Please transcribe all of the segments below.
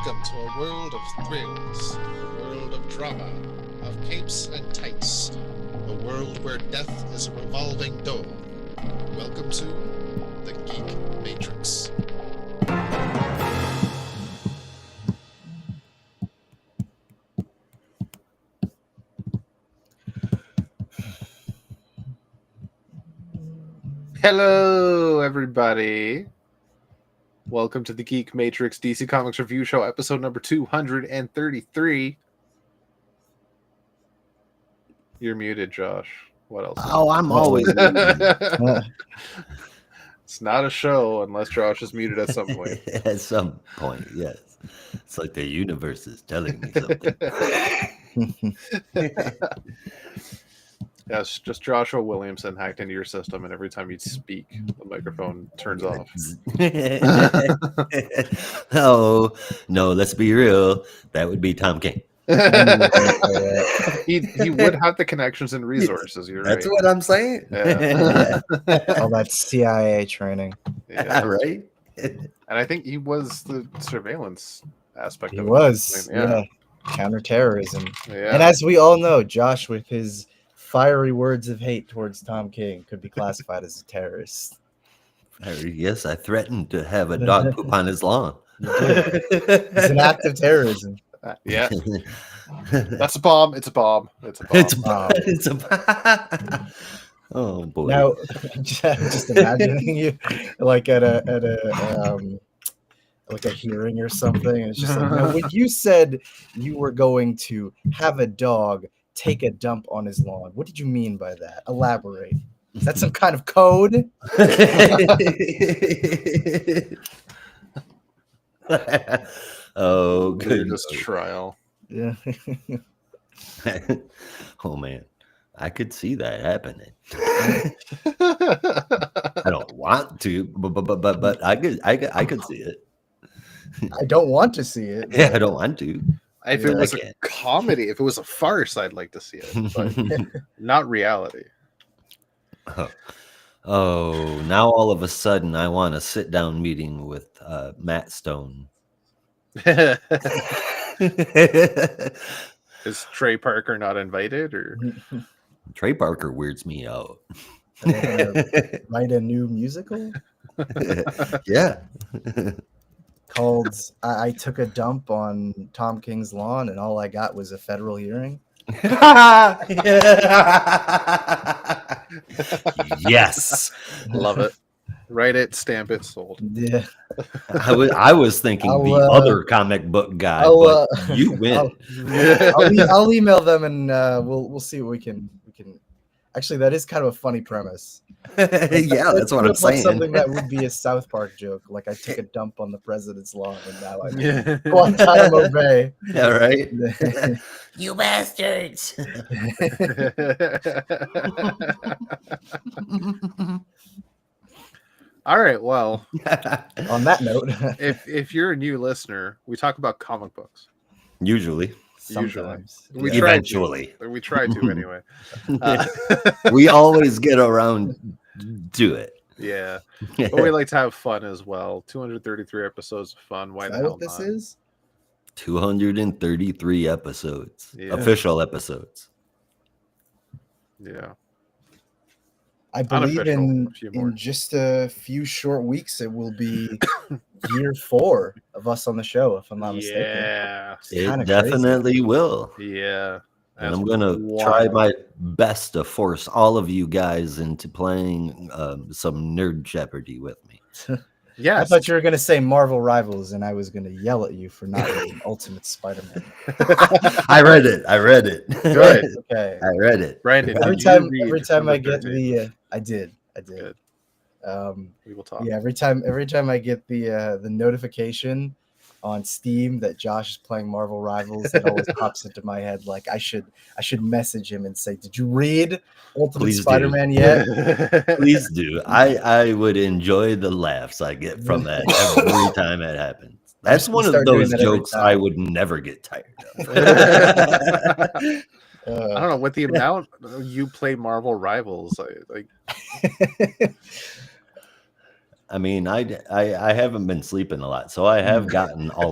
Welcome to a world of thrills, a world of drama, of capes and tights, a world where death is a revolving door. Welcome to the Geek Matrix. Hello, everybody. Welcome to the Geek Matrix DC Comics Review Show, episode number 233. You're muted, Josh. What else? Oh, I'm always muted. It's not a show unless Josh is muted at some point. At some point, yes. It's like the universe is telling me something. Yes, just Joshua Williamson hacked into your system, and every time you speak, the microphone turns off. Oh, no, let's be real. That would be Tom King. He would have the connections and resources. You're That's right. what I'm saying. Yeah. All that CIA training. Yeah. Right? And I think he was the surveillance aspect He of it. was, Yeah. yeah. Counterterrorism. Yeah. And as we all know, Josh, with his fiery words of hate towards Tom King, could be classified as a terrorist. Yes, I threatened to have a dog poop on his lawn. It's an act of terrorism. Yeah. That's a bomb. It's a bomb. It's a bomb. It's a Oh boy. Now, just imagining you like at a like a hearing or something, and it's just like, no, when you said you were going to have a dog take a dump on his lawn, what did you mean by that? Elaborate. Is that some kind of code? Oh, Weirdest goodness. trial. Yeah. Oh man, I could see that happening. I don't want to, but I could see it. I don't want to see it. Yeah, I don't want to. If Yeah, it was I a can't. comedy, if it was a farce, I'd like to see it, but not reality. Oh, now all of a sudden I want a sit-down meeting with Matt Stone. Is Trey Parker not invited, or Trey Parker weirds me out. Write a new musical Yeah. called I Took a Dump on Tom King's Lawn and All I Got Was a Federal Hearing. Yes. love it? Write it, stamp it, sold. Yeah. I was thinking the other comic book guy, but you win. I'll email them and we'll see what we can. Actually, that is kind of a funny premise. Yeah, that's what I'm It's like saying. something that would be a South Park joke. Like I took a dump on the president's lawn and now I'm in Yeah. Guantanamo Bay. Yeah, right. You bastards! All right. Well, On that note, if you're a new listener, we talk about comic books. Usually, sometimes We yeah. try to. eventually, We try to anyway. we always get around to it. Yeah, but we like to have fun as well. 233 episodes of fun. Why Is the that hell what this not? is? 233 episodes, Yeah. official episodes. Yeah. I believe Unofficial, a few more. in just a few short weeks it will be year 4 of us on the show, if I'm not mistaken. Yeah. It's It kinda definitely will. Yeah. And That's I'm gonna try wild. my best to force all of you guys into playing some Nerd Jeopardy with me. I Yes. thought you were going to say Marvel Rivals, and I was going to yell at you for not reading Ultimate Spider-Man. I read it. Good. Okay. I read it. Brandon, Every did you time, read every time I number get 13? the, I did. Good. We will talk. Yeah, every time I get the notification on Steam that Josh is playing Marvel Rivals, it always pops into my head like I should message him and say, "Did you read Ultimate Please do. Spider-Man yet?" Please do. I would enjoy the laughs I get from that every time it happens. That's should one of start doing those that every jokes time. I would never get tired of. I don't know, with the amount you play Marvel Rivals, like I mean, I haven't been sleeping a lot, so I have gotten a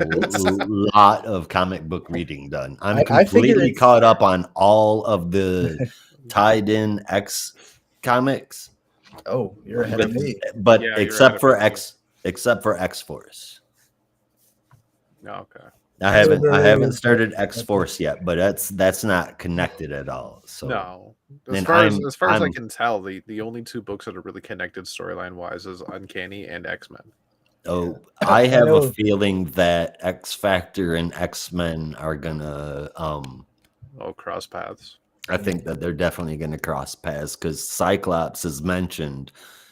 lot of comic book reading done. I'm I figure completely it's caught up on all of the tied-in X comics, oh, you're ahead of me. but Yeah, you're ahead of me. except for X Force. Okay. I haven't started X Force yet, but that's not connected at all. So No. As and far as I I'm can tell, the only two books that are really connected storyline wise is Uncanny and X-Men. oh, I have a know. feeling that X Factor and X-Men are gonna Oh, cross paths. I think that they're definitely gonna cross paths because Cyclops has mentioned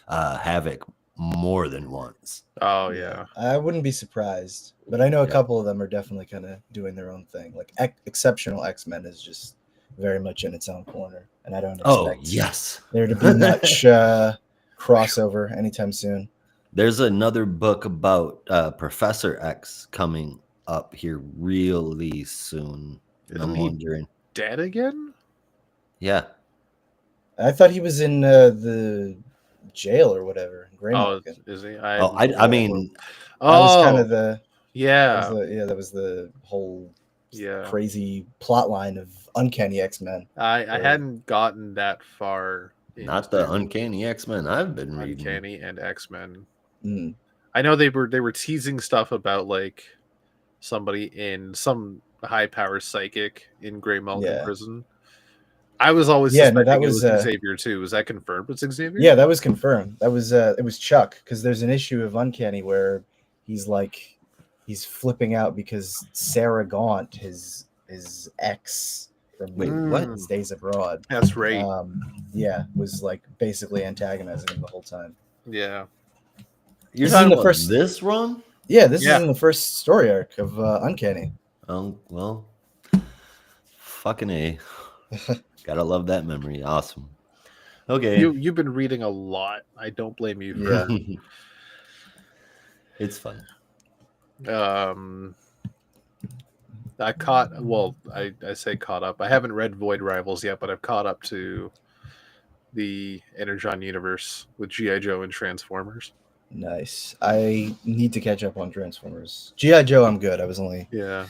Havoc more than once. Oh yeah. I wouldn't be surprised, but I know a Yeah. couple of them are definitely kind of doing their own thing. Like Exceptional X-Men is just very much in its own corner, and I don't Oh expect yes. there to be much crossover anytime soon. There's another book about Professor X coming up here really soon. And Isn't I'm he wondering. dead again? Yeah. I thought he was in the jail or whatever. Oh, Graymalkin. is he? Oh, I mean, That was kind Oh, of the yeah. that was the whole Yeah. crazy plot line of Uncanny X-Men. I Or- hadn't gotten that far not the into Uncanny X-Men I've been reading. Uncanny and X-Men. Mm. I know they were teasing stuff about like somebody in some high power psychic in Grey Malkin Yeah. prison. I was always Yeah, no, suspecting that was, it was Xavier too. Was that confirmed? It's Xavier? Yeah, that was confirmed. That was it was Chuck, because there's an issue of Uncanny where he's flipping out because Sarah Gaunt, his ex from Wait, what? His Days Abroad, That's right. was like basically antagonizing him the whole time. Yeah. You're This is talking in the about first- this run? Yeah, this Yeah. is in the first story arc of Uncanny. Oh, well. Fucking A. Gotta love that memory. Awesome. Okay. You've been reading a lot. I don't blame you for Yeah. It's fun. I say caught up. I haven't read Void Rivals yet, but I've caught up to the Energon universe with G.I. Joe and Transformers. Nice. I need to catch up on Transformers. G.I. Joe, I'm good. I was only Yeah,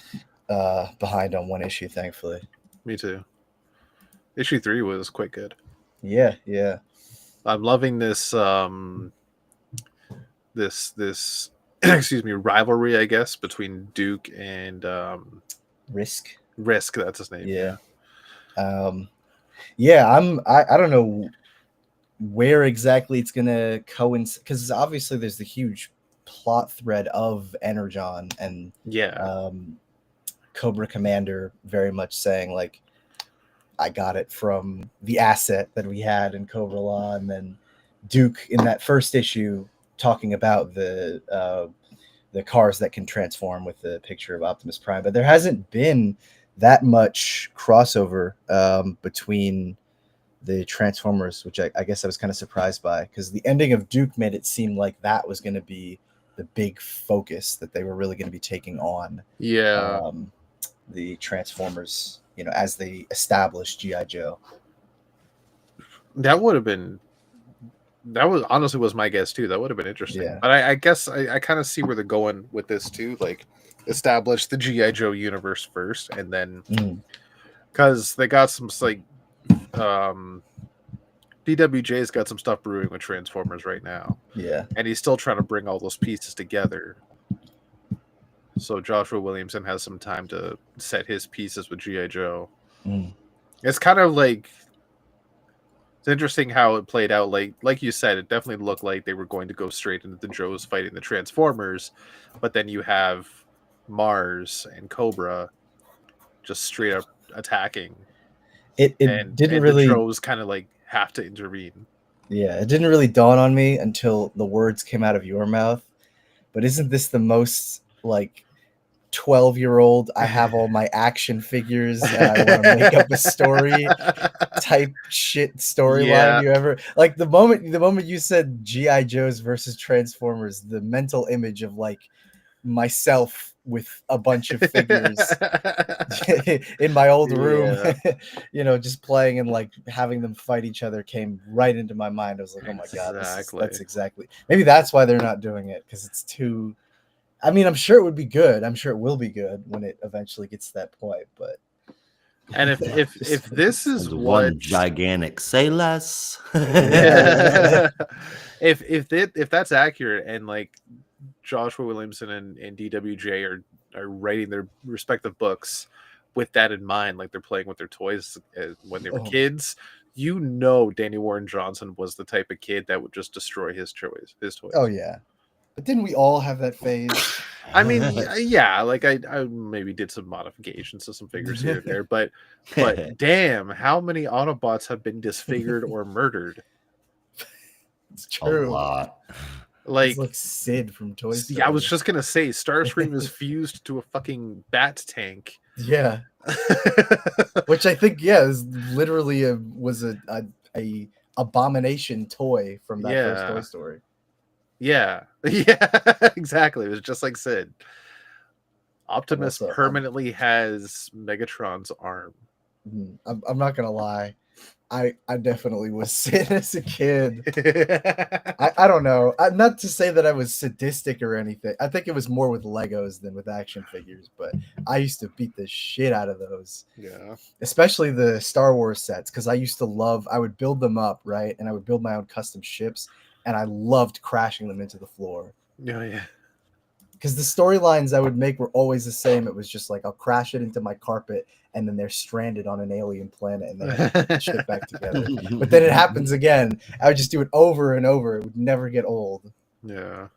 behind on one issue, thankfully. me too. Issue 3 was quite good. Yeah. I'm loving this this excuse me, rivalry, I guess, between Duke and Risk. Risk, that's his name. Yeah. I don't know where exactly it's gonna coincide, because obviously there's the huge plot thread of Energon and Yeah. Cobra Commander very much saying like, I got it from the asset that we had in Cobra Law, and then Duke in that first issue talking about the cars that can transform with the picture of Optimus Prime. But there hasn't been that much crossover between the Transformers, which I guess I was kind of surprised by, because the ending of Duke made it seem like that was going to be the big focus, that they were really going to be taking on Yeah. the Transformers, as they established G.I. Joe. That was honestly was my guess too. That would have been interesting. Yeah. But I guess I kind of see where they're going with this too. Like establish the G.I. Joe universe first, and then because they got some like DWJ's got some stuff brewing with Transformers right now. Yeah. And he's still trying to bring all those pieces together. So Joshua Williamson has some time to set his pieces with G.I. Joe. It's kind of like, it's interesting how it played out. Like you said, it definitely looked like they were going to go straight into the Joes fighting the Transformers, but then you have Mars and Cobra just straight up attacking. It didn't really. The Joes kind of like have to intervene. Yeah, it didn't really dawn on me until the words came out of your mouth. But isn't this the most like 12-year-old, I have all my action figures and I want to make up a story type shit storyline you ever, like, the moment you said G.I. Joes versus Transformers, the mental image of like myself with a bunch of figures in my old room, just playing and like having them fight each other came right into my mind. I was like, oh my god, that's exactly. Maybe that's why they're not doing it, because it's too. I mean, I'm sure it would be good. I'm sure it will be good when it eventually gets to that point. But and if this is There's what one gigantic say less. if that's accurate, and like Joshua Williamson and DWJ are writing their respective books with that in mind, like they're playing with their toys when they were kids, Danny Warren Johnson was the type of kid that would just destroy his toys. Oh yeah, but didn't we all have that phase? I mean, yeah, like I maybe did some modifications to some figures here and there, but damn, how many Autobots have been disfigured or murdered? It's true. A lot. Like Sid from Toy Story. Yeah, I was just gonna say Starscream is fused to a fucking bat tank. Yeah. Which I think, is literally was a abomination toy from that first Toy Story. Yeah, exactly. It was just like Sid. Optimus permanently has Megatron's arm. I'm not gonna lie, I definitely was Sid as a kid. I don't know. Not to say that I was sadistic or anything. I think it was more with Legos than with action figures, but I used to beat the shit out of those. Yeah. Especially the Star Wars sets, because I would build them up, right? And I would build my own custom ships, and I loved crashing them into the floor. Oh, yeah. Because the storylines I would make were always the same. It was just like, I'll crash it into my carpet, and then they're stranded on an alien planet, and then I put the shit back together. But then it happens again. I would just do it over and over. It would never get old. Yeah.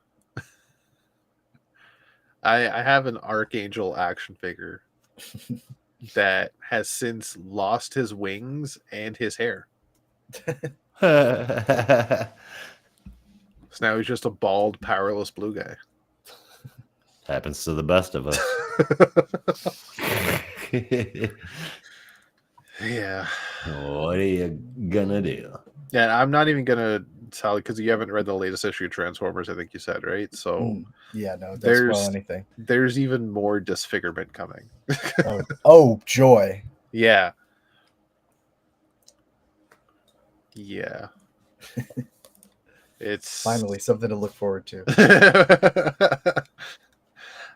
I have an Archangel action figure that has since lost his wings and his hair. So now he's just a bald, powerless blue guy. Happens to the best of us. Yeah. What are you gonna do? Yeah, I'm not even gonna tell, because you haven't read the latest issue of Transformers, I think you said, right? So yeah, no, don't spoil anything. There's even more disfigurement coming. Oh, joy. Yeah. Yeah. It's finally something to look forward to.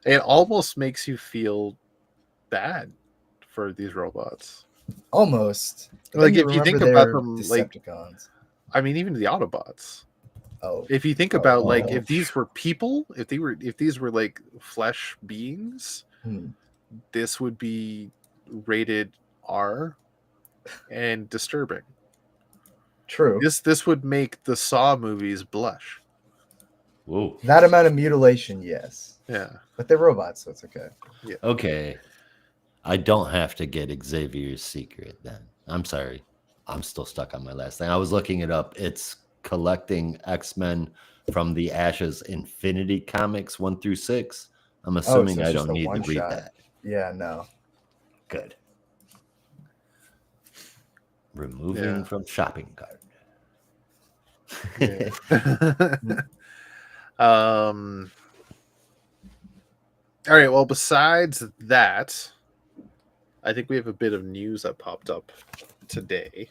It almost makes you feel bad for these robots. Almost. Like if you think about them, Decepticons. Like, I mean, even the Autobots. Oh. If you think about like if these were people, if these were like flesh beings, this would be rated R and disturbing. True. This would make the Saw movies blush. Whoa. That amount of mutilation, yes. Yeah. But they're robots, so it's okay. Yeah. Okay. I don't have to get Xavier's secret then. I'm sorry. I'm still stuck on my last thing. I was looking it up. It's collecting X-Men from the Ashes Infinity Comics 1 through 6. I'm assuming I don't need to read that. Yeah, no. Good. Removing from shopping cart. Yeah. All right, well, besides that, I think we have a bit of news that popped up today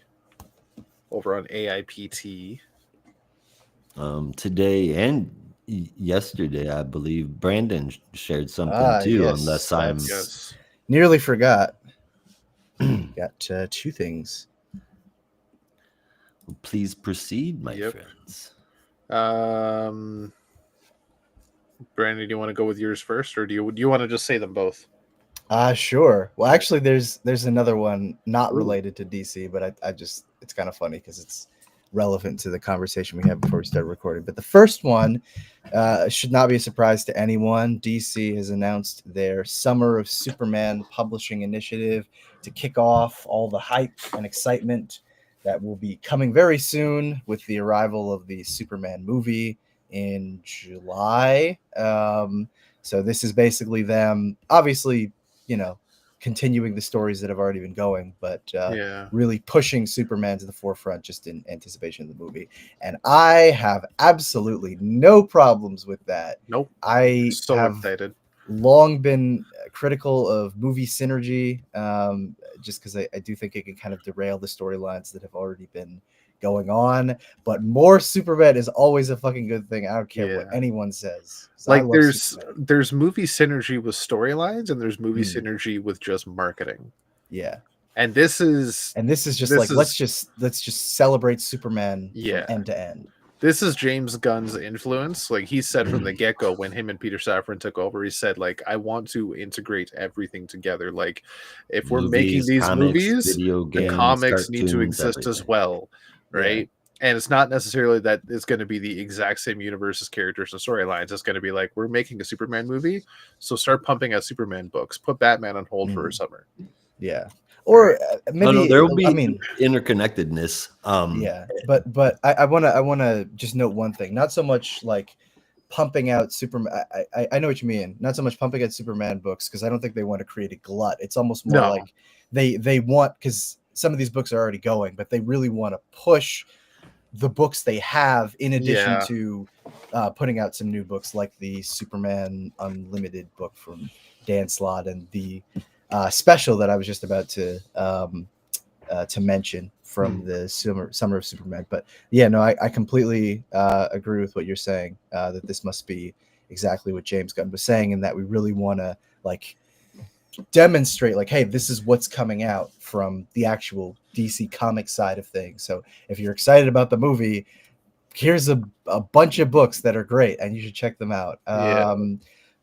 over on AIPT. Today and yesterday, I believe Brandon shared something too, yes, unless I'm nearly forgot. Got 2 things. Please proceed, my friends. Brandon, do you want to go with yours first, or do you want to just say them both? Sure. Well, actually, there's another one not related to DC, but I just it's kind of funny because it's relevant to the conversation we had before we started recording. But the first one should not be a surprise to anyone. DC has announced their Summer of Superman publishing initiative to kick off all the hype and excitement that will be coming very soon with the arrival of the Superman movie in July. So this is basically them, obviously, continuing the stories that have already been going, but Yeah. really pushing Superman to the forefront just in anticipation of the movie. And I have absolutely no problems with that. Nope. I So have excited. long been critical of movie synergy, just because I do think it can kind of derail the storylines that have already been going on. But more Superman is always a fucking good thing. I don't care what Yeah. anyone says. 'Cause I Like love there's Superman. movie synergy with storylines and there's movie Mm. synergy with just marketing. Yeah. And this is just this like let's is just celebrate Superman from yeah. end to end. This is James Gunn's influence. Like he said from the get-go when him and Peter Safran took over, he said like I want to integrate everything together. Like if we're making Movies, these comics, movies, video the games, comics need to cartoons, exist as everything. well, Yeah. right? And it's not necessarily that it's going to be the exact same universe as characters and storylines. It's going to be like we're making a Superman movie, so start pumping out Superman books. Put Batman on hold for a summer. Yeah. Or No, maybe there will be I mean interconnectedness. yeah, but I wanna just note one thing. Not so much like pumping out Superman. I know what you mean. Not so much pumping out Superman books because I don't think they want to create a glut. It's almost more No. like they want, because some of these books are already going, but they really want to push the books they have in addition Yeah. to putting out some new books like the Superman Unlimited book from Dan Slott and the special that I was just about to mention from the summer of Superman. But yeah, no, I completely agree with what you're saying, that this must be exactly what James Gunn was saying, and that we really want to like demonstrate like, hey, this is what's coming out from the actual DC comic side of things. So if you're excited about the movie, here's a bunch of books that are great and you should check them out. Yeah.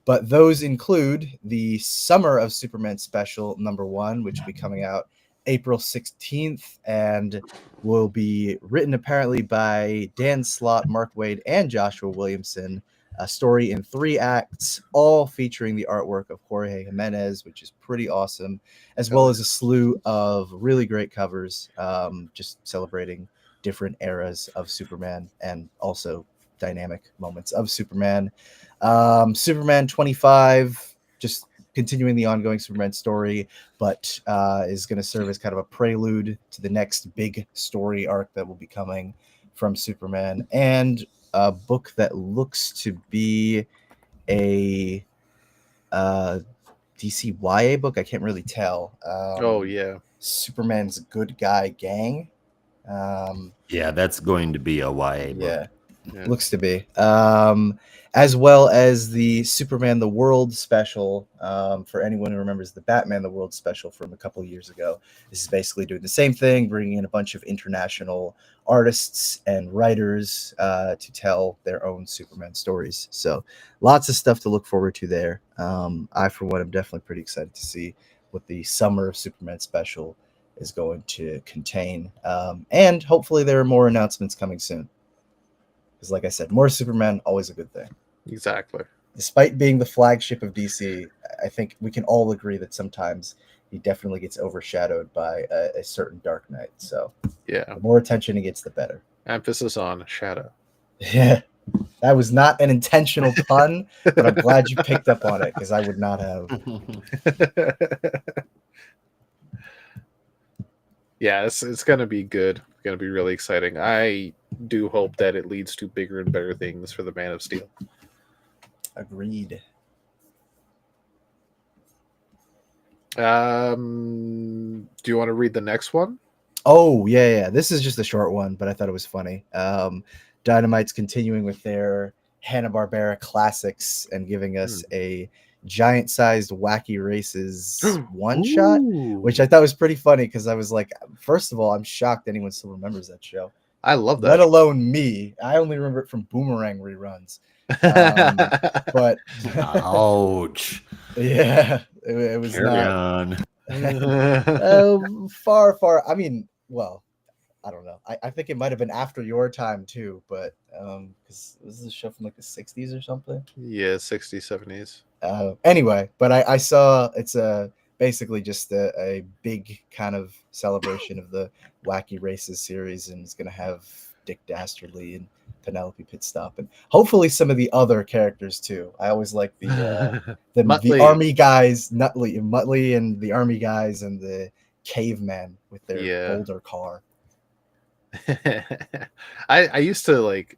But those include the Summer of Superman special #1, which will be coming out April 16th and will be written apparently by Dan Slott, Mark Waid, and Joshua Williamson. A story in 3 acts, all featuring the artwork of Jorge Jimenez, which is pretty awesome, as well as a slew of really great covers, just celebrating different eras of Superman and also dynamic moments of Superman. Superman 25, just continuing the ongoing Superman story, but is going to serve as kind of a prelude to the next big story arc that will be coming from Superman, and a book that looks to be a DC YA book. I can't really tell. Oh yeah. Superman's Good Guy Gang. Yeah, that's going to be a YA book. Yeah. Looks to be. As well as the Superman the World special, for anyone who remembers the Batman the World special from a couple years ago. This is basically doing the same thing, bringing in a bunch of international artists and writers to tell their own Superman stories. So lots of stuff to look forward to there. I, for one, am definitely pretty excited to see what the Summer of Superman special is going to contain. And hopefully there are more announcements coming soon. Because like I said, more Superman, always a good thing. Exactly. Despite being the flagship of DC, I think we can all agree that sometimes he definitely gets overshadowed by a certain Dark Knight. So Yeah. the more attention he gets, the better. Emphasis on shadow. Yeah, that was not an intentional pun, but I'm glad you picked up on it because I would not have. Yeah, it's gonna be good. It's gonna be really exciting. I do hope that it leads to bigger and better things for the Man of Steel. Agreed. Do you want to read the next one? Oh, yeah. This is just a short one, but I thought it was funny. Dynamite's continuing with their Hanna-Barbera classics and giving us a giant-sized Wacky Races one-shot, which I thought was pretty funny because I was like, first of all, I'm shocked anyone still remembers that show. I love that. Let alone me. I only remember it from Boomerang reruns. But ouch. Yeah, it was Carry not on. far. I mean, well, I don't know. I think it might have been after your time too, but because this is a show from like the 60s or something. Yeah, 60s, 70s. Anyway, but I saw it's basically just a big kind of celebration of the Wacky Races series, and it's gonna have Dick Dastardly and Penelope Pitstop, and hopefully some of the other characters too. I always like the Muttley. army guys, Muttley, and the army guys, and the cavemen with their Yeah. boulder car. I used to like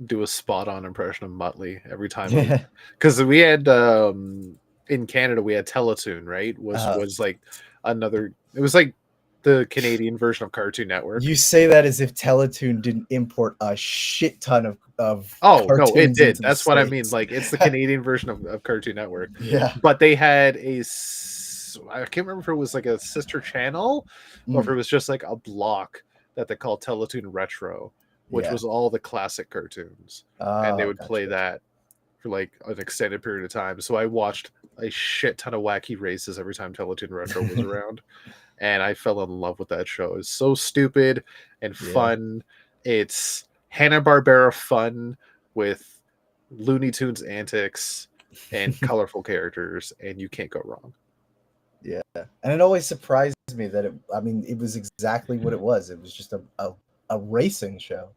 do a spot on impression of Muttley every time, Yeah. because we had in Canada we had Teletoon, right? Was like another. It was like the Canadian version of Cartoon Network. You say that as if Teletoon didn't import a shit ton of Oh no, it cartoons did. into the That's what I mean. States. Like it's the Canadian version of Cartoon Network. Yeah. But they had I can't remember if it was like a sister channel or if it was just like a block that they called Teletoon Retro, which Yeah. was all the classic cartoons, and they Oh, would gotcha. play that for like an extended period of time. So I watched a shit ton of wacky races every time Teletoon Retro was around, and I fell in love with that show. It's so stupid and Yeah. fun. It's Hanna-Barbera fun with Looney Tunes antics and colorful characters, and you can't go wrong. Yeah, and it always surprised me that it was exactly what it was. It was just a racing show.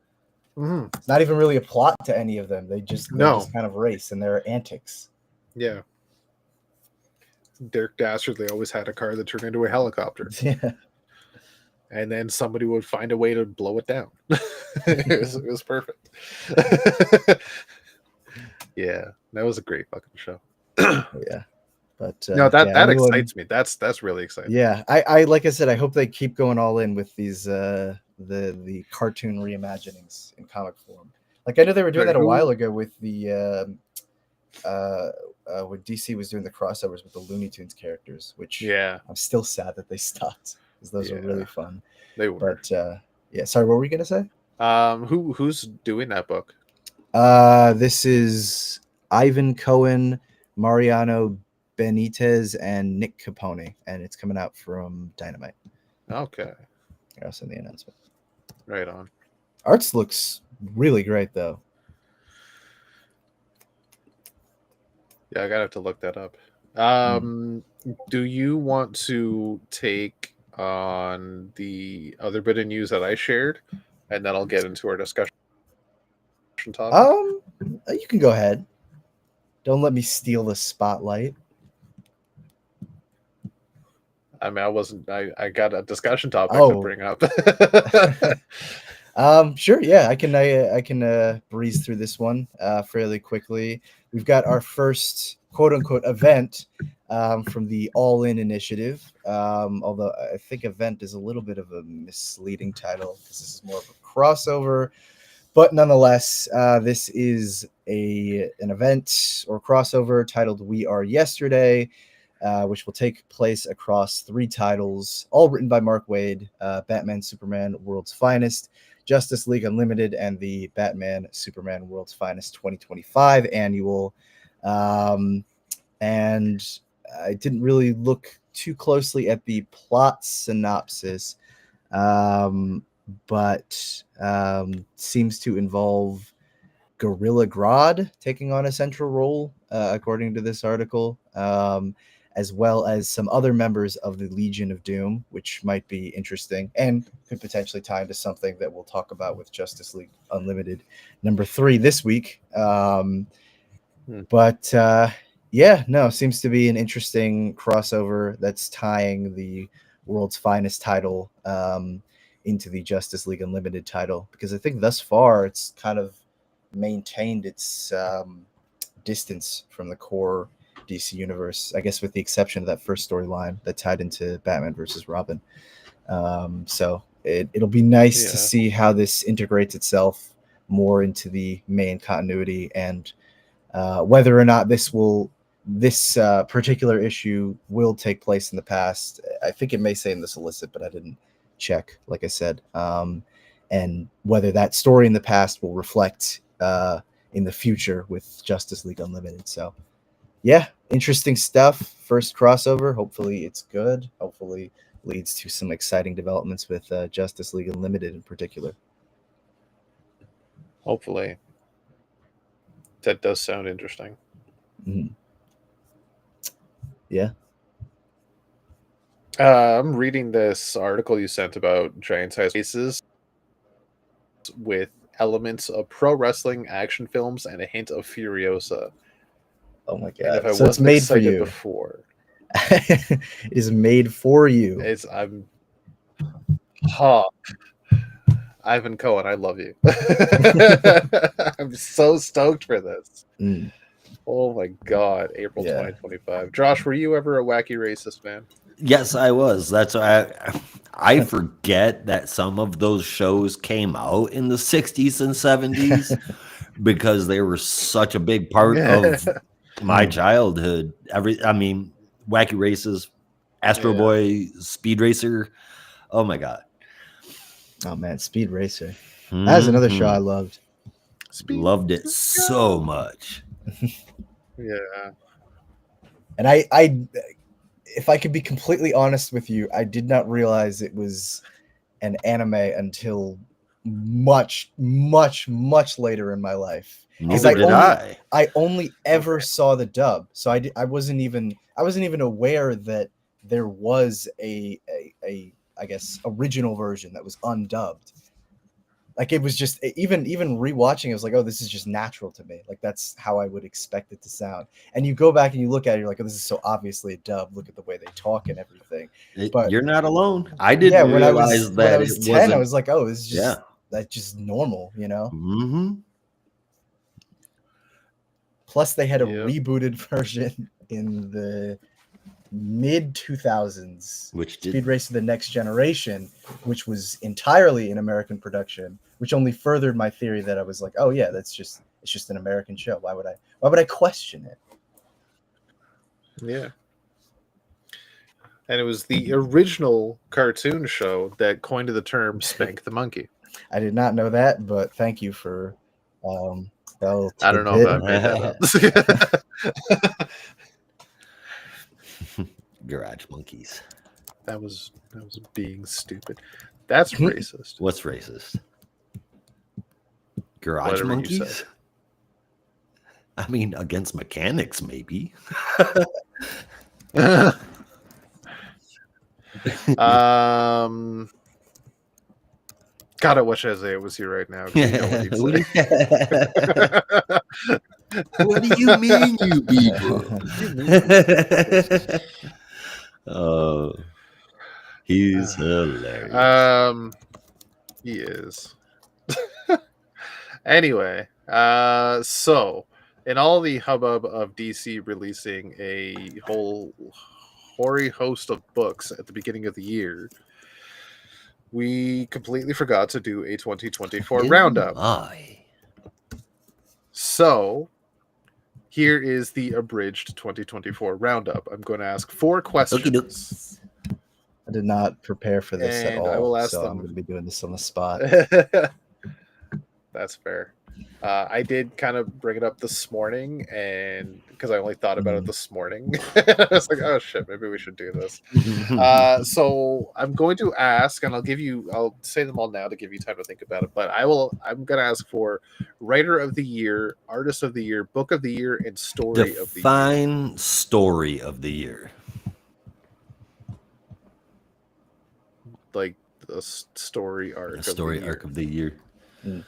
Mm-hmm. It's not even really a plot to any of them. They just kind of race and their antics. Yeah. Dirk Dastardly always had a car that turned into a helicopter. Yeah. And then somebody would find a way to blow it down. it was perfect. Yeah, that was a great fucking show. Yeah. But no, that excites me. That's really exciting. Yeah, I like I said, I hope they keep going all in with these the cartoon reimaginings in comic form. Like I know they were doing that a while ago with the when DC was doing the crossovers with the Looney Tunes characters, which I'm still sad that they stopped because those were really fun. They were. But yeah, sorry, what were we gonna say? Who's doing that book? This is Ivan Cohen, Mariano Benitez, and Nick Capone, and it's coming out from Dynamite. Okay. I'll send the announcement. Right on. Arts looks really great, though. Yeah, I gotta have to look that up. Do you want to take on the other bit of news that I shared, and then I'll get into our discussion topic? You can go ahead. Don't let me steal the spotlight. I mean, I got a discussion topic to bring up. Sure, yeah, I can breeze through this one fairly quickly. We've got our first quote unquote event from the All In Initiative. Although I think event is a little bit of a misleading title because this is more of a crossover. But nonetheless, this is an event or crossover titled We Are Yesterday, which will take place across 3 titles, all written by Mark Waid: Batman, Superman, World's Finest, Justice League Unlimited, and the Batman, Superman, World's Finest 2025 annual. And I didn't really look too closely at the plot synopsis, but seems to involve Gorilla Grodd taking on a central role, according to this article, as well as some other members of the Legion of Doom, which might be interesting and could potentially tie into something that we'll talk about with Justice League Unlimited number 3 this week. But yeah, no, seems to be an interesting crossover that's tying the World's Finest title into the Justice League Unlimited title, because I think thus far it's kind of maintained its distance from the core DC universe, I guess with the exception of that first storyline that tied into Batman versus Robin. So it'll be nice to see how this integrates itself more into the main continuity, and whether or not this particular issue will take place in the past. I think it may say in the solicit, but I didn't check, like I said, and whether that story in the past will reflect in the future with Justice League Unlimited. So yeah, interesting stuff. First crossover. Hopefully it's good. Hopefully leads to some exciting developments with Justice League Unlimited in particular. Hopefully. That does sound interesting. Mm-hmm. Yeah. I'm reading this article you sent about giant-sized faces. with elements of pro wrestling, action films, and a hint of Furiosa. Oh my And if god! I So it's wasn't made for excited you. before, It is made for you. I'm Ivan Cohen, I love you. I'm so stoked for this. Mm, Oh my god, April Yeah. 2025. Josh, were you ever a wacky racist fan? Yes, I was. That's why I forget that some of those shows came out in the 60s and 70s because they were such a big part of my childhood. Wacky Races, Astro Yeah. Boy, Speed Racer. Oh my god. Oh man, Speed Racer. That's another show I Mhm. loved. Loved it so much. Yeah. And if I could be completely honest with you, I did not realize it was an anime until much, much, much later in my life. Neither did I. I only ever saw the dub, so I wasn't even aware that there was a I guess original version that was undubbed. Like it was just even rewatching, it was like, oh, this is just natural to me. Like that's how I would expect it to sound. And you go back and you look at it, you're like, oh, this is so obviously a dub. Look at the way they talk and everything. But You're not alone. I didn't realize when I that was it 10, wasn't. I was like, oh, this is just Yeah. that's just normal, you know. Mm-hmm. Plus, they had a Yep. rebooted version in the mid 2000s, Which did Speed Racer: The Next Generation, which was entirely an American production, which only furthered my theory that I was like, oh yeah, it's just an American show. Why would I question it? Yeah. And it was the original cartoon show that coined the term "spank the monkey." I did not know that, but thank you for that little I don't know if I tidbit. made that up. Garage Monkeys. That was being stupid. That's racist. What's racist? Garage Whatever you Monkeys? say. I mean, against mechanics, maybe. Gotta wish Isaiah was here right now. 'Cause you know what he'd What say. what do you mean, you people? Oh, he's hilarious. He is. Anyway, so in all the hubbub of DC releasing a whole hoary host of books at the beginning of the year, we completely forgot to do a 2024 roundup. My. So here is the abridged 2024 roundup. I'm going to ask 4 questions. I did not prepare for this at And all. I will ask so them. I'm going to be doing this on the spot. That's fair. I did kind of bring it up this morning, and because I only thought about it this morning, I was like, "Oh shit, maybe we should do this." So I'm going to ask, and I'll say them all now to give you time to think about it. But I'm going to ask for writer of the year, artist of the year, book of the year, and story of the year. Define story of the year. Like the story arc. A story arc of the year. Mm.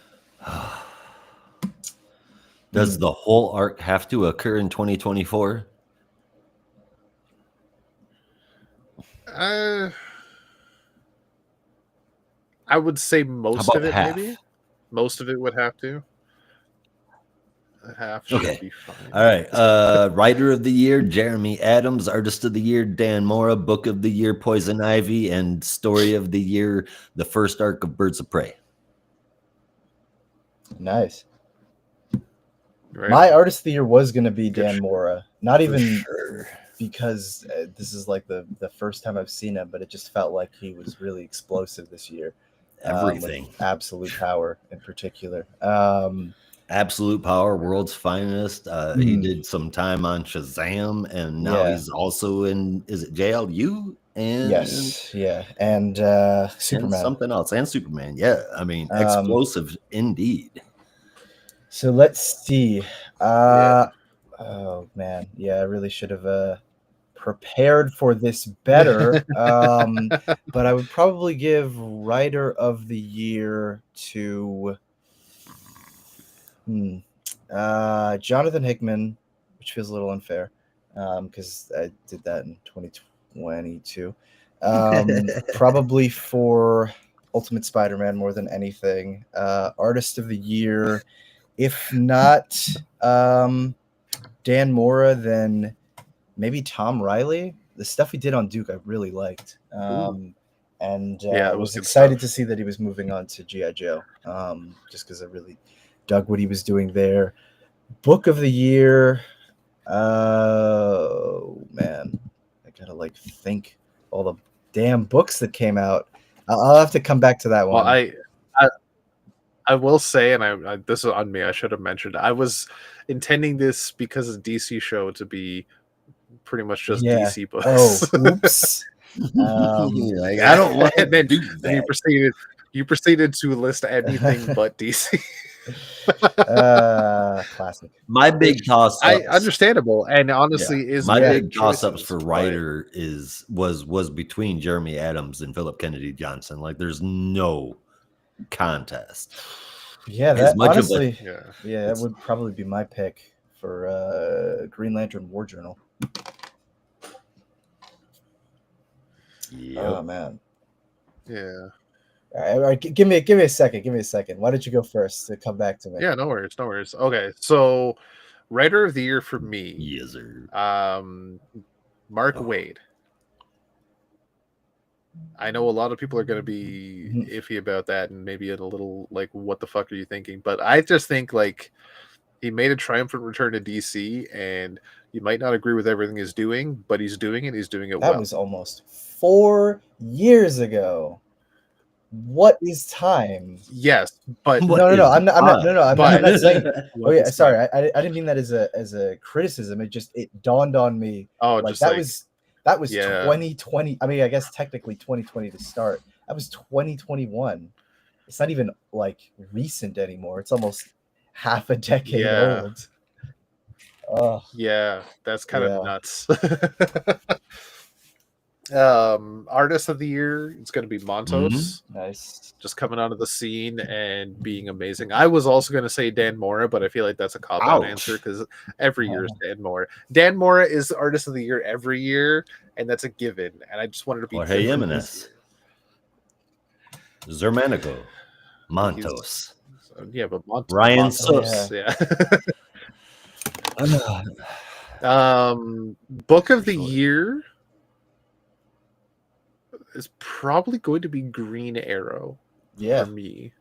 Does the whole arc have to occur in 2024? I would say most about of it, half? maybe. Most of it would have to. Half should be fine. All right. Writer of the year, Jeremy Adams. Artist of the year, Dan Mora. Book of the year, Poison Ivy. And story of the year, the first arc of Birds of Prey. Nice. Right. My artist of the year was going to be Dan shit. Mora. Not even sure. because this is like the first time I've seen him, but it just felt like he was really explosive this year. Everything. With Absolute Power in particular. Absolute Power, World's Finest. He did some time on Shazam, and now he's also in, is it JLU? And yes, yeah. And Superman. And something else. And Superman. Yeah. I mean, explosive indeed. So let's see. Oh man, yeah, I really should have prepared for this better. But I would probably give writer of the year to Jonathan Hickman, which feels a little unfair because I did that in 2022. Probably for Ultimate Spider-Man more than anything. Artist of the year, if not Dan Mora, then maybe Tom Riley. The stuff he did on Duke I really liked. And Yeah, I it was was good excited stuff. to see that he was moving on to G.I. Joe, just because I really dug what he was doing there. Book of the year. Oh, man. I gotta think all the damn books that came out. I'll have to come back to that Well, one. I will say, and I this is on me. I should have mentioned. I was intending this because of DC show to be pretty much just Yeah. DC Oh, books. oops. Like, I don't want to And then, do then you that. proceeded to list anything but DC. Classic. My big toss I ups. understandable, and honestly, is My Yeah. big toss ups choices, for but- writer was between Jeremy Adams and Philip Kennedy Johnson. Like, there's no contest. Yeah, As that much of a- honestly, Yeah. yeah, that would probably be my pick for Green Lantern War Journal. Yep. Oh man. Yeah. All right, give me a second. Give me a second. Why don't you go first to come back to me? Yeah, no worries, no worries. Okay, so writer of the year for me, Yes, sir. Mark Oh. Waid. I know a lot of people are going to be iffy about that and maybe a little like, what the fuck are you thinking? But I just think like he made a triumphant return to DC, and you might not agree with everything he's doing, but he's doing it. He's doing it That well. was almost 4 years ago. What is time? Yes, but What No. is I'm not. I'm But- not saying. what Oh yeah, is sorry. time? I didn't mean that as a criticism. It dawned on me. Oh, Like just that like, was yeah. 2020. I mean, I guess technically 2020 to start. That was 2021. It's not even like recent anymore. It's almost half a decade Yeah. old. Oh Yeah, that's kind Yeah. of nuts. Artist of the year, it's going to be Montos, nice. just coming onto the scene and being amazing. I was also going to say Dan Mora, but I feel like that's a cop out Ouch. answer because every year is Dan Mora. Dan Mora is artist of the year every year, and that's a given. And I just wanted to be Jorge different Jimenez. this Zermanico. Montos. year. Yeah, but Ryan Montos, Yeah. yeah. Book of the Sure. year is probably going to be Green Arrow Yeah. for me.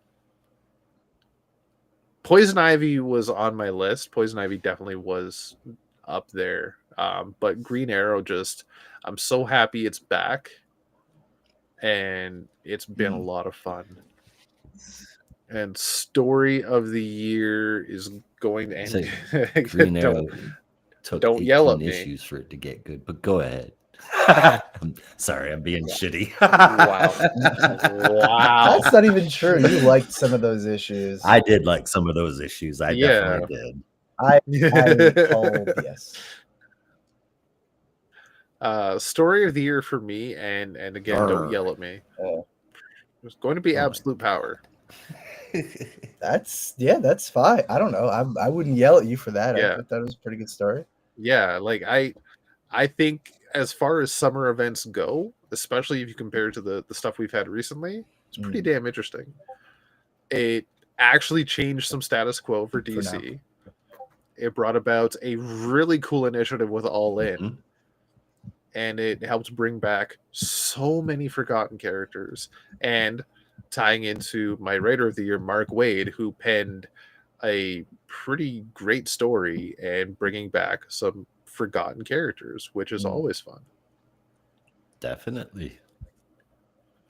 Poison Ivy was on my list. Poison Ivy definitely was up there. But Green Arrow, just I'm so happy it's back, and it's been a lot of fun. And story of the year is going to Say, end. Green Arrow took don't yell at 18 me. issues for it to get good, but go ahead. I'm sorry, I'm being shitty. Wow. That's not even true. You liked some of those issues. I did like some of those issues. I Yeah. definitely did. I called yes. Story of the year for me, and again, don't Arr. yell at me. Oh. It's going to be Oh my Absolute Power. That's fine. I don't know. I wouldn't yell at you for that. Yeah. I thought that was a pretty good story. Yeah, like I think as far as summer events go, especially if you compare it to the stuff we've had recently, it's pretty damn interesting. It actually changed some status quo for DC. It brought about a really cool initiative with All In. Mhm. And it helped bring back so many forgotten characters. And tying into my writer of the year, Mark Waid, who penned a pretty great story and bringing back some forgotten characters, which is always fun. Definitely.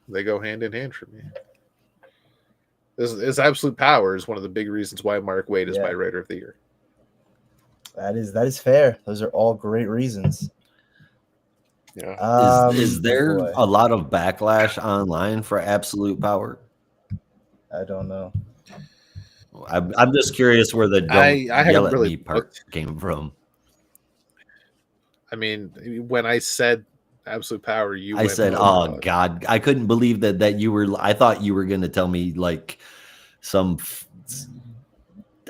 They go hand in hand for me. This Absolute Power is one of the big reasons why Mark Waid is my writer of the year. That is fair. Those are all great reasons. Yeah. Is there boy. a lot of backlash online for Absolute Power? I don't know. I'm just curious where the don't I yell haven't at really me part came from. I mean, when I said absolute power, you I went, said, my "Oh God!" I couldn't believe that you were. I thought you were going to tell me like some.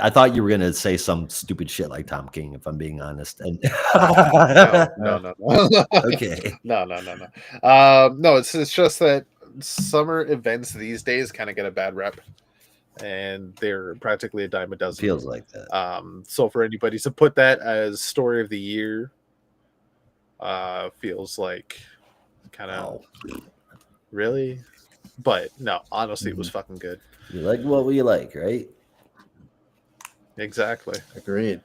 I thought you were going to say some stupid shit like Tom King, if I'm being honest. And No. okay, No. No, it's just that summer events these days kind of get a bad rep, and they're practically a dime a dozen. feels like that. So for anybody to put that as story of the year, feels like kind of really, but no, honestly, it was fucking good. You like what we like, right? Exactly. Agreed.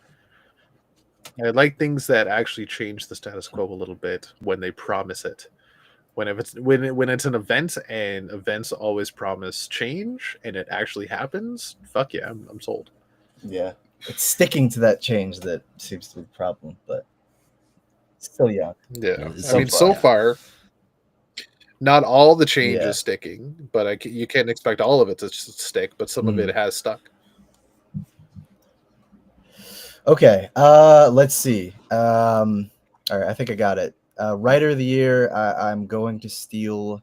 I like things that actually change the status quo a little bit when they promise it. When it's an event and events always promise change and it actually happens, fuck yeah, I'm sold. Yeah, it's sticking to that change that seems to be the problem, but still young. Yeah, So I mean, so far, not all the change Yeah. is sticking, but you can't expect all of it to stick. But some of it has stuck. Okay, let's see. All right, I think I got it. Writer of the year, I'm going to steal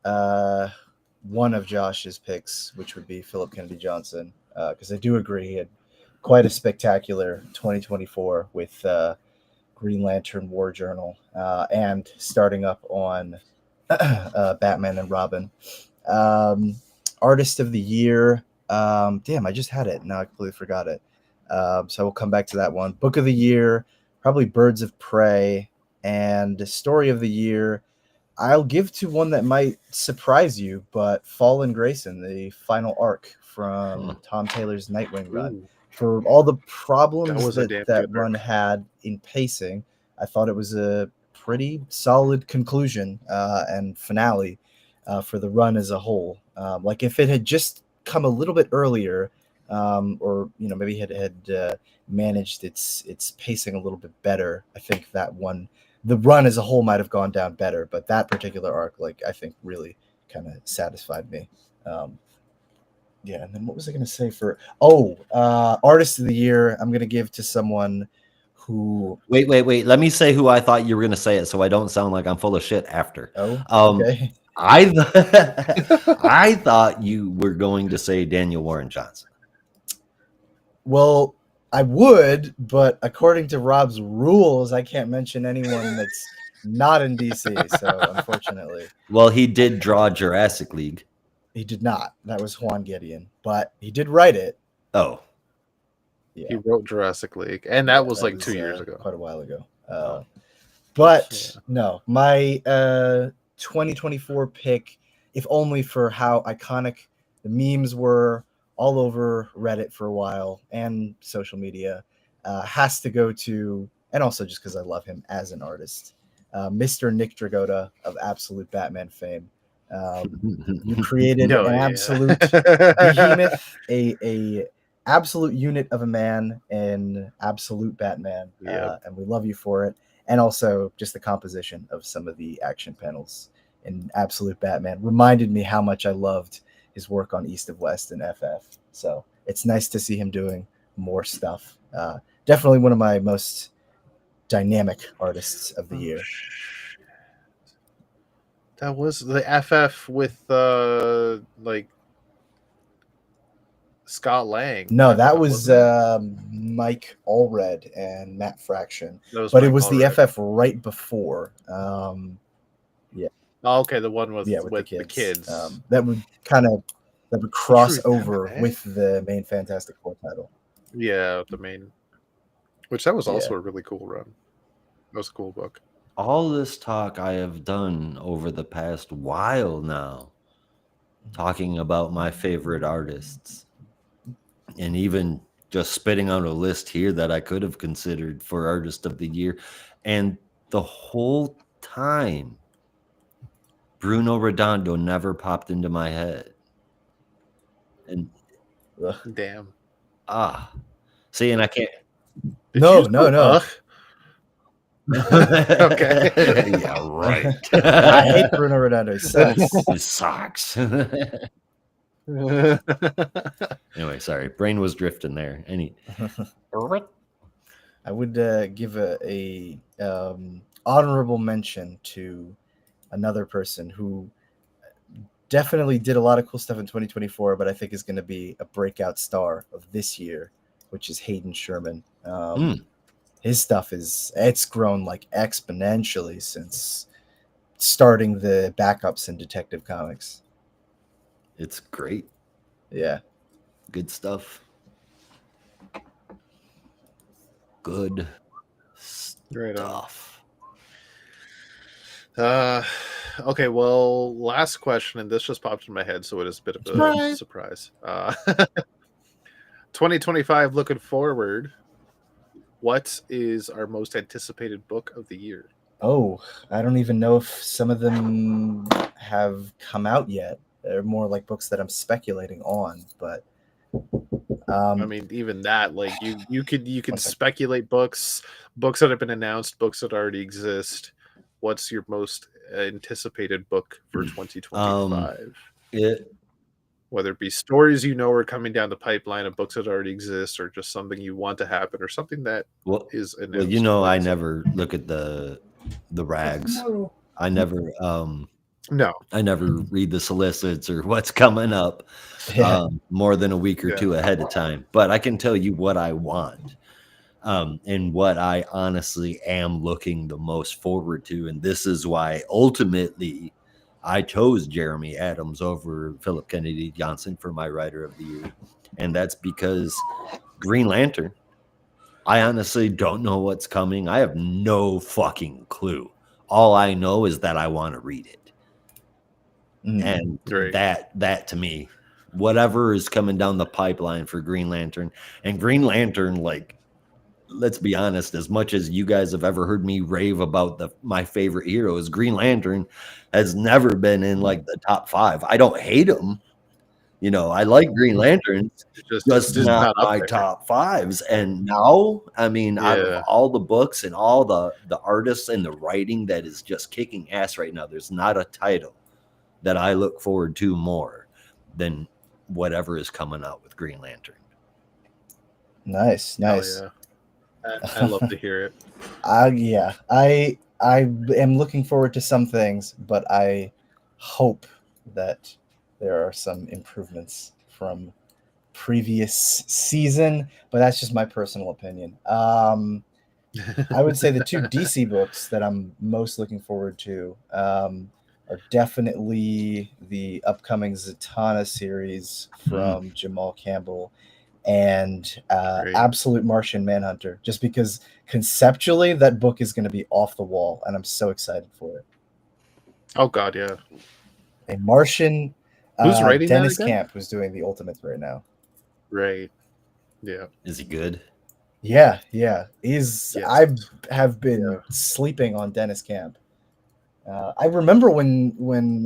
one of Josh's picks, which would be Philip Kennedy Johnson, because I do agree he had quite a spectacular 2024 with Green Lantern War Journal and starting up on Batman and Robin. Artist of the year, damn, I just had it. Now I completely forgot it. So we'll come back to that one. Book of the year, probably Birds of Prey, and story of the year. I'll give to one that might surprise you, but Fallen Grayson, the final arc from Tom Taylor's Nightwing run. Ooh. For all the problems That that good run arc. had in pacing, I thought it was a pretty solid conclusion and finale for the run as a whole. Like if it had just come a little bit earlier, or maybe had managed its pacing a little bit better, I think the run as a whole might have gone down better. But that particular arc, I think, really kind of satisfied me. Yeah, and then what was I going to say for artist of the year? I'm going to give to someone who. Wait. Let me say who I thought you were going to say it, so I don't sound like I'm full of shit after. Okay. I thought you were going to say Daniel Warren Johnson. Well, I would, but according to Rob's rules, I can't mention anyone that's not in DC. So unfortunately, well, he did draw Jurassic League. He did not. That was Juan Gideon, but he did write it. Oh, yeah. He wrote Jurassic League, and that was 2 years ago, quite a while ago. But no, my 2024 pick, if only for how iconic the memes were all over Reddit for a while and social media, has to go to, and also just because I love him as an artist, Mr. Nick Dragotta of Absolute Batman fame. You created an absolute behemoth, a absolute unit of a man in Absolute Batman, and we love you for it. And also just the composition of some of the action panels in Absolute Batman reminded me how much I loved his work on East of West and FF. So it's nice to see him doing more stuff. Definitely one of my most dynamic artists of the year. That was the FF with Scott Lang. No, that was Mike Allred and Matt Fraction. But Mike it was Allred. the FF right before. Yeah. Oh, okay, the one with the kids. That would cross over with the main Fantastic Four title. Yeah, the main. Which that was also a really cool run. That was a cool book. All this talk I have done over the past while now, talking about my favorite artists, and even just spitting out a list here that I could have considered for artist of the year. And the whole time, Bruno Redondo never popped into my head. And damn. See, and I can't. No. Okay. Yeah, right. I hate Bruno Redondo. He sucks. He sucks. Anyway, sorry. Brain was drifting there. I would give a honorable mention to another person who definitely did a lot of cool stuff in 2024, but I think is going to be a breakout star of this year, which is Hayden Sherman. His stuff it's grown like exponentially since starting the backups in Detective Comics. It's great. Yeah. Good stuff. Good Right on. stuff. Okay, well, last question, and this just popped in my head, so it is a bit of a surprise. 2025, looking forward, what is our most anticipated book of the year? Oh, I don't even know if some of them have come out yet. They're more like books that I'm speculating on, but I mean, even that, like you could One second. speculate books that have been announced, books that already exist. What's your most anticipated book for 2025? Whether it be stories you know are coming down the pipeline of books that already exist, or just something you want to happen, or something that is announced. Well, you know, I never look at the rags. I never no. I never read the solicits or what's coming up more than a week or two ahead of time. But I can tell you what I want. And what I honestly am looking the most forward to. And this is why ultimately I chose Jeremy Adams over Philip Kennedy Johnson for my writer of the year. And that's because Green Lantern, I honestly don't know what's coming. I have no fucking clue. All I know is that I want to read it. And that to me, whatever is coming down the pipeline for Green Lantern, and Green Lantern, like, let's be honest, as much as you guys have ever heard me rave about my favorite heroes, Green Lantern has never been in like the top 5. I don't hate him. You know, I like Green Lantern, just not my top 5s. And now, I mean, out of all the books and all the artists and the writing that is just kicking ass right now, there's not a title that I look forward to more than whatever is coming out with Green Lantern. Nice. Yeah. I love to hear it. Yeah, I am looking forward to some things, but I hope that there are some improvements from previous season. But that's just my personal opinion. I would say the 2 DC books that I'm most looking forward to are definitely the upcoming Zatanna series from Jamal Campbell and Absolute Martian Manhunter, just because conceptually that book is going to be off the wall, and I'm so excited for it. Oh God, yeah. A Martian. Who's writing Dennis that again? Camp, who's doing the Ultimates right now. Right. Yeah. Is he good? Yeah. I have been sleeping on Dennis Camp. I remember when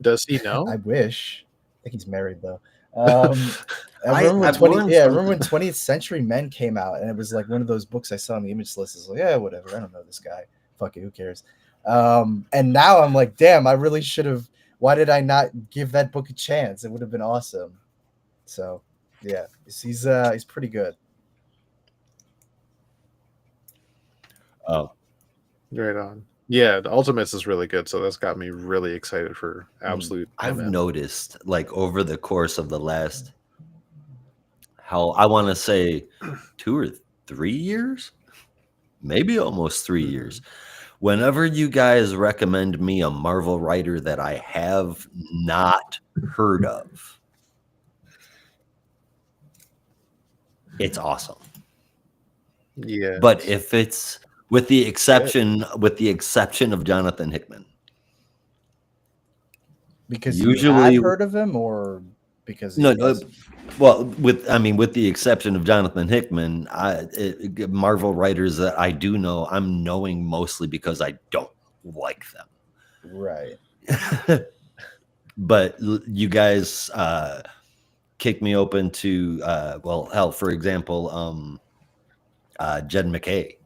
does he know? I wish. I think he's married though. I remember when 20th Century Men came out, and it was like one of those books I saw on the image list. It's like, yeah, whatever. I don't know this guy. Fuck it, who cares? And now I'm like, damn, I really should have. Why did I not give that book a chance? It would have been awesome. So, yeah, he's pretty good. Oh, right on. Yeah, the Ultimates is really good, so that's got me really excited for Absolute. I've noticed, like, over the course of the last, I want to say 2 or 3 years, maybe almost 3 years. Whenever you guys recommend me a Marvel writer that I have not heard of, it's awesome. Yeah. But if it's with the exception of Jonathan Hickman. Because usually you had heard of him, or because well, with the exception of Jonathan Hickman, Marvel writers that I do know, I'm knowing mostly because I don't like them. Right. But you guys kicked me open to for example, Jed McKay.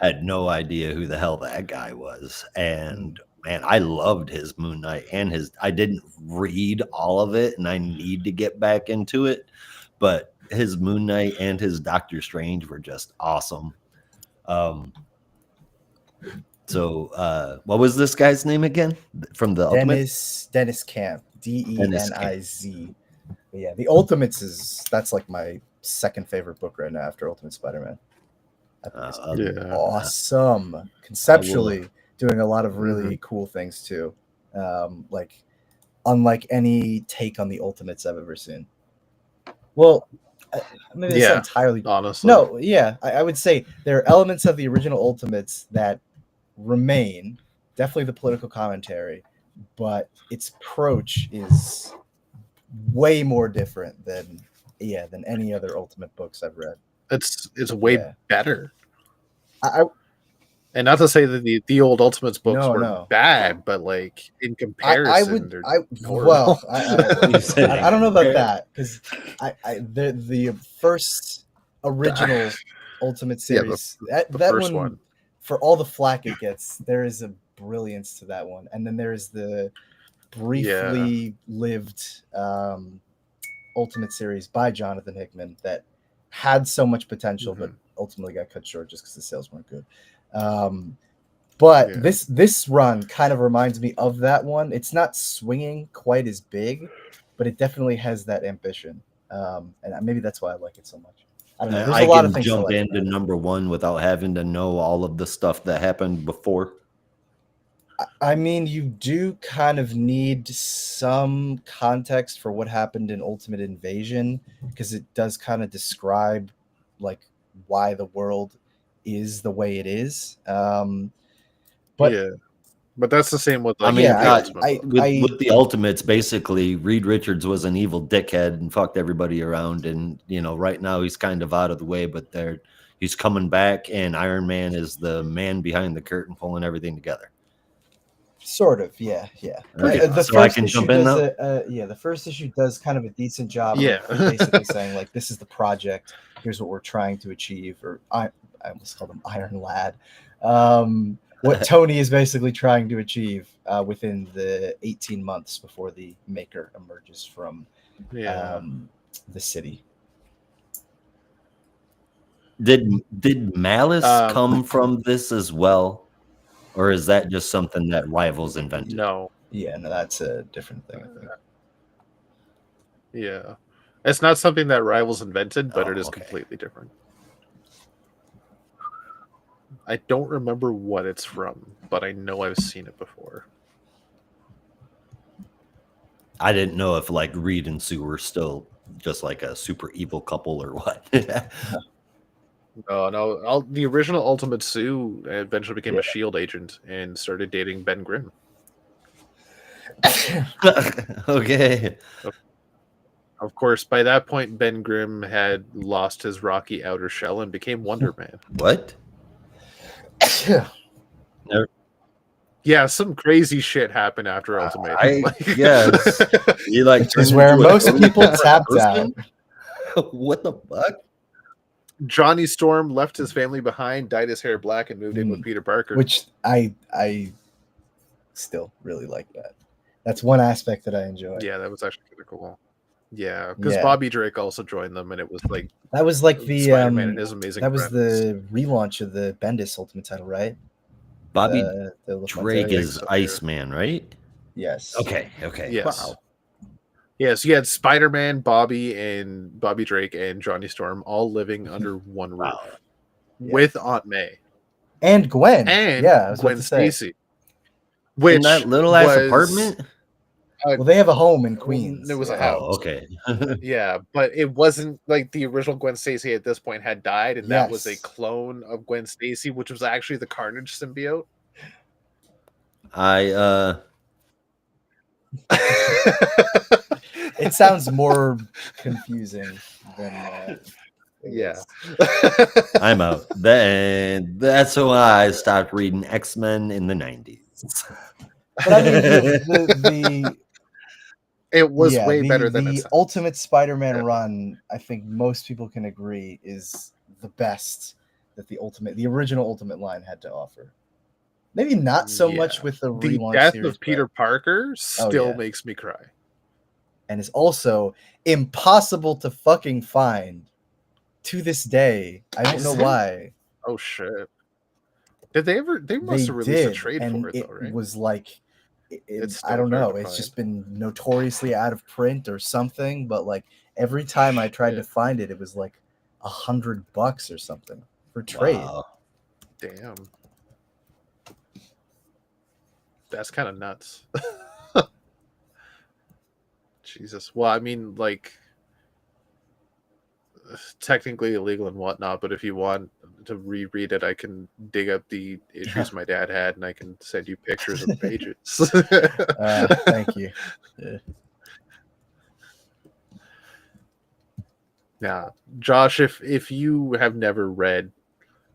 I had no idea who the hell that guy was, and man, I loved his Moon Knight and I didn't read all of it, and I need to get back into it, but his Moon Knight and his Doctor Strange were just awesome. So what was this guy's name again from the Ultimate? Dennis Camp, Dennis Camp. Deniz. But yeah, the Ultimates that's like my second favorite book right now after Ultimate Spider-Man. I think it's awesome. Conceptually, doing a lot of really cool things too. Like unlike any take on the Ultimates I've ever seen. Well, maybe it's not entirely. Honestly, no, yeah, I would say there are elements of the original Ultimates that remain. Definitely the political commentary, but its approach is way more different than any other Ultimate books I've read. it's way better. And not to say that the old Ultimates books were bad, but like in comparison, I don't know about that because the first original Ultimate series that first one for all the flack it gets, there is a brilliance to that one, and then there is the briefly lived Ultimate series by Jonathan Hickman that had so much potential, but ultimately got cut short just because the sales weren't good. But this run kind of reminds me of that one. It's not swinging quite as big, but it definitely has that ambition, and maybe that's why I like it so much. I don't know. There's a lot of things jump to like into number one without having to know all of the stuff that happened before. I mean, you do kind of need some context for what happened in Ultimate Invasion because it does kind of describe like why the world is the way it is. But that's the same with like with the Ultimates. Basically, Reed Richards was an evil dickhead and fucked everybody around, and right now he's kind of out of the way, but he's coming back, and Iron Man is the man behind the curtain pulling everything together. Sort of, yeah. Okay, so I can jump in now. The first issue does kind of a decent job of basically saying like this is the project, here's what we're trying to achieve, or I almost called him Iron Lad. What Tony is basically trying to achieve within the 18 months before the Maker emerges from the city. Did Malice come from this as well? Or is that just something that Rivals invented? No. Yeah, no, that's a different thing, I think. Yeah. It's not something that Rivals invented, but it is completely different. I don't remember what it's from, but I know I've seen it before. I didn't know if like Reed and Sue were still just like a super evil couple or what. No. The original Ultimate Sue eventually became a S.H.I.E.L.D. agent and started dating Ben Grimm. Okay. Of course, by that point, Ben Grimm had lost his rocky outer shell and became Wonder Man. What? Yeah, some crazy shit happened after Ultimate. Yes. You like is where most people tapped out. What the fuck? Johnny Storm left his family behind, dyed his hair black, and moved in with Peter Parker. Which I still really like that. That's one aspect that I enjoy. Yeah, that was actually kind of cool. Yeah, because Bobby Drake also joined them, and it was like that was like the Spider-Man and his amazing. That was the relaunch of the Bendis Ultimate title, right? Bobby Drake is Iceman, right? Yes. Okay. Yes. Wow. Yes, you had Spider-Man, Bobby Drake, and Johnny Storm all living under one roof with Aunt May and Gwen. And I was Gwen Stacy. Which in that little ass apartment? Well, they have a home in Queens. It was a house. Oh, okay. Yeah, but it wasn't like the original Gwen Stacy at this point had died, and that was a clone of Gwen Stacy, which was actually the Carnage symbiote. It sounds more confusing than I'm out. That's why I stopped reading X-Men in the 90s. But I mean, it was way better than the Ultimate Spider-Man run. I think most people can agree is the best that the original Ultimate line had to offer. Maybe not so much with the relaunch death series, of Peter Parker still makes me cry. and is also impossible to fucking find to this day. I don't know why. Oh shit! Did they ever? They must They have released a did, trade and for it though, right? was like, It's I still don't hard know. to It's find. just been notoriously out of print or something. But like every time I tried to find it, it was like $100 or something for trade. Wow. Damn. That's kind of nuts. Jesus. Well, I mean, like, technically illegal and whatnot, but if you want to reread it, I can dig up the issues my dad had and I can send you pictures of the pages. Thank you. Yeah. Now, Josh, if you have never read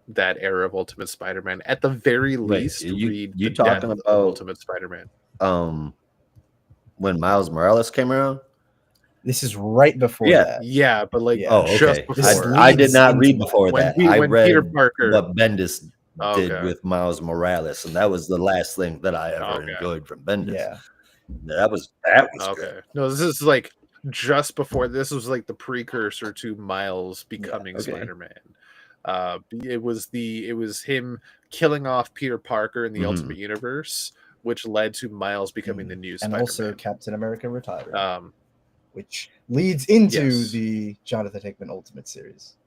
that era of Ultimate Spider-Man, at the very least, read you the talking Death about of Ultimate Spider-Man. When Miles Morales came around? This is right before Yeah. that. Yeah, but like Oh, just okay. before. I did leads not into read that. before When that. he- I when read Peter Parker- what Bendis did Okay. with Miles Morales, and that was the last thing that I ever Okay. enjoyed from Bendis. Yeah. That was Okay. good. No, this is like just before. This was like the precursor to Miles becoming okay. Spider-Man. It was him killing off Peter Parker in the Mhm. Ultimate Universe, which led to Miles becoming the new And Spider-Man. also Captain America retiring, Um, which leads into yes. the Jonathan Hickman Ultimate series.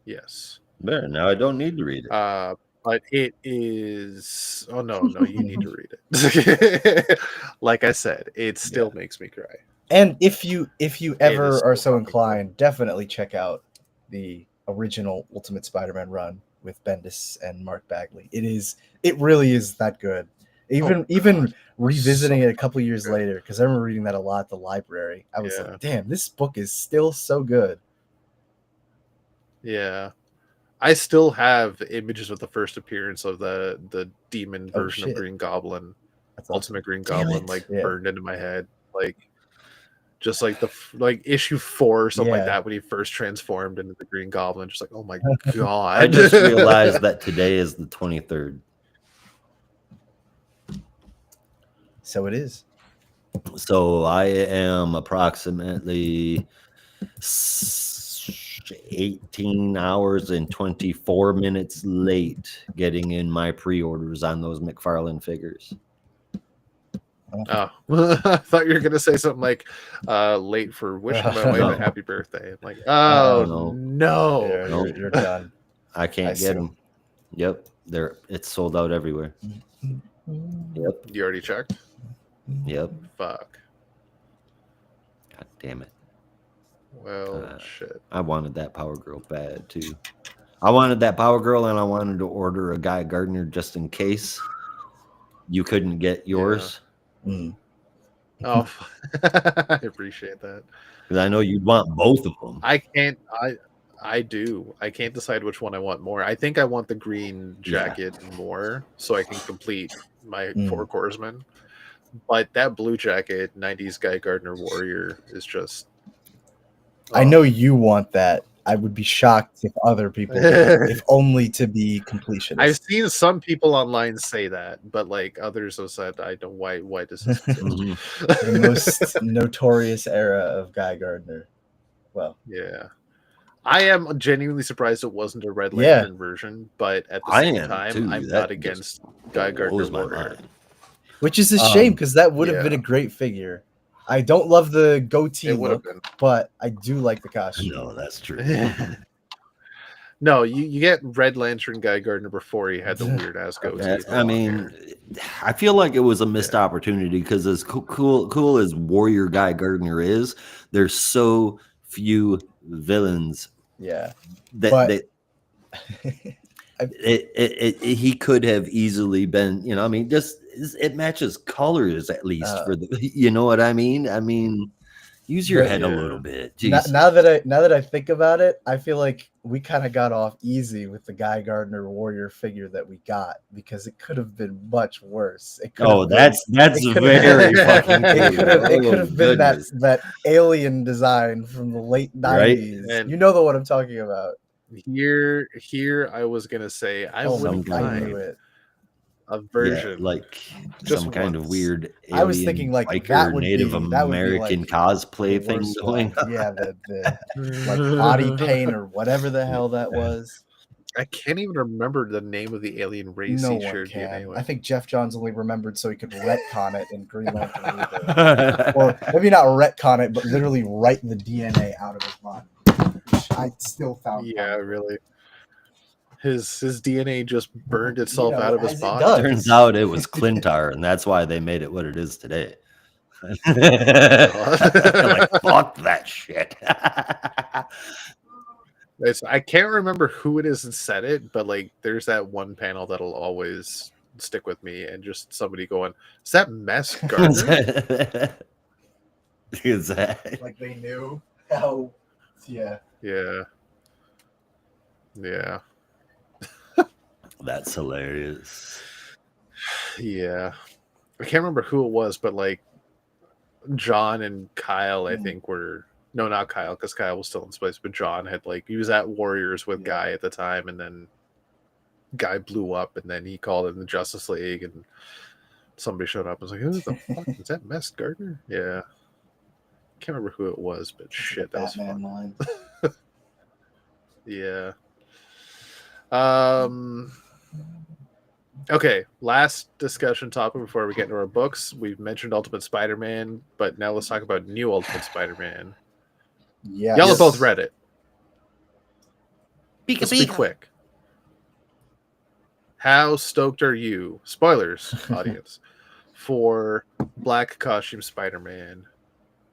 yes. There, now I don't need to read it. But it is. Oh no, you need to read it. Like I said, it still makes me cry. And if you ever is are so so fucking inclined, definitely check out the original Ultimate Spider-Man run with Bendis and Mark Bagley. It really is that good. Even revisiting it a couple years good. later, because I remember reading that a lot at the library. I was Yeah. like, damn, this book is still so good. Yeah. I still have images of the first appearance of the demon version of shit. Green Goblin, That's awesome. Ultimate Green Damn Goblin, it. like Yeah. burned into my head, like just like like issue 4 or something like Yeah. that when he first transformed into the Green Goblin. Just like, oh my god! I just realized that today is the 23rd. So it is. So I am approximately 18 hours and 24 minutes late getting in my pre-orders on those McFarlane figures. Oh, I thought you were gonna say something like late for wishing my wife No. a happy birthday. I'm like, oh no. Yeah, No. you're done. I can't I get see. them. Yep, it's sold out everywhere. Yep, You already checked? yep. Fuck. God damn it. Well, shit. I wanted that Power Girl bad too. I wanted that Power Girl, and I wanted to order a Guy Gardner just in case you couldn't get yours. Oh, I appreciate that. Because I know you'd want both of them. I can't. I do. I can't decide which one I want more. I think I want the green jacket more, so I can complete my 4 Corpsmen. But that blue jacket, 90s Guy Gardner Warrior, is just. I know you want that. I would be shocked if other people did, if only to be completionist. I've seen some people online say that, but like others have said, I don't. Why does this exist? The most notorious era of Guy Gardner. Well, yeah. I am genuinely surprised it wasn't a Red Lantern version, but at the same time, I'm not against Guy Gardner Warrior. Which is a shame, because that would have been a great figure. I don't love the goatee look, but I do like the costume. No, that's true. No, you get Red Lantern Guy Gardner before he had the weird ass goatee. I mean, I feel like it was a missed opportunity because as cool as Warrior Guy Gardner is, there's so few villains. Yeah, he could have easily been. I mean, just it matches colors at least for the. You know what I mean? I mean, use your head a little bit. Now that I think about it, I feel like we kind of got off easy with the Guy Gardner Warrior figure that we got because it could have been much worse. That's very fucking. It could have been that alien design from the late 90s. And you know what I'm talking about. Here, I was gonna say I wouldn't mind. a version. like just some kind of once. weird I was alien thinking like biker that would Native be American like cosplay the thing worst going one. Yeah, the like body paint or whatever the hell that was. I can't even remember the name of the alien race No he one shared DNA can. with. I think Jeff Johns only remembered so he could retcon it in Green Lantern Rebirth. Or maybe not retcon it, but literally write the DNA out of his body. Which I still found Yeah, comical. really. His DNA just burned itself out of his as it body. does. Turns out it was Clintar, and that's why they made it what it is today. Like, fuck that shit. I can't remember who it is that said it, but like there's that one panel that'll always stick with me, and just somebody going, "Is that Mess Gardner?" Exactly. Like they knew how. Yeah. Yeah. Yeah. That's hilarious. Yeah. I can't remember who it was, but like John and Kyle, I think were no, not Kyle, because Kyle was still in space, but John had like he was at Warriors with Guy at the time, and then Guy blew up, and then he called in the Justice League, and somebody showed up and was like, "Who the fuck is that, Mess Gardner?" Yeah, can't remember who it was, but shit, that was Batman fun. line. Yeah. Okay, last discussion topic before we get into our books. We've mentioned Ultimate Spider-Man, but now let's talk about New Ultimate Spider-Man. Yeah. Y'all have both read it. Pika Let's be pika. quick. How stoked are you, spoilers, audience, for Black Costume Spider-Man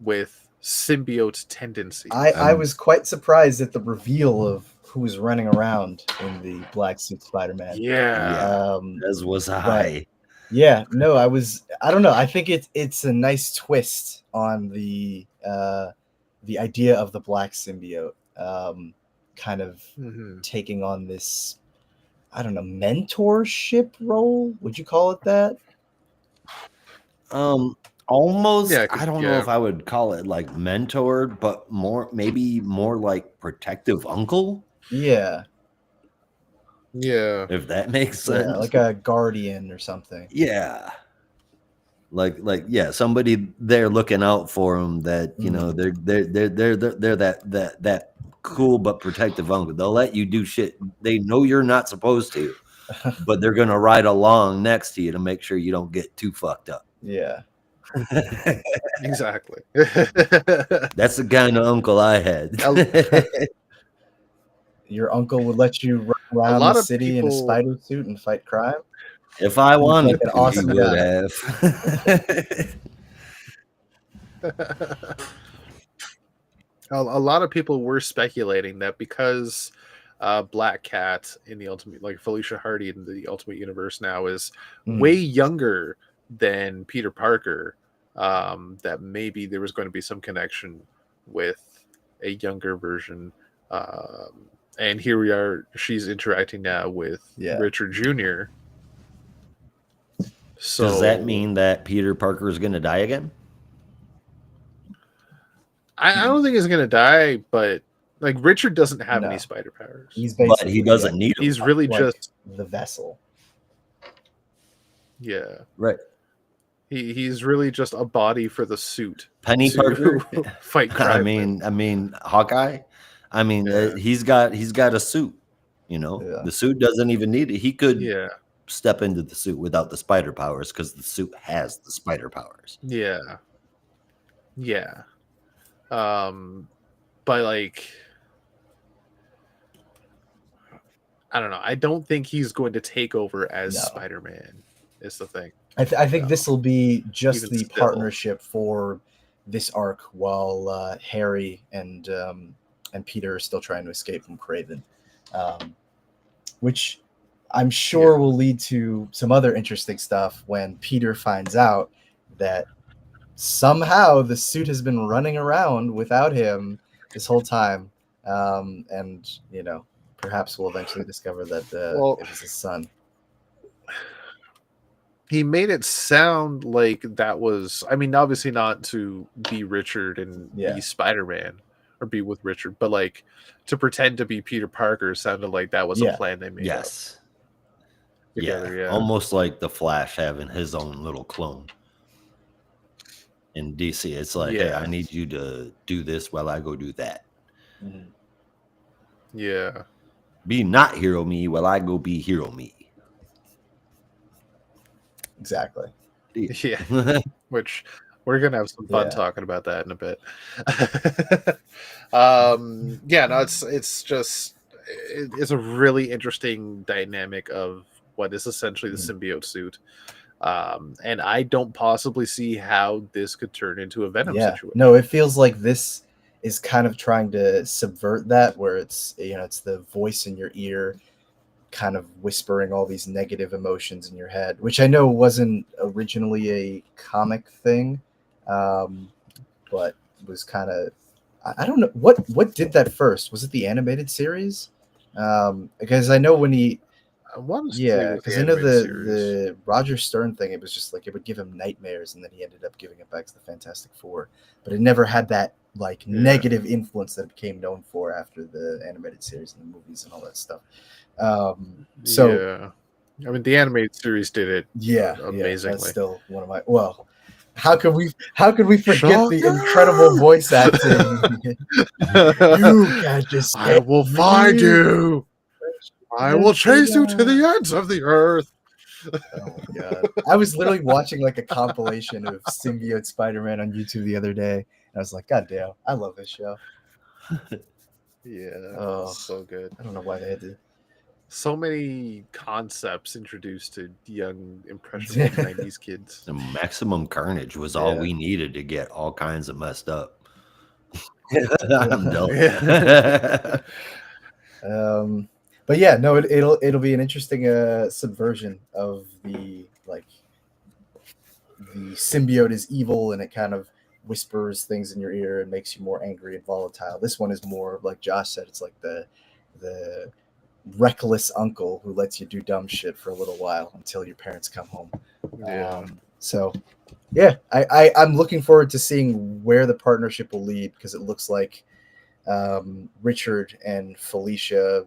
with symbiote tendencies? I was quite surprised at the reveal of who was running around in the black suit Spider-Man. Yeah. As was I. Yeah, no, I don't know. I think it's a nice twist on the idea of the black symbiote, kind of taking on this, I don't know, mentorship role. Would you call it that? Almost. Yeah, I don't know if I would call it like mentored, but maybe more like protective uncle. Yeah. Yeah. If that makes sense. Yeah, like a guardian or something. Yeah. Like yeah, somebody there looking out for him that, you know, they're that cool but protective uncle. They'll let you do shit they know you're not supposed to, but they're gonna ride along next to you to make sure you don't get too fucked up. Yeah. Exactly. That's the kind of uncle I had. Your uncle would let you run around lot the of city in a people- spider suit and fight crime? If I wanted an to, awesome he would guy. have. A lot of people were speculating that because Black Cat in the Ultimate, like Felicia Hardy in the Ultimate Universe now is way younger than Peter Parker, that maybe there was going to be some connection with a younger version. And here we are, she's interacting now with Richard Jr. So does that mean that Peter Parker is going to die again? I don't think he's going to die, but like Richard doesn't have any spider powers. He's But basically he doesn't need them. He's really like just the vessel. Yeah. Right. He's really just a body for the suit. Penny to Parker? fight crime. I mean, Hawkeye. I mean, he's got a suit. You know, the suit doesn't even need it. He could step into the suit without the spider powers because the suit has the spider powers. Yeah. Yeah. But like, I don't know. I don't think he's going to take over as Spider-Man. Is the thing. I think this will be just Even the still. partnership for this arc while Harry and Peter are still trying to escape from Kraven, which I'm sure will lead to some other interesting stuff when Peter finds out that somehow the suit has been running around without him this whole time, and you know, perhaps we'll eventually discover that it was his son. He made it sound like that was, I mean, obviously not to be Richard and be Spider-Man or be with Richard, but like to pretend to be Peter Parker sounded like that was a plan they made. Yes. together. Yeah. Almost like the Flash having his own little clone. In DC, it's like, hey, I need you to do this while I go do that. Mhm. Yeah. Be not hero me while I go be hero me. Exactly. Yeah. Which we're gonna have some fun Yeah. talking about that in a bit. Yeah, no, it's a really interesting dynamic of what is essentially the symbiote suit. And I don't possibly see how this could turn into a Venom situation. No, it feels like this is kind of trying to subvert that, where it's, you know, it's the voice in your ear kind of whispering all these negative emotions in your head, which I know wasn't originally a comic thing, but was kind of, I don't know what did that first. Was it the animated series? Because I know when he, I want to say yeah, with because the I know animated series. the Roger Stern thing, it was just like it would give him nightmares, and then he ended up giving it back to the Fantastic Four, but it never had that like negative influence that it became known for after the animated series and the movies and all that stuff. So I mean, the animated series did it amazingly. that's still one of my, well, how could we forget the incredible voice acting? You can't escape I will find you. I will chase you to the ends of the earth. Oh my god! I was literally watching like a compilation of symbiote Spider-Man on YouTube the other day, and I was like, "God damn, I love this show." Yeah, so good. I don't know why they had to. So many concepts introduced to young, impressionable 90s kids. The Maximum Carnage was all we needed to get all kinds of messed up. I'm done. But yeah, no, it'll be an interesting subversion of the, like, the symbiote is evil and it kind of whispers things in your ear and makes you more angry and volatile. This one is more, like Josh said, it's like the reckless uncle who lets you do dumb shit for a little while until your parents come home. So yeah, I'm looking forward to seeing where the partnership will lead, because it looks like Richard and Felicia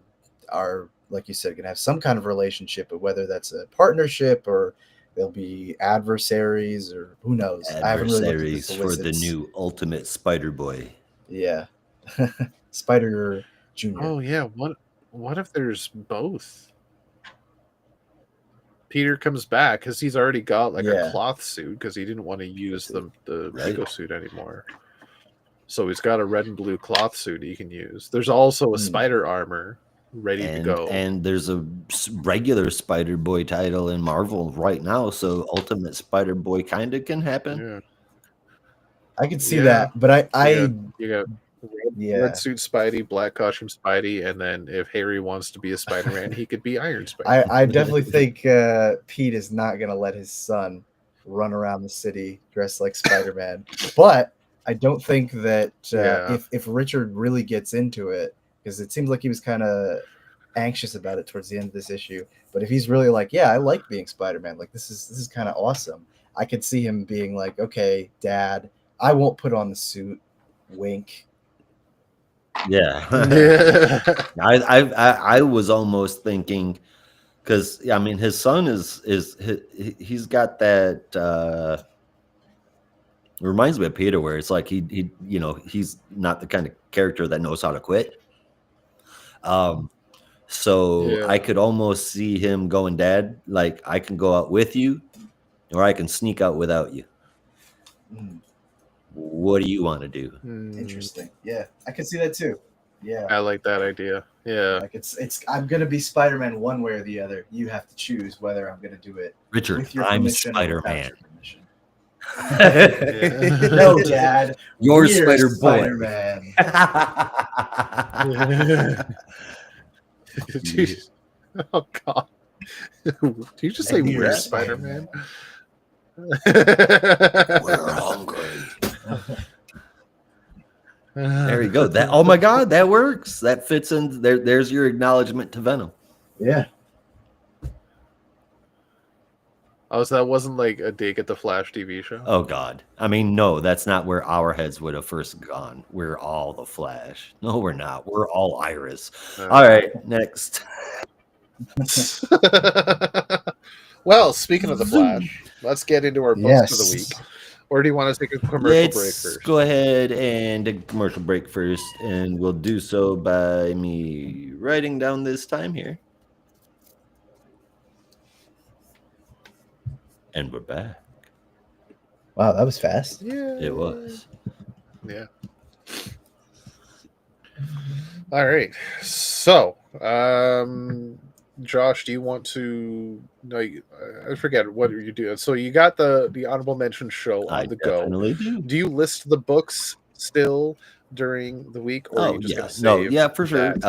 are, like you said, going to have some kind of relationship, but whether that's a partnership or they'll be adversaries or who knows. I haven't really looked at the for the new Ultimate Spider Boy. Yeah. Spider Junior. Oh yeah, what if there's both? Peter comes back because he's already got like a cloth suit because he didn't want to use the Lego suit anymore. So he's got a red and blue cloth suit he can use. There's also a spider armor ready to go. And there's a regular Spider-Boy title in Marvel right now, so Ultimate Spider-Boy kind of can happen. Yeah. I can see that, but you got red suit Spidey, black costume Spidey, and then if Harry wants to be a Spider-Man, he could be Iron Spider. I definitely think Pete is not going to let his son run around the city dressed like Spider-Man, but I don't think that if Richard really gets into it, because it seems like he was kind of anxious about it towards the end of this issue, but if he's really like, yeah, I like being Spider-Man, like this is kind of awesome, I could see him being like, okay, Dad, I won't put on the suit, wink. Yeah. I was almost thinking, because I mean his son he's got that it reminds me of Peter, where it's like he you know, he's not the kind of character that knows how to quit. So I could almost see him going, Dad, like I can go out with you or I can sneak out without you. What do you want to do? Interesting. Yeah, I can see that too. Yeah, I like that idea. Yeah, like it's I'm gonna be Spider-Man one way or the other. You have to choose whether I'm gonna do it. Richard, with your I'm Spider-Man. Spider-Man. No, Dad, you're Spider-Boy. Spider-Man. Oh God! Did you just say we're Spider-Man? We're hungry. There you go. That, oh my God, that works. That fits in there. There's your acknowledgement to Venom. Yeah. Oh, so that wasn't like a dig at the Flash TV show? Oh God. I mean, no, that's not where our heads would have first gone. We're all the Flash. No, we're not. We're all Iris. All right, next. Well, speaking of the Flash, let's get into our books of the week. Yes. Or do you want to take a commercial break Let's first? go ahead and take a commercial break first, and we'll do so by me writing down this time here. And we're back. Wow, that was fast. Yeah. It was. Yeah. All right. So, Josh, do you want to? No, I forget what are you doing. So you got the honorable mention show on I the go. definitely do. Do you list the books still during the week, or are you just yeah, going to no, save? yeah, for sure. that?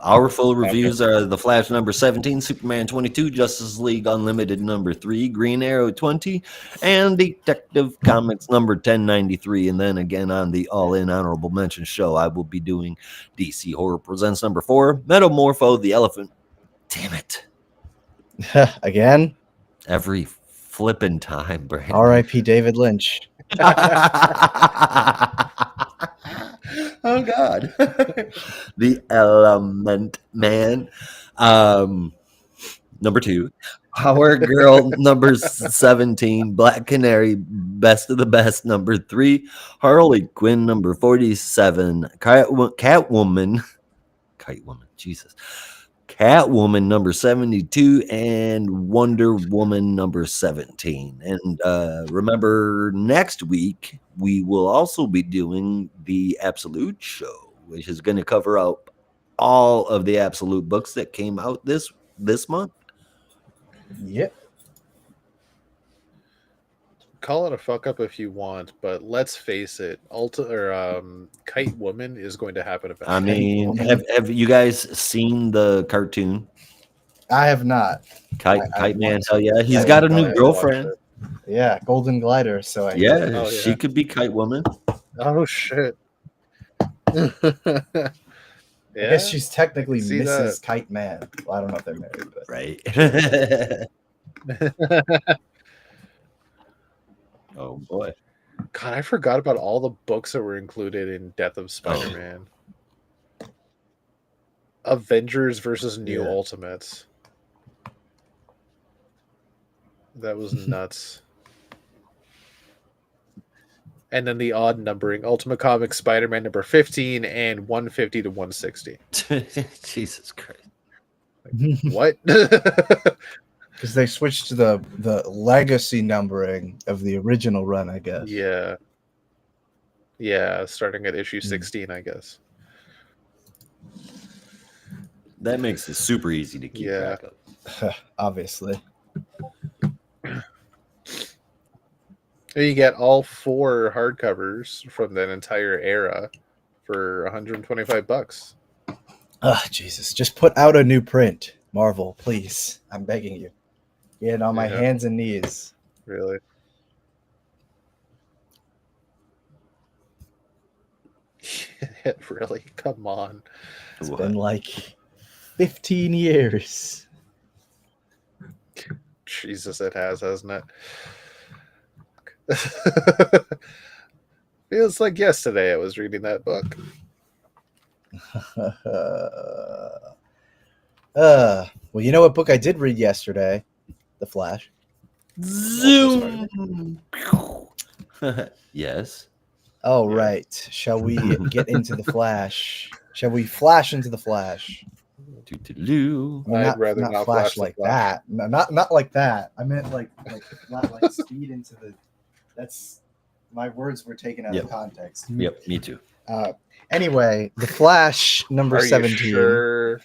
Our full reviews are The Flash number 17, Superman 22, Justice League Unlimited number 3, Green Arrow 20, and Detective Comics number 1093. And then again on the All In Honorable Mention show, I will be doing DC Horror Presents number 4, Metamorpho the Elephant. Damn it! Again. Every flippin' time, Brandon. R.I.P. David Lynch. Oh God. The Element Man. Number 2. Power Girl number 17. Black Canary Best of the Best number 3. Harley Quinn number 47. Catwoman, Jesus. Catwoman number 72 and Wonder Woman number 17. And remember, next week we will also be doing the Absolute show, which is going to cover up all of the Absolute books that came out this month. Yep. Call it a fuck up if you want, but let's face it, Kite Woman is going to happen eventually. I mean, have you guys seen the cartoon? I have not. Kite I Man, want hell to. yeah. He's I got a want new to girlfriend. Yeah, Golden Glider. So Yeah, Oh, she yeah. could be Kite Woman. Oh shit. I guess she's technically See Mrs. Kite Man. Well, I don't know if they're married, but Right. Oh boy. God, I forgot about all the books that were included in Death of Spider-Man. Avengers versus New Yeah. Ultimates. That was nuts. And then the odd numbering, Ultimate Comics Spider-Man number 15 and 150 to 160. Jesus Christ. What? because they switched to the legacy numbering of the original run, I guess. Yeah. Yeah, starting at issue 16, I guess. That makes it super easy to keep Yeah. track of. Obviously. And you get all 4 hardcovers from that entire era for $125. Jesus, just put out a new print, Marvel, please. I'm begging you. Get on my Yeah. hands and knees. Really? Really? Come on. It's What? been like 15 years. Jesus, it has, hasn't it? Feels like yesterday I was reading that book. Well, you know what book I did read yesterday? The Flash. Zoom. Yes. Oh, Yeah. right. Shall we get into the Flash? Shall we flash into the Flash? Doo-doo-doo. I mean, I'd rather not flash the like Flash. that. No, not like that. I meant like speed into the. That's my words were taken out Yep. of context. Yep, me too. Anyway, the Flash number Are you 17. sure?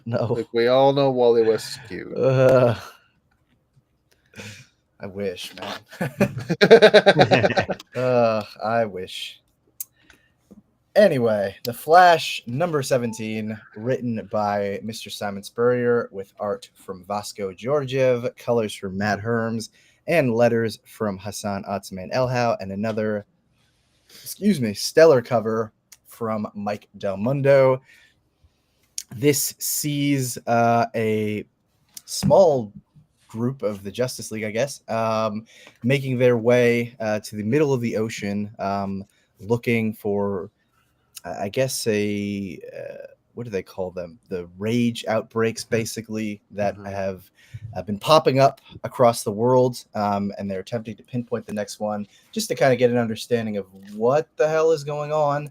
No. Like, we all know Wally West is cute. I wish, man. I wish. Anyway, The Flash number 17, written by Mr. Simon Spurrier, with art from Vasco Georgiev, colors from Matt Herms, and letters from Hassan Otsman Elhau, and another, stellar cover from Mike Del Mundo. This sees a small group of the Justice League, I guess, making their way to the middle of the ocean, looking for, I guess, a what do they call them? The rage outbreaks, basically, that Mhm. have been popping up across the world, and they're attempting to pinpoint the next one just to kind of get an understanding of what the hell is going on.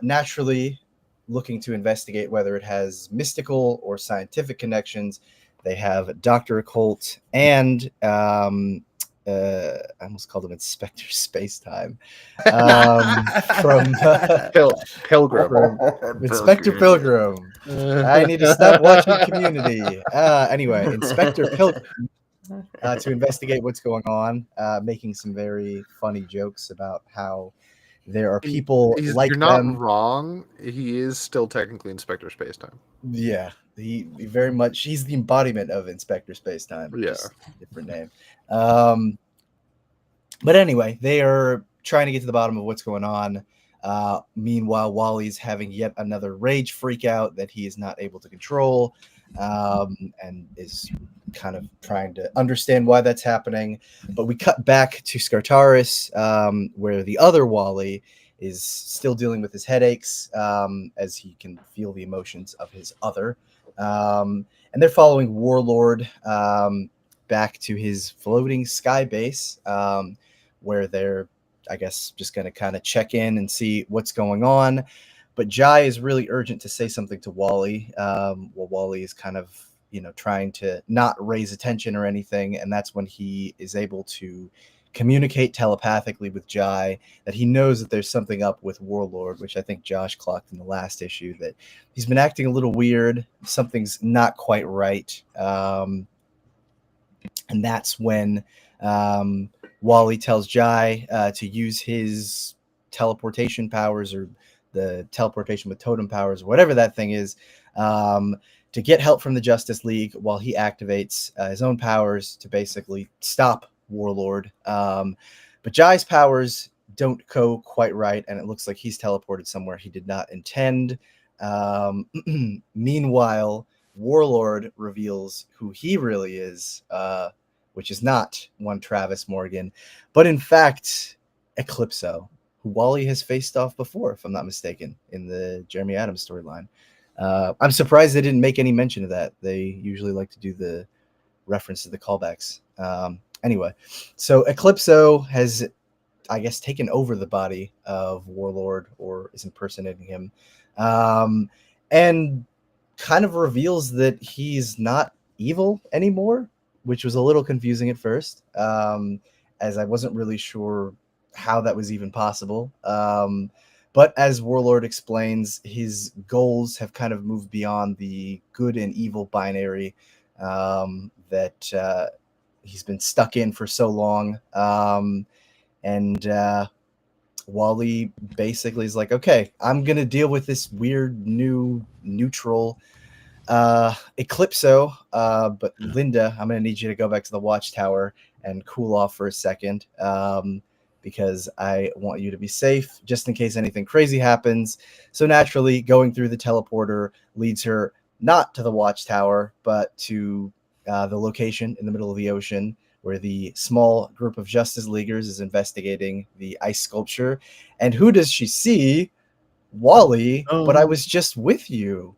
Naturally, looking to investigate whether it has mystical or scientific connections. They have Dr. Occult and I almost called him Inspector Spacetime from Pilgrim. Inspector Pilgrim. I need to stop watching Community. Anyway, Inspector Pilgrim to investigate what's going on, making some very funny jokes about how there are people like You're not them. wrong. He is still technically Inspector Spacetime. Yeah, he very much, he's the embodiment of Inspector Spacetime. Yeah. Just different name. But anyway, they are trying to get to the bottom of what's going on. Meanwhile, Wally's having yet another rage freak out that he is not able to control, and is kind of trying to understand why that's happening. But we cut back to Skartaris, where the other Wally is still dealing with his headaches, as he can feel the emotions of his other. And they're following Warlord back to his floating sky base, where they're, I guess, just going to kind of check in and see what's going on. But Jai is really urgent to say something to Wally, while Wally is kind of, trying to not raise attention or anything. And that's when he is able to communicate telepathically with Jai that he knows that there's something up with Warlord, which I think Josh clocked in the last issue, that he's been acting a little weird. Something's not quite right. And that's when Wally tells Jai to use his teleportation powers, or the teleportation with totem powers, or whatever that thing is, to get help from the Justice League while he activates his own powers to basically stop Warlord. But Jai's powers don't go quite right, and it looks like he's teleported somewhere he did not intend. Meanwhile, Warlord reveals who he really is, which is not one Travis Morgan, but in fact, Eclipso, who Wally has faced off before, if I'm not mistaken, in the Jeremy Adams storyline. I'm surprised they didn't make any mention of that. They usually like to do the reference to the callbacks. Anyway, so Eclipso has, I guess, taken over the body of Warlord, or is impersonating him, and kind of reveals that he's not evil anymore, which was a little confusing at first, as I wasn't really sure how that was even possible. But as Warlord explains, his goals have kind of moved beyond the good and evil binary that he's been stuck in for so long. And Wally basically is like, okay, I'm going to deal with this weird new neutral Eclipso, but Linda, I'm going to need you to go back to the Watchtower and cool off for a second, because I want you to be safe just in case anything crazy happens. So naturally, going through the teleporter leads her not to the Watchtower, but to the location in the middle of the ocean where the small group of Justice Leaguers is investigating the ice sculpture. And who does she see? Wally, but I was just with you.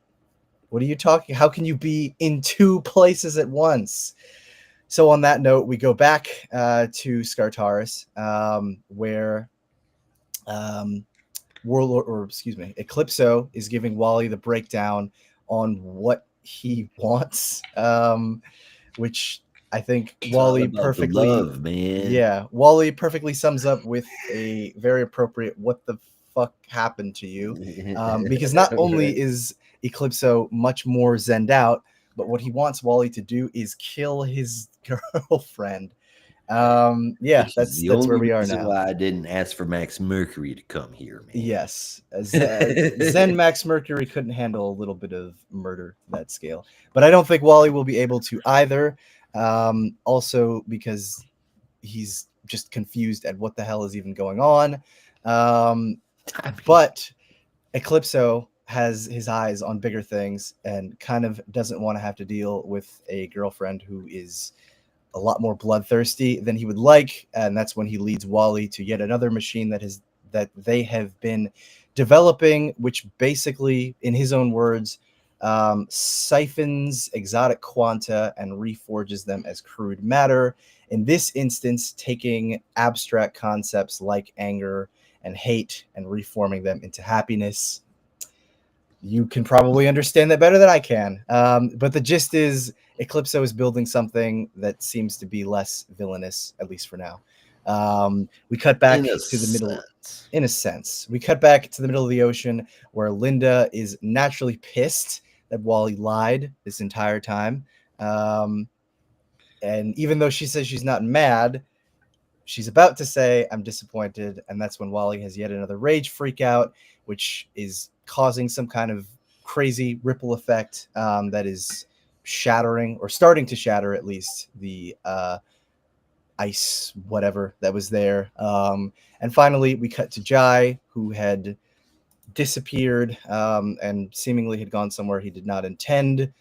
What are you talking? How can you be in two places at once? So on that note, we go back to Skartaris, where Eclipso is giving Wally the breakdown on what he wants, which I think It's Wally all about the perfectly, love, man. yeah, Wally perfectly sums up with a very appropriate "What the fuck happened to you?" Because not only is Eclipso much more zenned out, but what he wants Wally to do is kill his girlfriend. Yeah, Which is that's the where only we are reason now. why I didn't ask for Max Mercury to come here, man. Yes, Zen Max Mercury couldn't handle a little bit of murder to that scale, but I don't think Wally will be able to either. Also, because he's just confused at what the hell is even going on. But Eclipso has his eyes on bigger things and kind of doesn't want to have to deal with a girlfriend who is a lot more bloodthirsty than he would like, and that's when he leads Wally to yet another machine that they have been developing, which basically, in his own words, siphons exotic quanta and reforges them as crude matter. In this instance, taking abstract concepts like anger and hate and reforming them into happiness. You can probably understand that better than I can. But the gist is Eclipso is building something that seems to be less villainous, at least for now. We cut back to the middle. In a sense, we cut back to the middle of the ocean where Linda is naturally pissed that Wally lied this entire time. And even though she says she's not mad, she's about to say, I'm disappointed. And that's when Wally has yet another rage freak out, which is causing some kind of crazy ripple effect that is shattering, or starting to shatter at least, the ice whatever that was there. And finally, we cut to Jai, who had disappeared and seemingly had gone somewhere he did not intend,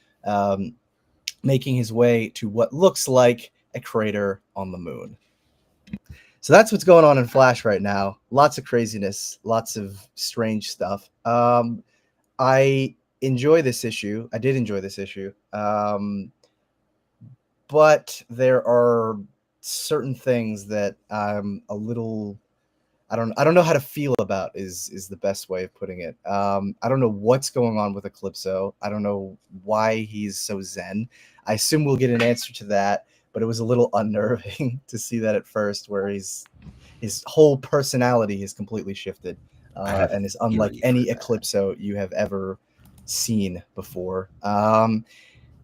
making his way to what looks like a crater on the moon. So that's what's going on in Flash right now. Lots of craziness, lots of strange stuff. I enjoy this issue. I did enjoy this issue. But there are certain things that I'm a little... I don't know how to feel about is the best way of putting it. I don't know what's going on with Eclipso. I don't know why he's so zen. I assume we'll get an answer to that, but it was a little unnerving to see that at first, where his whole personality has completely shifted and is unlike any Eclipso you have ever seen before.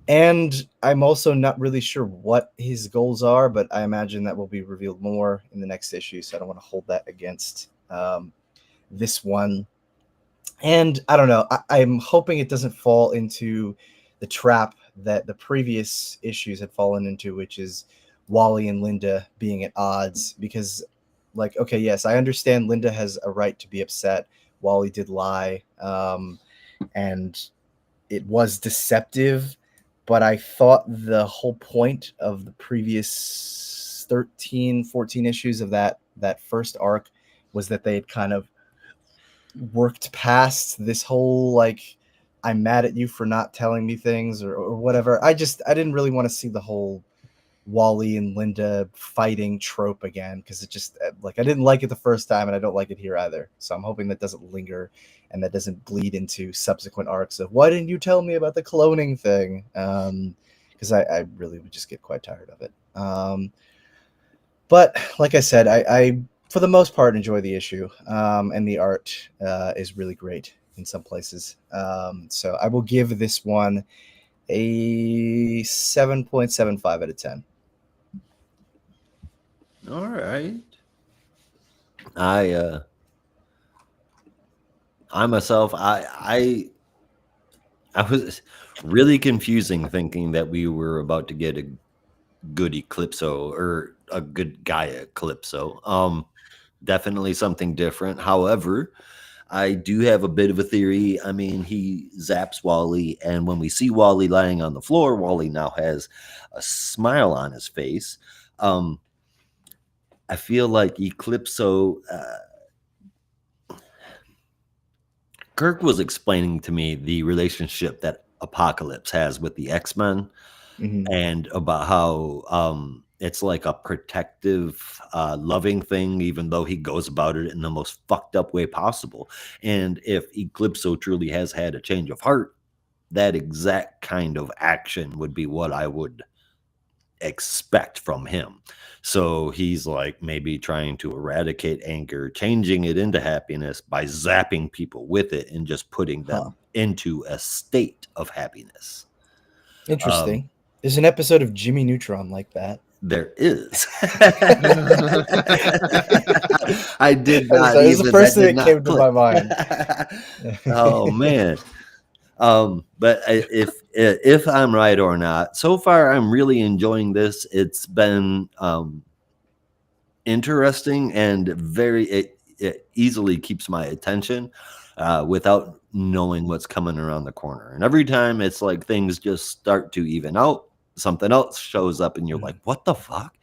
And I'm also not really sure what his goals are, but I imagine that will be revealed more in the next issue, so I don't want to hold that against this one. And I don't know, I'm hoping it doesn't fall into the trap that the previous issues had fallen into, which is Wally and Linda being at odds. Because, like, okay, yes, I understand Linda has a right to be upset. Wally did lie, and it was deceptive. But I thought the whole point of the previous 13, 14 issues of that first arc was that they had kind of worked past this whole, like, I'm mad at you for not telling me things or whatever. I didn't really want to see the whole Wally and Linda fighting trope again, because it just, like, I didn't like it the first time, and I don't like it here either. So I'm hoping that doesn't linger and that doesn't bleed into subsequent arcs of, why didn't you tell me about the cloning thing? Because I really would just get quite tired of it. But like I said, I for the most part enjoy the issue, and the art is really great in some places. So I will give this one a 7.75 out of 10. All right. I myself, I was really confusing, thinking that we were about to get a good Eclipso or a good Gaia Eclipso. Definitely something different. However, I do have a bit of a theory. I mean, he zaps Wally, and when we see Wally lying on the floor, Wally now has a smile on his face. I feel like Eclipso... Kirk was explaining to me the relationship that Apocalypse has with the X-Men, and about how it's like a protective, loving thing, even though he goes about it in the most fucked up way possible. And if Eclipso truly has had a change of heart, that exact kind of action would be what I would expect from him. So he's like maybe trying to eradicate anger, changing it into happiness by zapping people with it and just putting them into a state of happiness. Interesting. There's an episode of Jimmy Neutron like that. There is. I did not. Sorry, it was the first thing that came to my mind. Oh man. But if I'm right or not, so far I'm really enjoying this. It's been interesting and it easily keeps my attention without knowing what's coming around the corner. And every time it's like things just start to even out, something else shows up and you're like, what the fuck?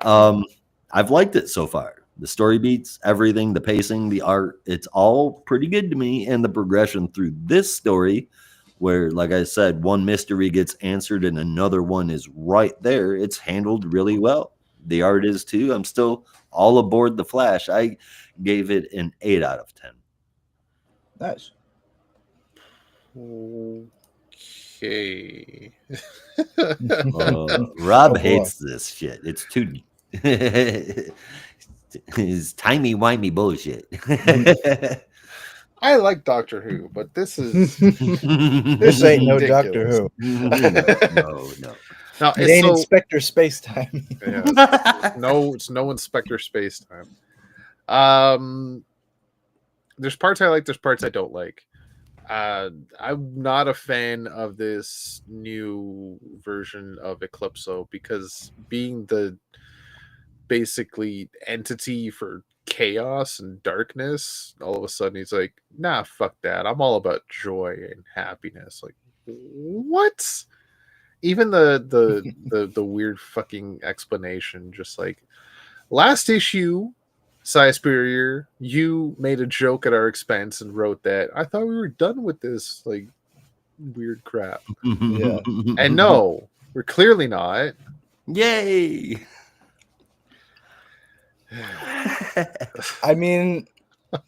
I've liked it so far. The story beats, everything, the pacing, the art, it's all pretty good to me. And the progression through this story, where, like I said, one mystery gets answered and another one is right there, it's handled really well. The art is too. I'm still all aboard the Flash. I gave it an 8 out of 10. Nice. Okay. Rob boy. hates this shit. It's too it's timey-wimey bullshit. I like Doctor Who, but this is This ain't no Doctor ridiculous. Who. no. No, It ain't Inspector Spacetime. yeah, it's no Inspector Spacetime. There's parts I like, there's parts I don't like. I'm not a fan of this new version of Eclipso because being the basically entity for chaos and darkness, all of a sudden he's like, nah, fuck that. I'm all about joy and happiness. Like, what? Even the weird fucking explanation, just like last issue, Cy Superior, you made a joke at our expense and wrote that. I thought we were done with this like weird crap. Yeah. And no, we're clearly not. Yay. I mean,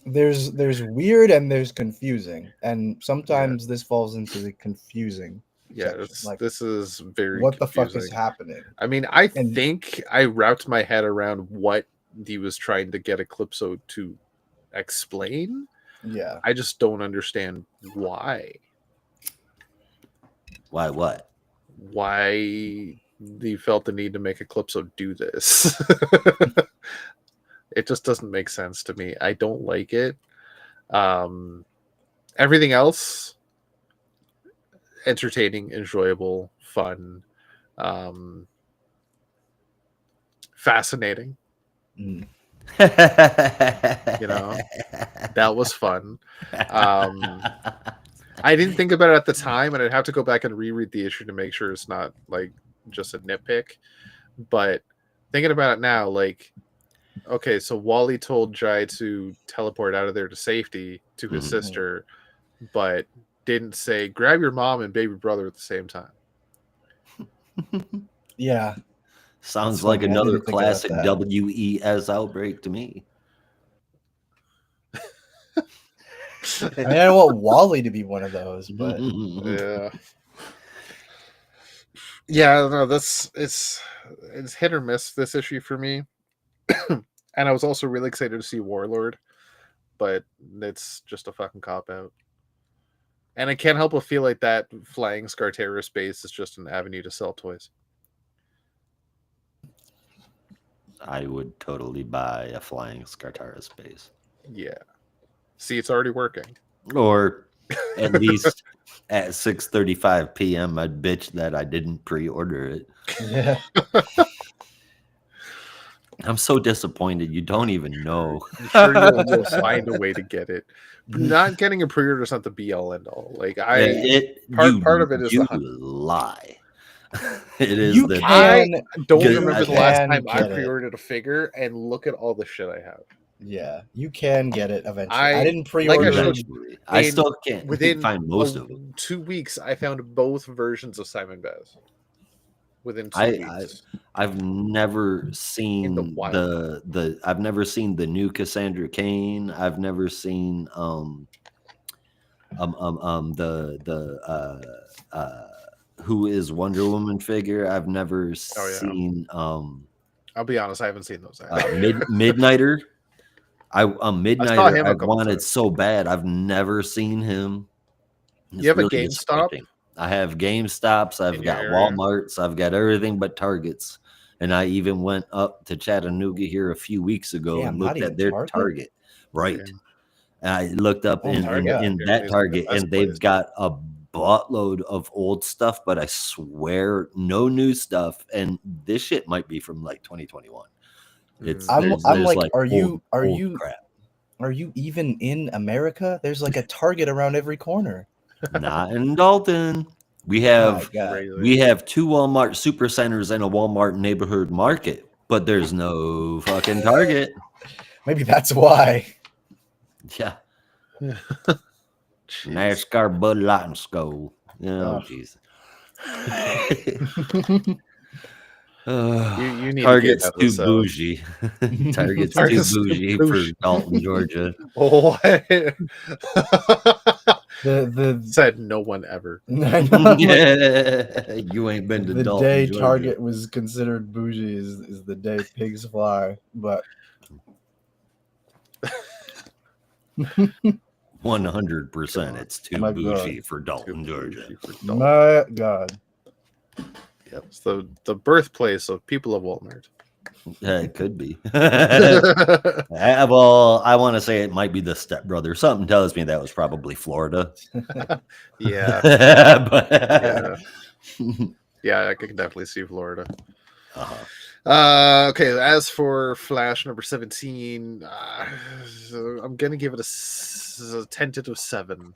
there's weird and there's confusing, and sometimes this falls into the confusing. Yeah, section. Like, this is very what the fuck is confusing. happening? I mean, I And- think I wrapped my head around what he was trying to get Eclipso to explain. Yeah. I just don't understand why. Why what? Why he felt the need to make Eclipso do this. It just doesn't make sense to me. I don't like it. Everything else, entertaining, enjoyable, fun, fascinating. Mm. You know, that was fun. I didn't think about it at the time, and I'd have to go back and reread the issue to make sure it's not like just a nitpick. But thinking about it now, like, okay, so Wally told Jai to teleport out of there to safety to his Mhm. sister, but didn't say grab your mom and baby brother at the same time. Yeah. Sounds That's like funny, I another didn't think about classic that. WES outbreak to me. I mean, I don't want Wally to be one of those, but Yeah. Yeah, no, it's hit or miss this issue for me. And I was also really excited to see Warlord, but it's just a fucking cop out. And I can't help but feel like that flying Scarterra space is just an avenue to sell toys. I would totally buy a flying Scartara space. Yeah. See, it's already working. Or at least at 6:35 p.m. I'd bitch that I didn't pre-order it. yeah. I'm so disappointed. You don't even know. I'm sure you'll find a way to get it. Not getting a pre-order is not the be all end all. Like part of it is you the hunt. lie. It is You the can. Don't Good. remember the You last can time I get it. pre-ordered a figure and look at all the shit I have. Yeah, you can get it eventually. I- I didn't like I pre-order showed it. eventually. I in- still can't Within find most of them. 2 weeks, I found both versions of Simon Bez. Within 2 I- weeks. I've never seen the wild. the I've never seen the new Cassandra Cain. I've never seen who is Wonder Woman figure. I've never Oh, yeah. seen I'll be honest, I haven't seen those. Either. Midnighter. Midnighter him a I couple wanted times. so bad. I've never seen him. It's You have a really GameStop? disappointing. I have GameStops. I've In your got area? Walmarts. I've got everything but Targets. And I even went up to Chattanooga here a few weeks ago Damn, and not looked even at their Target? Target. Right. Yeah. And I looked up Oh in, my in, God. in Yeah, that it's Target, the best and they've place. got a buttload of old stuff, but I swear no new stuff. And this shit might be from like 2021. It's Mm. I'm like, are you crap. are you even in America? There's like a Target around every corner. Not in Dalton. We My have God. Regular. we have 2 Walmart supercenters and a Walmart neighborhood market, but there's no fucking Target. Maybe that's why. Yeah. Jeez. NASCAR Bud Light and Skull. Oh, Oh. jeez. You need Target's to get out of too the cell. bougie. Target's too Target's too bougie for bougie. Dalton, Georgia. What? The Said no one ever. I know, Yeah, you ain't been to the Dalton, day Georgia. Target was considered bougie is the day pigs fly. But 100%, it's too My bougie God. for Dalton, Georgia. Bougie for Dalton. my God, It's the birthplace of people of Walmart. Yeah, it could be. Well, I want to say it might be the stepbrother. Something tells me that was probably Florida. Yeah, But, yeah, I can definitely see Florida. uh-huh. Okay, as for Flash number 17, I'm gonna give it a tentative 7.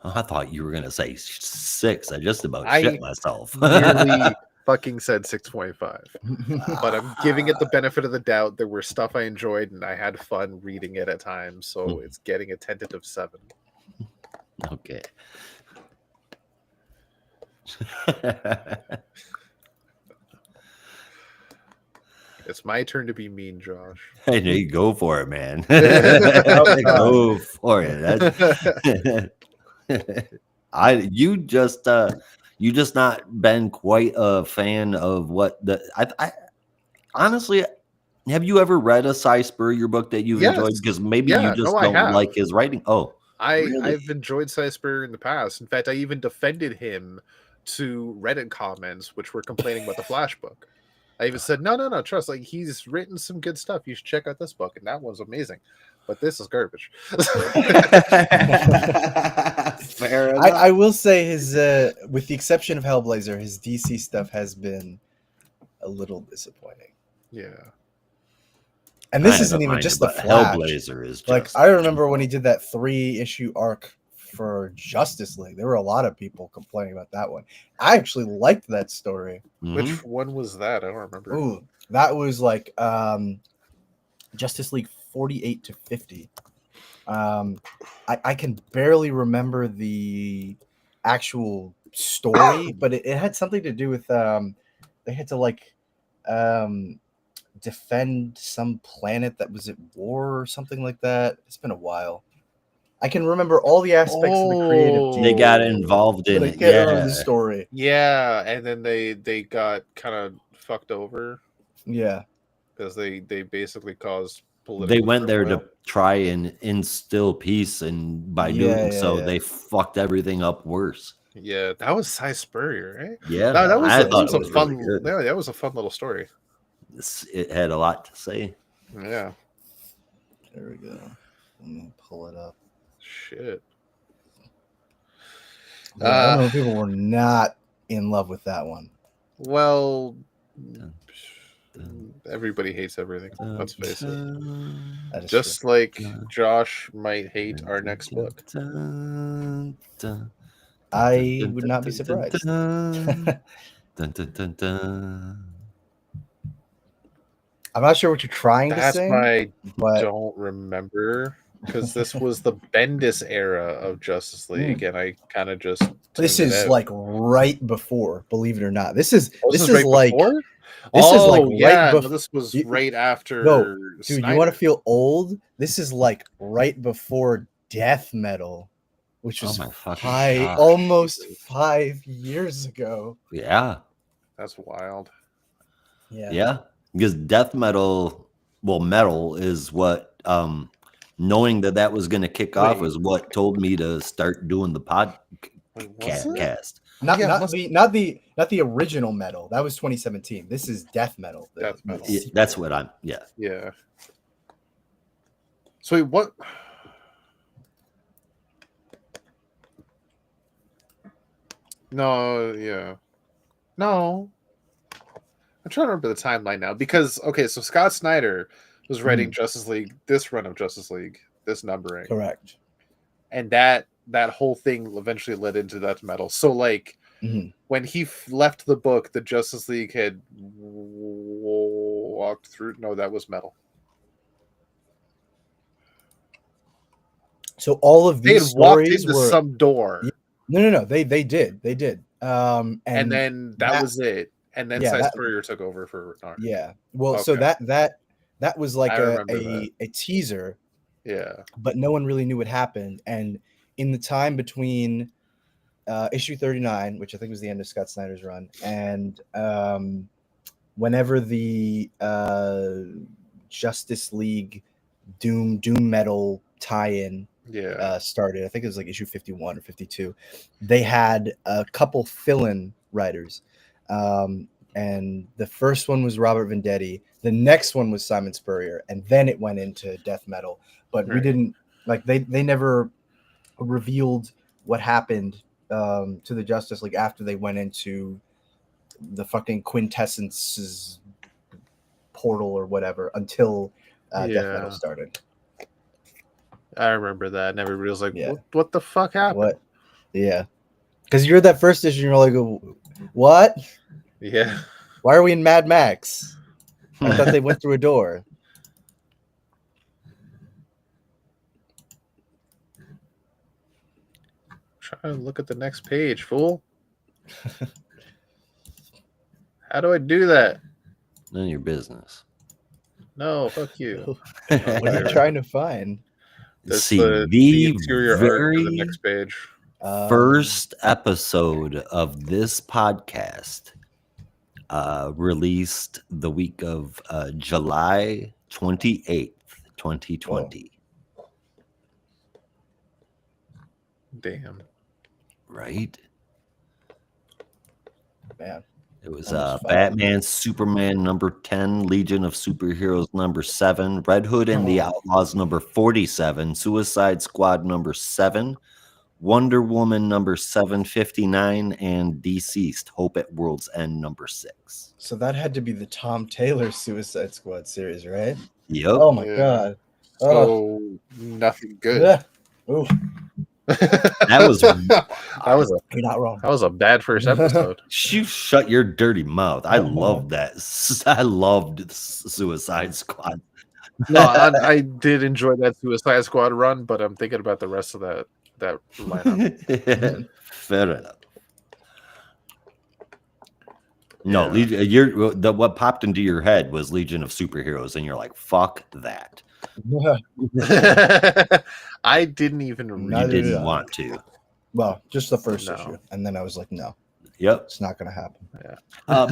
I thought you were gonna say 6. I just about I shit myself. Nearly fucking said 6.5, but I'm giving it the benefit of the doubt. There were stuff I enjoyed and I had fun reading it at times, so it's getting a tentative 7. Okay. It's my turn to be mean, Josh. Hey, there you go for it, man. Oh, Go for it. You just not been quite a fan of what the I honestly, have you ever read a Cy Spurrier book that you've enjoyed? Yes. Because maybe Yeah, you just no, I don't have. like his writing. Oh, really? I've enjoyed Cy Spurrier in the past. In fact, I even defended him to Reddit comments which were complaining about the Flash book. I even said, no, trust, like, he's written some good stuff. You should check out this book, and that one's amazing. But this is garbage. Fair enough. I will say his, with the exception of Hellblazer, his DC stuff has been a little disappointing. Yeah. And this Kinda isn't even mind just it, the but Flash. Hellblazer is just Like, I remember when he did that 3-issue arc for Justice League. There were a lot of people complaining about that one. I actually liked that story. Mhm. Which one was that? I don't remember. Ooh, that was like Justice League 48 to 50. I can barely remember the actual story, but it had something to do with they had to like defend some planet that was at war or something like that. It's been a while. I can remember all the aspects of the creative team, They got involved in but I it. can't remember Yeah. the story. Yeah, and then they got kind of fucked over Yeah. because they basically caused political They went there turmoil. to try and instill peace, and by Yeah, doing so, yeah. they fucked everything up worse. Yeah, that was Cy Spurrier, right? Yeah, that was I that thought was it a was fun. really good. Yeah, that was a fun little story. It had a lot to say. Yeah, There we go. Let me pull it up. shit. Yeah, I know people were not in love with that one. Well, Dun, everybody hates everything. Let's face it. That is Just true. like Josh might hate our next book. I would not be surprised. I'm not sure what you're trying to That's say, why I but don't remember, because this was the Bendis era of Justice League, and I kind of just this tuned it is out. like right before, believe it or not. This is Oh, this is right like before? this is like yeah, right no, before. this was You- right after. No, dude, you want to Snyder. feel old? This is like right before Death Metal, which Oh was my fucking gosh. almost 5 years ago. Yeah. That's wild. Yeah. Because death metal, well, metal is what knowing that was going to kick off Wait. is what told me to start doing the Wait, was it? podcast. Not Yeah, not the original metal. That was 2017. This is Death Metal. Death Metal. Yeah, that's what I'm. Yeah. Yeah. So wait, what? No, yeah. No. I'm trying to remember the timeline now because okay, so Scott Snyder was writing Justice League, this run of Justice League, this numbering, Correct. and that whole thing eventually led into Death Metal. So like when he left the book, the Justice League had walked through. No, that was Metal. So all of They these had walked stories into were some door, no. They did. and And then that was it. And then yeah, Cy that Spurrier took over for Narc. yeah. Well, so Okay. that was like I remember that. a teaser, Yeah. but no one really knew what happened. And in the time between issue 39, which I think was the end of Scott Snyder's run, and whenever the Justice League Doom Metal tie-in Yeah. started, I think it was like issue 51 or 52, they had a couple fill-in writers. And the first one was Robert Venditti. The next one was Simon Spurrier, and then it went into death metal. But we Right. didn't like they never revealed what happened to the Justice League after they went into the fucking Quintessence's portal or whatever until death metal Yeah. started. I remember that. And everybody was like, Yeah. what the fuck happened? What? Yeah. Because you read that first issue and you're like, what? Yeah. Why are we in Mad Max? I thought they went through a door. Trying to look at the next page, fool. How do I do that? None of your business. No, fuck you. What are you Whatever. trying to find? That's See, the interior art for the very next page. first episode of this podcast released the week of July 28th, 2020. Damn. Right? Man. It was Almost 5 Batman, Superman number 10, Legion of Superheroes number 7, Red Hood and the Outlaws number 47, Suicide Squad number 7, Wonder Woman number 759, and Deceased Hope at World's End number 6. So that had to be the Tom Taylor Suicide Squad series, right? Yep. Oh my Yeah. god. So nothing good. Ugh. Ooh, That was you're not wrong. that was a bad first episode. you shut your dirty mouth. I loved that. I loved Suicide Squad. No, I did enjoy that Suicide Squad run, but I'm thinking about the rest of that lineup. Fair enough. No, what popped into your head was Legion of Superheroes, and you're like, "Fuck that." I didn't even You read Neither did didn't I. want to. Well, just the first No. issue, and then I was like, no, Yep. it's not gonna happen.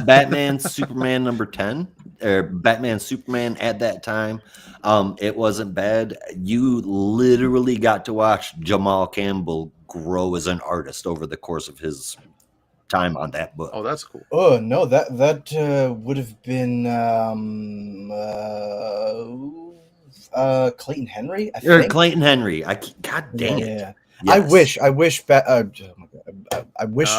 Batman Superman number 10, or Batman Superman at that time. It wasn't bad. You literally got to watch Jamal Campbell grow as an artist over the course of his time on that book. Oh, that's cool. Oh no, that would have been Clayton Henry. I Or think. Clayton Henry. God dang it. Yeah. Yes. I wish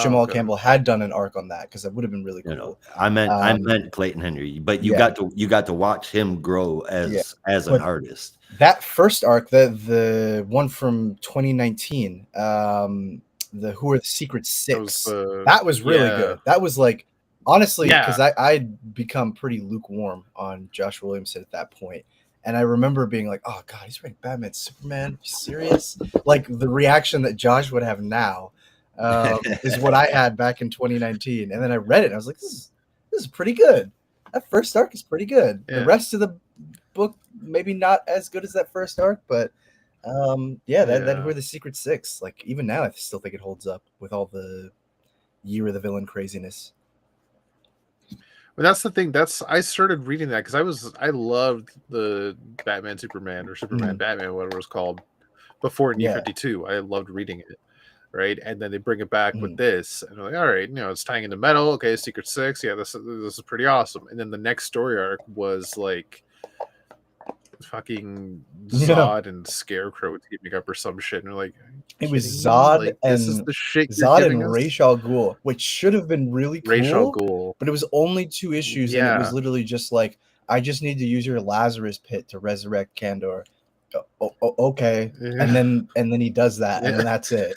Jamal okay. Campbell had done an arc on that because that would have been really cool. No, I meant Clayton Henry, but you yeah. got to watch him grow as an But artist. That first arc, the one from 2019, the Who Are the Secret Six, that was really good. That was like, honestly, because I'd become pretty lukewarm on Josh Williamson at that point. And I remember being like, oh, God, he's writing Batman, Superman? Are you serious? Like, the reaction that Josh would have now is what I had back in 2019. And then I read it, and I was like, this is pretty good. That first arc is pretty good. Yeah. The rest of the book, maybe not as good as that first arc, but that Who Are the Secret Six. Like, even now, I still think it holds up with all the Year of the Villain craziness. But that's the thing. I started reading that because I loved the Batman Superman or Superman Batman, whatever it was called, before New 52. I loved reading it, right? And then they bring it back with this, and they're like, all right, it's tying into metal. Okay, Secret Six. Yeah, this is pretty awesome. And then the next story arc was like fucking Zod and Scarecrow teaming up or some shit, and they're like, it was Zod and this is the shit Zod and Ra's al Ghul, which should have been really cool. Ra's al Ghul, but it was only 2 issues, and it was literally just like, I just need to use your Lazarus pit to resurrect Kandor. Okay, and then he does that, and then that's it.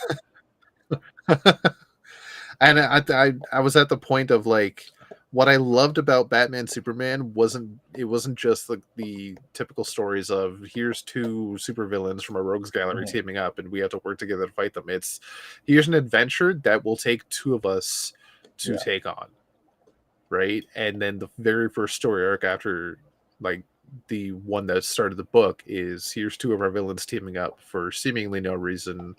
And I was at the point of like, what I loved about Batman Superman wasn't just the typical stories of here's two supervillains from a rogues gallery teaming up and we have to work together to fight them. It's here's an adventure that will take two of us to take on. Right? And then the very first story arc after like the one that started the book is here's two of our villains teaming up for seemingly no reason.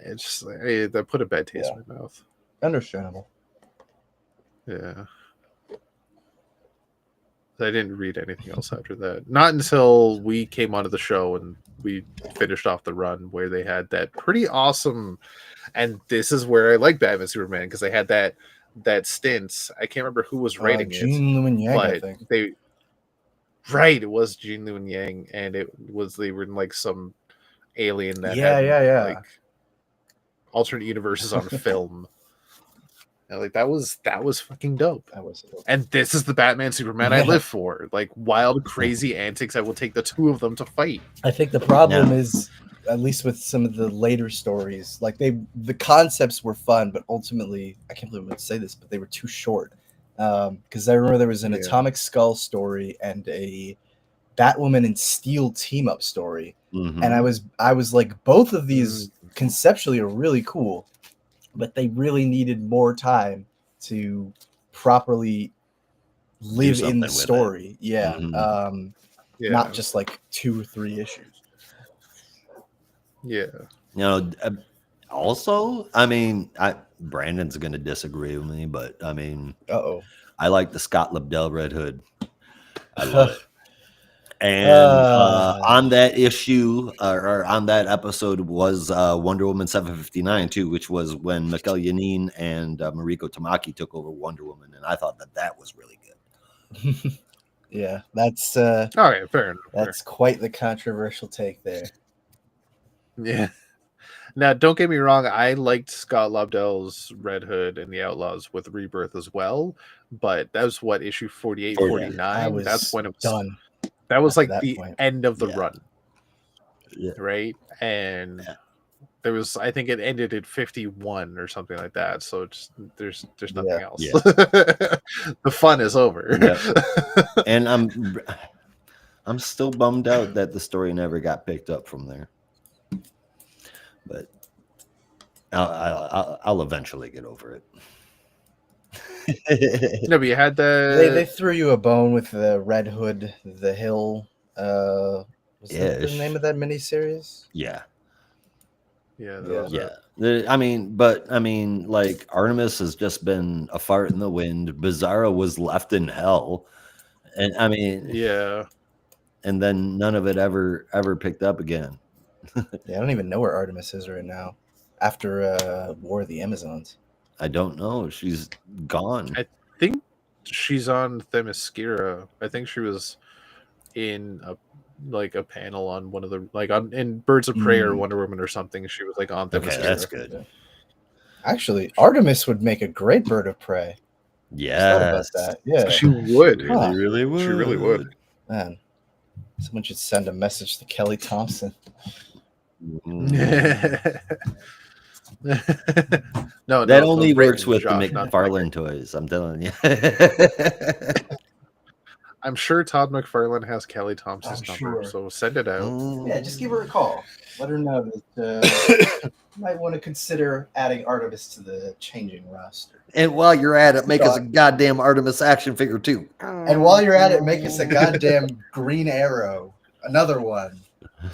It's just that put a bad taste in my mouth. Understandable. Yeah. I didn't read anything else after that. Not until we came onto the show and we finished off the run where they had that pretty awesome, and this is where I like Batman Superman because they had that stint. I can't remember who was writing Gene Luen Yang, I think. it was Gene Luen Yang, and they were in like some alien that had like alternate universes on film. And like that was fucking dope. That was dope. And this is the Batman Superman I live for. Like wild, crazy antics. I will take the two of them to fight. I think the problem is, at least with some of the later stories, like the concepts were fun, but ultimately, I can't believe I'm going to say this, but they were too short. Because I remember there was an Atomic Skull story and a Batwoman and Steel team up story, and I was like, both of these conceptually are really cool, but they really needed more time to properly live in the story. Not just like 2 or 3 issues. You know, also, I mean, Brandon's going to disagree with me, but I mean, I like the Scott Lobdell Red Hood. I love it. And on that issue, or on that episode, was Wonder Woman 759 too, which was when Mikel Yanin and Mariko Tamaki took over Wonder Woman, and I thought that was really good. Yeah, that's fair enough. That's quite the controversial take there. Yeah. Now, don't get me wrong. I liked Scott Lobdell's Red Hood and the Outlaws with Rebirth as well, but that was what issue 48, 49. That's when it was done. That was like the end of the run, Yeah. right? And there was, I think it ended at 51 or something like that. So it's, there's nothing else. Yeah. The fun is over. Yeah. And I'm still bummed out that the story never got picked up from there. But I'll eventually get over it. No, but you had they threw you a bone with the Red Hood, the Hill. Was that the name of that miniseries? Yeah. Yeah. I mean, like Artemis has just been a fart in the wind. Bizarro was left in hell, and I mean, and then none of it ever picked up again. I don't even know where Artemis is right now. After War of the Amazons. I don't know. She's gone. I think she's on Themyscira. I think she was in a panel on one of the in Birds of Prey or Wonder Woman or something. She was like on Themyscira. Okay, that's good. Yeah. Actually, Artemis would make a great Bird of Prey. Yeah, yeah, she would. Really would. She really would. Man, someone should send a message to Kelly Thompson. No, that only works with the McFarlane toys. I'm telling you. I'm sure Todd McFarlane has Kelly Thompson's number, so send it out. Yeah, just give her a call. Let her know that you might want to consider adding Artemis to the changing roster. And while you're at it, make us a goddamn Artemis action figure too. And while you're at it, make us a goddamn Green Arrow, another one,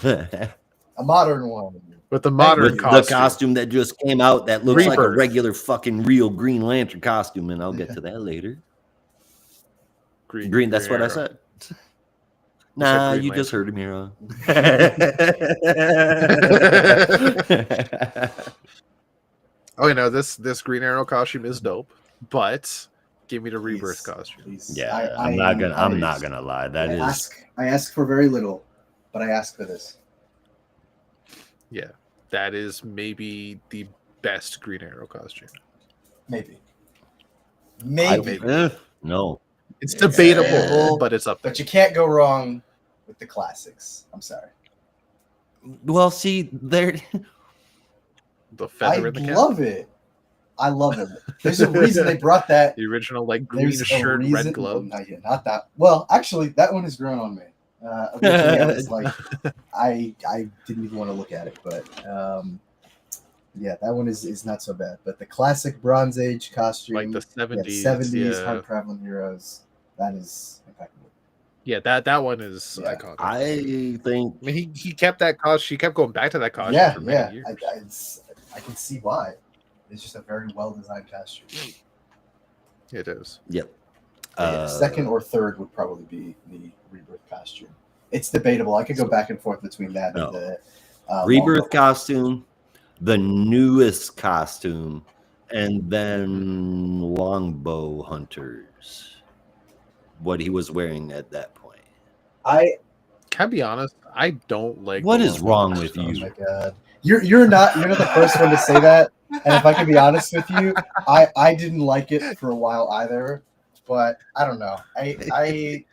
a modern one. With the modern costume. The costume that just came out that looks like a regular fucking real Green Lantern costume, and I'll get to that later. Green, that's what I said. Nah, you just heard me wrong. Oh, this Green Arrow costume is dope, but give me the Rebirth costume. Please. Yeah, I'm not gonna lie. I ask for very little, but I ask for this. Yeah, that is maybe the best Green Arrow costume. Maybe. No. It's debatable, but it's up there. But you can't go wrong with the classics. I'm sorry. Well, see, there. The feather in the cap. I love it. I love him. There's a reason they brought that. The original like green There's a shirt, reason, red gloves. Well, not that. Well, actually, that one has grown on me. Originally, I was like, I didn't even want to look at it, but yeah, that one is not so bad. But the classic Bronze Age costume, Like the 70s, the 70s yeah. Hard Traveling Heroes, that is impeccable. Yeah, that one is Yeah. iconic. I think I mean, he kept that costume. He kept going back to that costume Yeah, for yeah, many years. I can see why. It's just a very well designed costume. It is. yep. Second or third would probably be the Rebirth costume. It's debatable. I could go back and forth between that No. and the Rebirth Longbow. costume, the newest costume, and then Longbow Hunters. What he was wearing at that point. Can I be honest? I don't like. What the is Longbow wrong with costume. you? Oh my god. You're not the first one to say that. And if I can be honest with you, I didn't like it for a while either. But I don't know. I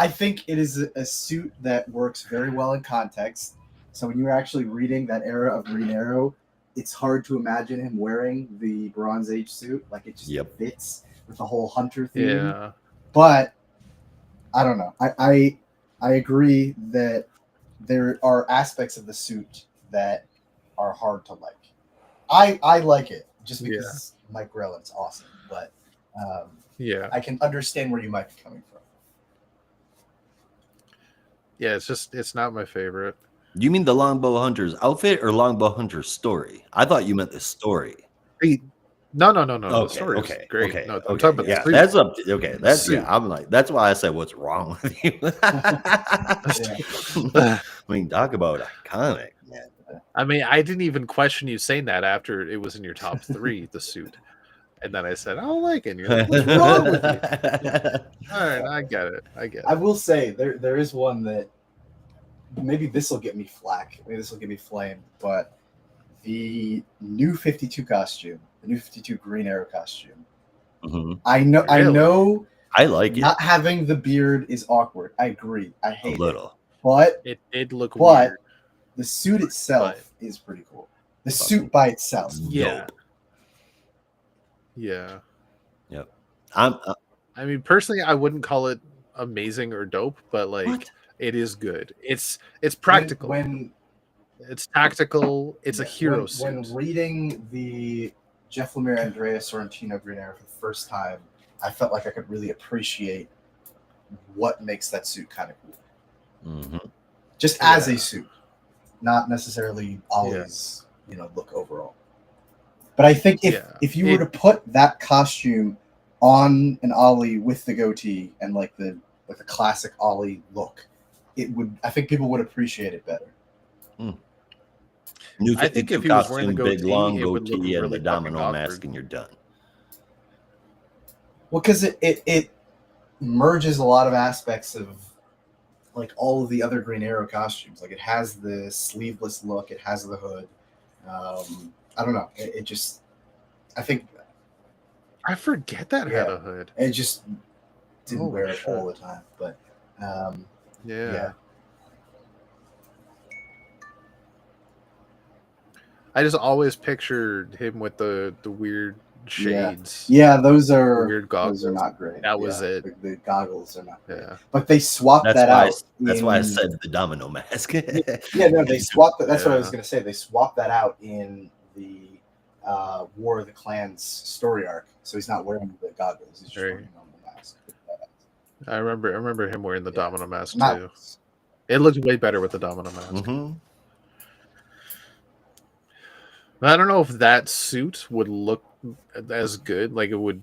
think it is a suit that works very well in context. So when you're actually reading that era of Green Arrow, it's hard to imagine him wearing the Bronze Age suit. Like it just fits with the whole hunter theme. Yeah. But I don't know. I agree that there are aspects of the suit that are hard to like. I like it just because Mike Rellen's awesome, but Yeah. I can understand where you might be coming from. Yeah, it's not my favorite. You mean the Longbow Hunters outfit or Longbow Hunters story? I thought you meant the story. No. The story is great. Okay, No, I'm talking about yeah, the suit. that's up. Okay, that's Suit. I'm like, that's why I said, what's wrong with you? I mean, talk about iconic, man. I mean, I didn't even question you saying that after it was in your top 3, the suit. And then I said, I don't like it. And you're like, what's wrong with you? All right, I get it. I will say there is one that maybe this will get me flack. Maybe this will get me flamed, but the new 52 costume, the new 52 Green Arrow costume. Mhm. I know I like it not having the beard is awkward. I agree. I a hate little. it. But It did look But- weird. the suit itself is pretty cool. The suit by itself. Yeah. Dope. Yeah. Yep. I mean, personally, I wouldn't call it amazing or dope, but like What? it is good. It's practical. When It's tactical. It's a hero when, suit. When reading the Jeff Lemire Andrea Sorrentino Green Arrow for the first time, I felt like I could really appreciate what makes that suit kind of cool. Mhm. Just as a suit, not necessarily Ollie's look overall. But I think if you were to put that costume on an Ollie with the goatee and like the classic Ollie look, I think people would appreciate it better. New I think 52 if he was wearing the costume, big goatee, long it would look goatee, and really the domino fucking mask, awkward. and you're done. Well, because it merges a lot of aspects of like all of the other Green Arrow costumes. Like it has the sleeveless look, it has the hood. I don't know. It just, I think I forget that had a hood. it just didn't Holy wear it shit. all the time. But Yeah. I just always pictured him with the weird shades. yeah, those are Weird goggles. Those are not great. That was it. The goggles are not great. Yeah. But they swapped That's that why. out. That's why I in- said the domino mask. Yeah, no, they swapped that. That's what I was Yeah. going to say. They swapped that out in the War of the Clans story arc. So he's not wearing the goggles. He's just Right. wearing the mask. I remember him wearing the domino mask Not- too. It looked way better with the domino mask. Mhm. But I don't know if that suit would look as good. Like it would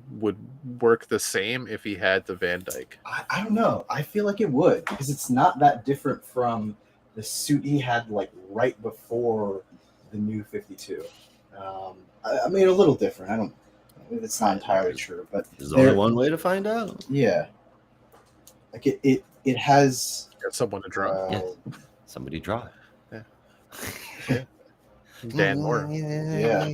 work the same if he had the Van Dyke. I don't know. I feel like it would because it's not that different from the suit he had like right before the new 52. I mean, a little different. I don't. It's not entirely true, but There's only one way to find out. yeah, like it has. Got someone to draw. Yeah. Somebody draw it. Dan Moore. Yeah.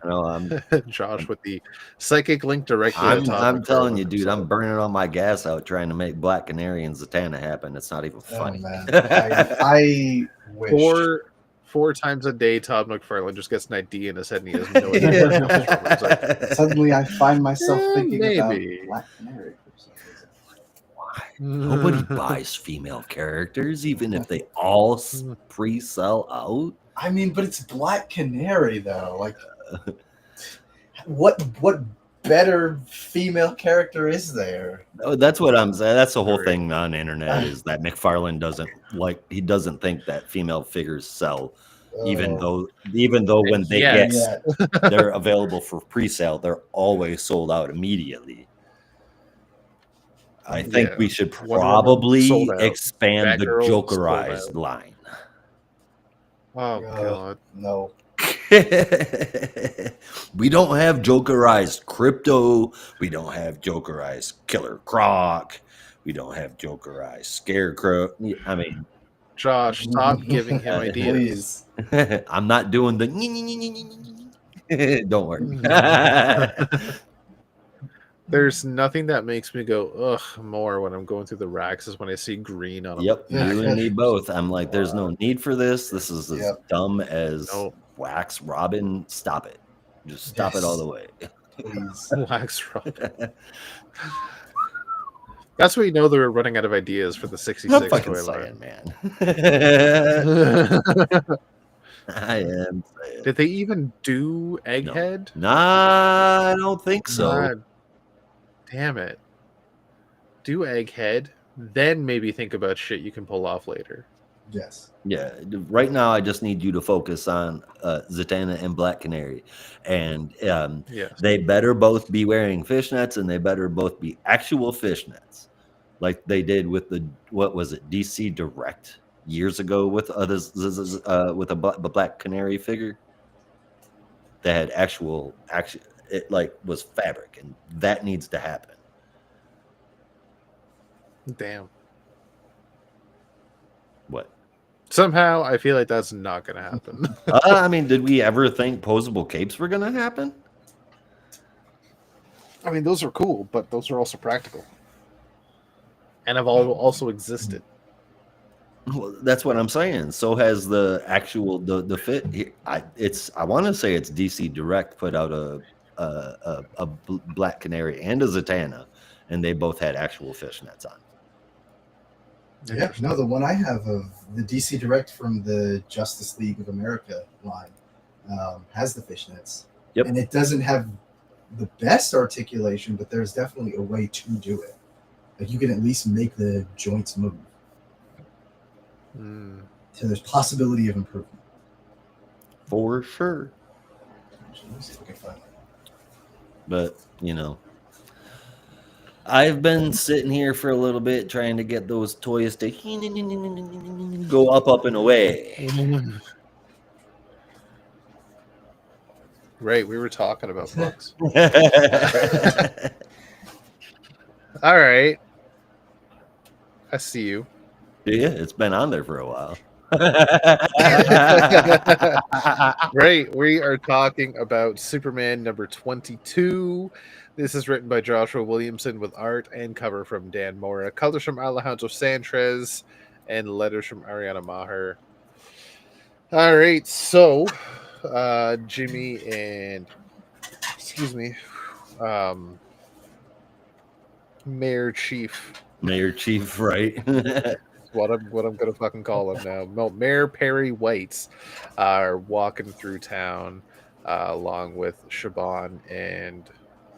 know, Josh with the psychic link directly to Todd I'm telling McFarlane you, dude, I'm himself. burning all my gas out trying to make Black Canary and Zatanna happen. It's not even Oh funny. man, I wish. Four times a day, Todd McFarlane just gets an idea in his head and he has no idea where it comes from. He's like, Suddenly, I find myself thinking maybe. about Black Canary for some reason. Nobody buys female characters, even if they all pre-sell out. I mean, but it's Black Canary though. Like, what better female character is there? Oh, that's what I'm saying. That's the whole thing on the internet is that McFarlane doesn't think that female figures sell, even though when they they're available for pre-sale, they're always sold out immediately. I think we should probably expand the Jokerized line. Oh god, no. We don't have Jokerized Crypto. We don't have Jokerized Killer Croc. We don't have Jokerized Scarecrow. I mean, Josh, stop giving him ideas. I'm not doing the. Don't worry. There's nothing that makes me go ugh more when I'm going through the racks is when I see green on them. Yep, you and me both. I'm like, there's no need for this. This is as dumb as Wax Robin. Stop it. Just stop it all the way. Please. Wax Robin. That's when you know they're running out of ideas for the 66 toy line, man. I am saying. Did they even do Egghead? Nah, I don't think so. God damn it. Do Egghead, then maybe think about shit you can pull off later. Yes. Yeah. Right now, I just need you to focus on Zatanna and Black Canary, and they better both be wearing fishnets, and they better both be actual fishnets, like they did with the DC Direct years ago with with a Black Canary figure. They had actual it like was fabric, and that needs to happen. Damn. What? Somehow I feel like that's not going to happen. I mean, did we ever think posable capes were going to happen? I mean, those are cool, but those are also practical, and have also existed. Well, that's what I'm saying. So has the actual the fit. I want to say it's DC Direct put out a Black Canary and a Zatanna, and they both had actual fishnets on. Yeah, no, the one I have of the DC Direct from the Justice League of America line has the fishnets. Yep. And it doesn't have the best articulation, but there's definitely a way to do it. Like you can at least make the joints move. So there's possibility of improvement. For sure. Let me see if I can find that. But, I've been sitting here for a little bit trying to get those toys to go up and away. Right, we were talking about books. All right. I see you. Yeah, it's been on there for a while. Right, we are talking about Superman number 22. This is written by Joshua Williamson with art and cover from Dan Mora, colors from Alejandro Sanchez, and letters from Ariana Maher. All right, so Jimmy and Mayor Chief, right? what I'm gonna fucking call him now. No, Mayor Perry White are walking through town along with Shaban and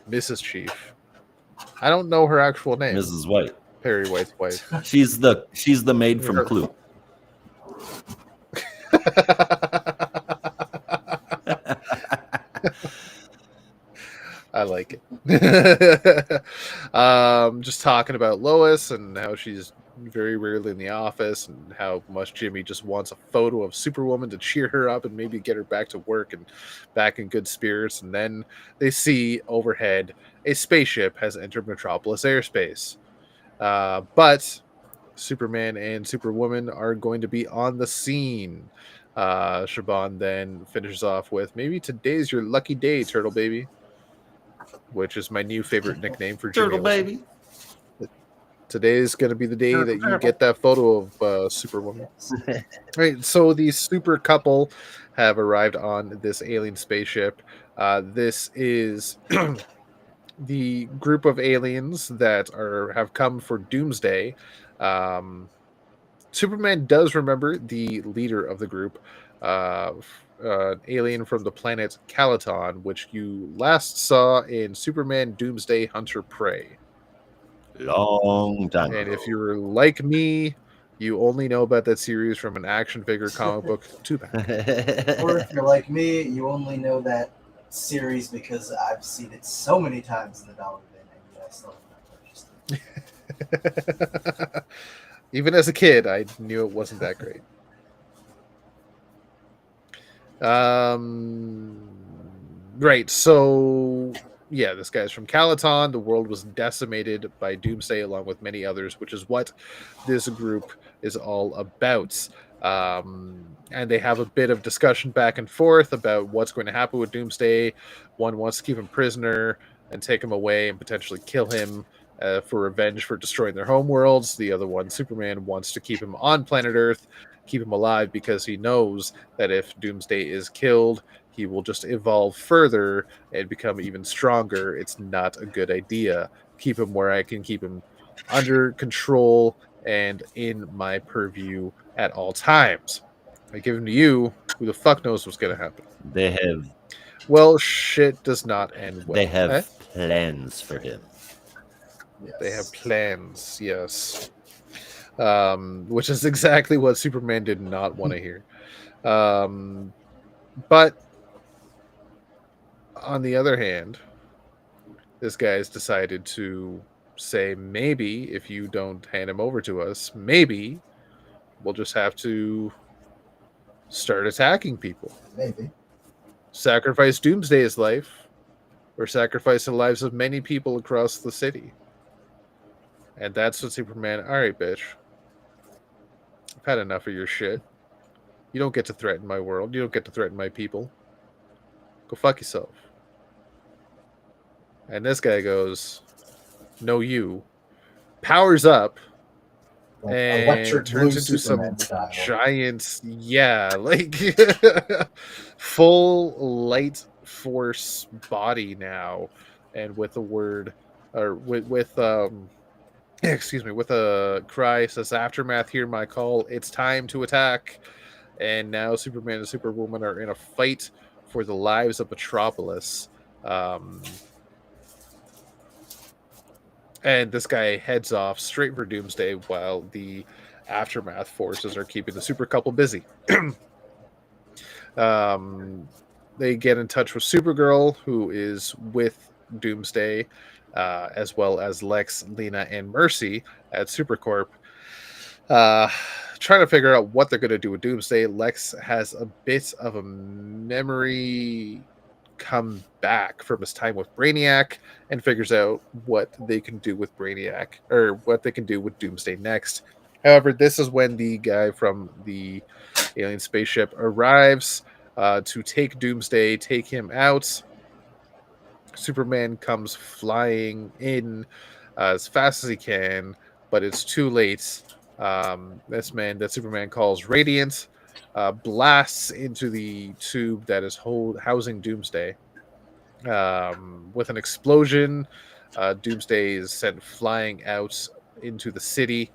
Mrs. Chief. I don't know her actual name. Mrs. White. Perry White's wife. She's the maid from Clue. I like it. Just talking about Lois and how she's very rarely in the office and how much Jimmy just wants a photo of Superwoman to cheer her up and maybe get her back to work and back in good spirits. And then they see overhead a spaceship has entered Metropolis airspace. But Superman and Superwoman are going to be on the scene. Shaban then finishes off with, maybe today's your lucky day, Turtle Baby, which is my new favorite nickname for Jimmy Turtle Olsen. baby. Today's going to be the day that you get that photo of Superwoman. Right, so the super couple have arrived on this alien spaceship. This is the group of aliens that have come for Doomsday. Superman does remember the leader of the group, alien from the planet Calaton, which you last saw in Superman Doomsday Hunter Prey. Long time And ago. if you're like me, you only know about that series from an action figure comic book. Too bad. Or if you're like me, you only know that series because I've seen it so many times in the dollar bin, and yet I still have not purchased it. Even as a kid, I knew it wasn't that great. Right, so yeah, this guy's from Calaton. The world was decimated by Doomsday along with many others, which is what this group is all about. And they have a bit of discussion back and forth about what's going to happen with Doomsday. One wants to keep him prisoner and take him away and potentially kill him for revenge for destroying their homeworlds. The other one, Superman, wants to keep him on planet Earth, keep him alive because he knows that if Doomsday is killed, he will just evolve further and become even stronger. It's not a good idea. Keep him where I can keep him under control and in my purview at all times. I give him to you. Who the fuck knows what's going to happen? They have Well, shit does not end well. they have plans for him. Yes. They have plans, yes. Which is exactly what Superman did not want to hear. But on the other hand, this guy's decided to say, maybe if you don't hand him over to us, maybe we'll just have to start attacking people. Maybe. Sacrifice Doomsday's life, or sacrifice the lives of many people across the city. And that's what Superman, all right, bitch. I've had enough of your shit. You don't get to threaten my world. You don't get to threaten my people. Go fuck yourself. And this guy goes, no, you. Powers up Like and electric blue turns into Superman some style. giant, yeah, like full light force body now, and with a word, or with excuse me, with a cry says, "Aftermath, hear my call. It's time to attack." And now Superman and Superwoman are in a fight for the lives of Metropolis. And this guy heads off straight for Doomsday while the Aftermath forces are keeping the super couple busy. They get in touch with Supergirl, who is with Doomsday, as well as Lex, Lena, and Mercy at Supercorp. Trying to figure out what they're going to do with Doomsday. Lex has a bit of a memory come back from his time with Brainiac and figures out what they can do with Brainiac, or what they can do with Doomsday next. However, this is when the guy from the alien spaceship arrives to take Doomsday, take him out. Superman comes flying in as fast as he can, but it's too late. This man that Superman calls Radiant blasts into the tube that is housing Doomsday. With an explosion, Doomsday is sent flying out into the city.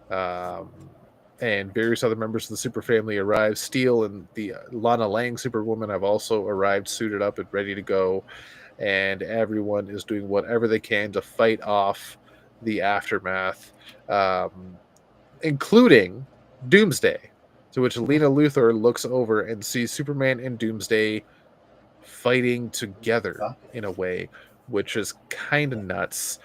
And various other members of the Super Family arrive. Steel and the Lana Lang Superwoman have also arrived, suited up and ready to go. And everyone is doing whatever they can to fight off the Aftermath, including Doomsday. To which Lena Luthor looks over and sees Superman and Doomsday fighting together in a way, which is kind of nuts.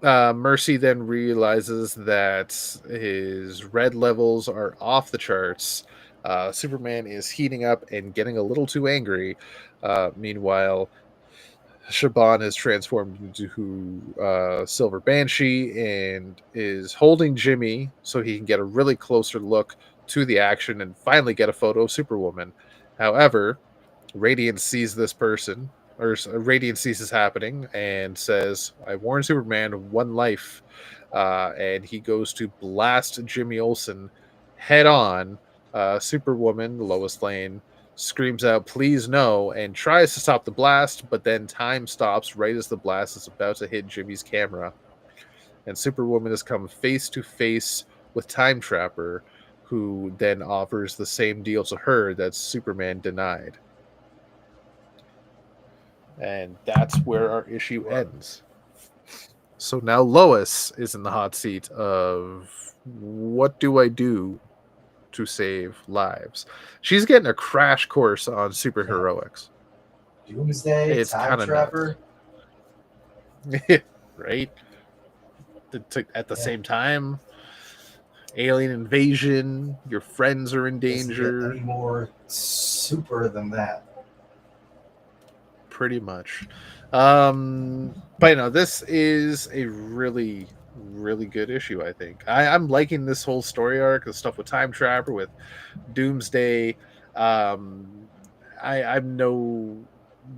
Mercy then realizes that his red levels are off the charts. Superman is heating up and getting a little too angry. Meanwhile, Shaban is transformed into Silver Banshee and is holding Jimmy so he can get a really closer look to the action and finally get a photo of Superwoman. However, Radiant sees this person, or Radiant sees this happening and says, I warned Superman one life. And he goes to blast Jimmy Olsen head on. Superwoman, Lois Lane, screams out, please no, and tries to stop the blast, but then time stops right as the blast is about to hit Jimmy's camera. And Superwoman has come face to face with Time Trapper, who then offers the same deal to her that Superman denied. And that's where our issue ends. So now Lois is in the hot seat of what do I do to save lives? She's getting a crash course on superheroics. Doomsday, It's Time kinda Trapper. Right? At the same time, alien invasion, your friends are in Doesn't get danger. any more super than that. Pretty much. But this is a really, really good issue, I think. I'm liking this whole story arc, the stuff with Time Trapper, with Doomsday. I'm no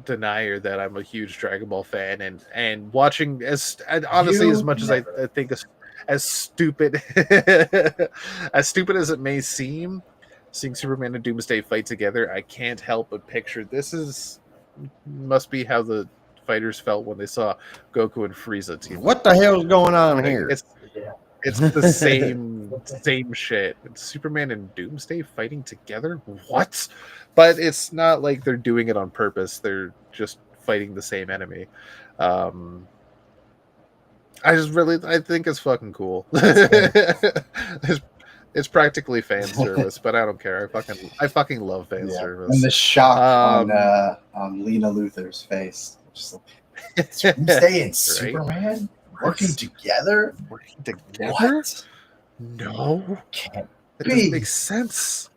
denier that I'm a huge Dragon Ball fan, and watching honestly, as much as I think as stupid as stupid as it may seem, seeing Superman and Doomsday fight together, I can't help but picture this must be how the fighters felt when they saw Goku and Frieza team. What the hell's going on here? It's the same shit. It's Superman and Doomsday fighting together. What? But it's not like they're doing it on purpose. They're just fighting the same enemy. I think it's fucking cool. It's practically fan service, but I don't care. I fucking love fan service. And the shock on Lena Luthor's face. Just like, Doomsday and Superman working together? Working together? What? No. Can't It be. doesn't make sense.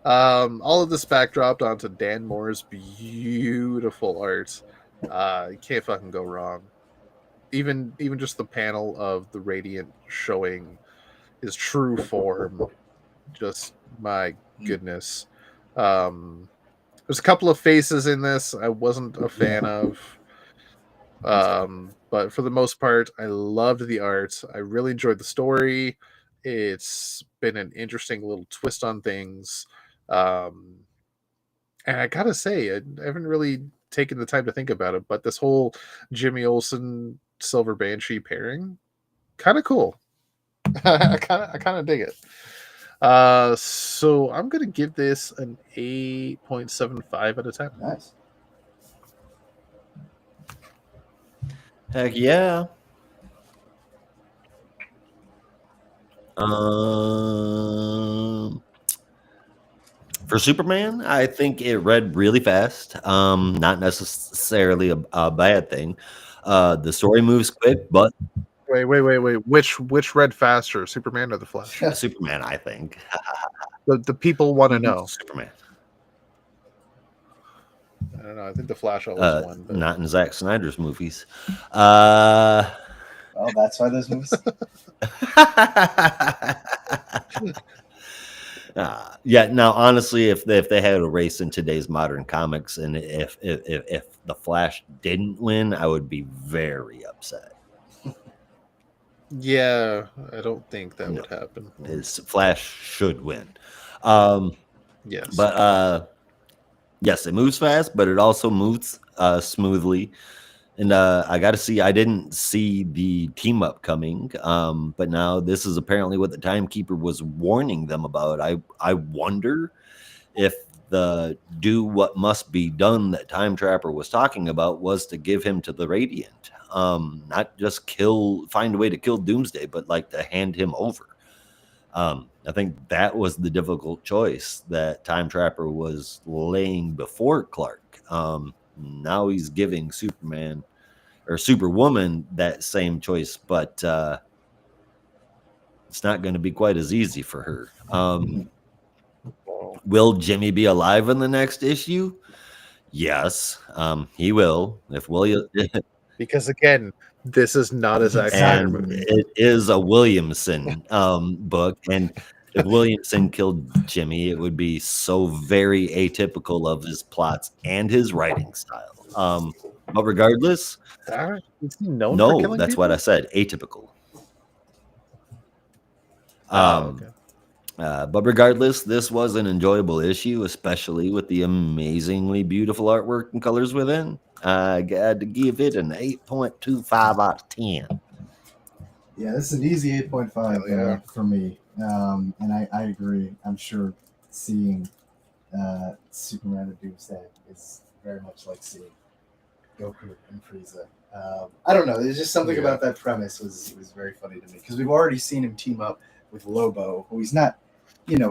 All of this backdropped onto Dan Moore's beautiful art. You can't fucking go wrong. Even just the panel of the Radiant showing his true form, just my goodness. There's a couple of faces in this I wasn't a fan of, but for the most part, I loved the art. I really enjoyed the story. It's been an interesting little twist on things, and I gotta say, I haven't really taken the time to think about it, but this whole Jimmy Olsen Silver Banshee pairing, kind of cool. I kind of dig it. So I'm gonna give this an 8.75 out of 10. Nice. Heck yeah. For Superman, I think it read really fast. Not necessarily a bad thing. The story moves quick, but Wait. Which read faster, Superman or the Flash? Superman, I think. The people want to know. Superman. I don't know. I think the Flash always won. But... Not in Zack Snyder's movies. Well, that's why those movies. Yeah. Now, honestly, if they had a race in today's modern comics, and if the Flash didn't win, I would be very upset. Yeah, I don't think that would happen. His Flash should win. Yes, but yes, it moves fast, but it also moves smoothly. And I got to see, I didn't see the team up coming, but now this is apparently what the Timekeeper was warning them about. I wonder if the do what must be done that Time Trapper was talking about was to give him to the Radiant, not just find a way to kill Doomsday, but like to hand him over. I think that was the difficult choice that Time Trapper was laying before Clark. Now he's giving Superman or Superwoman that same choice, but it's not going to be quite as easy for her. Will Jimmy be alive in the next issue? Yes, he will. If William Because again, this is not a Zack Snyder and movie. it is a Williamson book, and if Williamson killed Jimmy, it would be so very atypical of his plots and his writing style. But regardless, Is he known for no, killing that's people? what I said, atypical. Okay. But regardless, this was an enjoyable issue, especially with the amazingly beautiful artwork and colors within. I got to give it an 8.25 out of 10. Yeah, this is an easy 8.5 Hell yeah. for me. And I agree. I'm sure seeing Superman and Doomsday is very much like seeing Goku and Frieza. I don't know. There's just something about that premise was very funny to me because we've already seen him team up with Lobo, who he's not,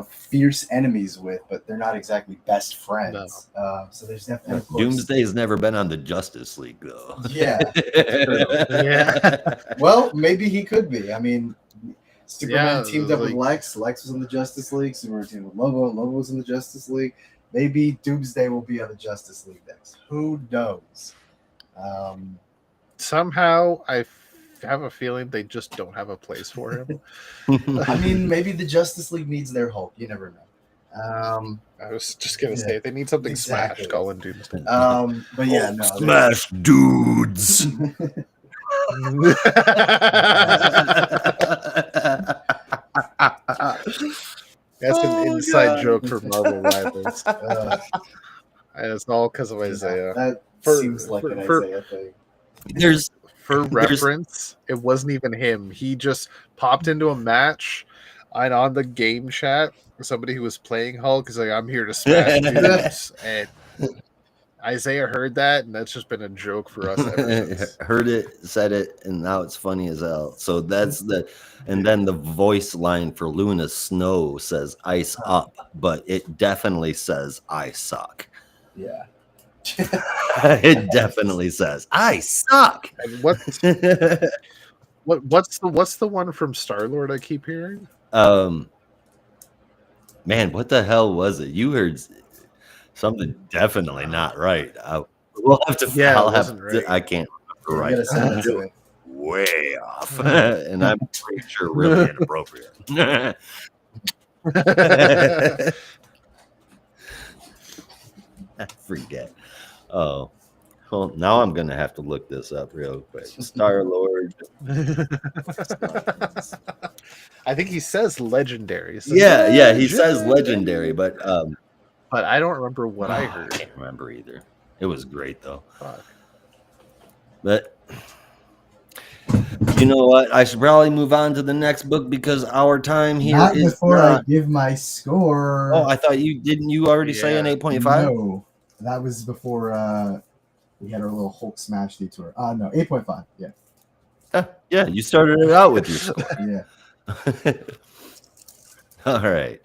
fierce enemies with, but they're not exactly best friends. So there's definitely Doomsday's never been on the Justice League, though. Yeah. Yeah. Well, maybe he could be. I mean, Superman Yeah, teamed up with like- Lex. Lex was in the Justice League. Superman teamed with Lobo. Lobo was in the Justice League. Maybe Doomsday will be on the Justice League next. Who knows? Somehow I have a feeling they just don't have a place for him. I mean, maybe the Justice League needs their Hulk. You never know. I was just gonna say they need something Exactly. smashed, Colin Doomsday. But yeah, no. Smash dudes. That's an inside God. joke for Marvel Rivals. Uh, And it's all because of Isaiah. that For- seems like an for- Isaiah thing. There's For There's- reference, it wasn't even him. He just popped into a match, and on the game chat, somebody who was playing Hulk is like, "I'm here to smash dudes," and Isaiah heard that, and that's just been a joke for us ever since. heard it, said it, and now it's funny as hell. So that's and then the voice line for Luna Snow says "ice up," but it definitely says "I suck." Yeah. It definitely says "I suck." And what's the one from Star-Lord I keep hearing? Man, what the hell was it? You heard something definitely not right. We'll have to. Yeah, it I'll have. wasn't right. I can't remember You gotta send it to right. me. Way off, and I'm pretty sure really inappropriate. I forget. Oh, well, now I'm gonna have to look this up real quick. Star Lord. I think he says legendary. He says Yeah, he says legendary, but but I don't remember what I I heard. can't remember either. It was great though. Fuck. But you know what? I should probably move on to the next book because our time here Not is before I not. give my score. Oh, I thought you didn't. You already say an Yeah. 8.5. No, that was before we had our little Hulk smash detour. No, 8.5. Yeah, Yeah, you started it out with your score. yeah. All right.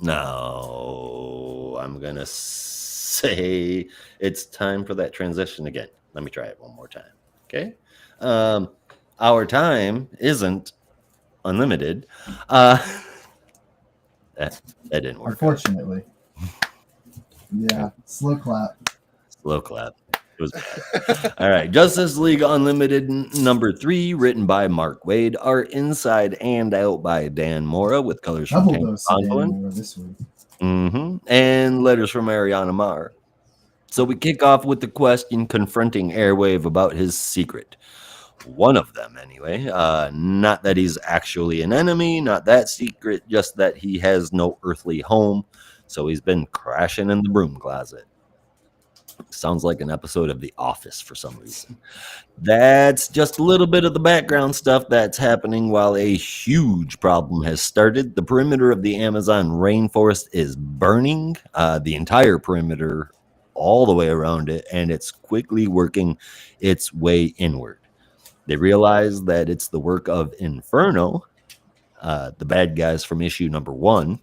Now I'm gonna say it's time for that transition again. Let me try it one more time. Okay. Our time isn't unlimited. That didn't work. Unfortunately. Yeah, slow clap. Slow clap. It was bad. All right. Justice League Unlimited number 3, written by Mark Waid, art inside and out by Dan Mora with colors from Double Tank dose of Conklin. Dan Moore this week. And letters from Ariana Mar. So we kick off with the question confronting Airwave about his secret. One of them, anyway. Not that he's actually an enemy, not that secret, just that he has no earthly home. So he's been crashing in the broom closet. Sounds like an episode of The Office for some reason. That's just a little bit of the background stuff that's happening while a huge problem has started. The perimeter of the Amazon rainforest is burning, the entire perimeter all the way around it, and it's quickly working its way inward. They realize that it's the work of Inferno, the bad guys from issue number 1.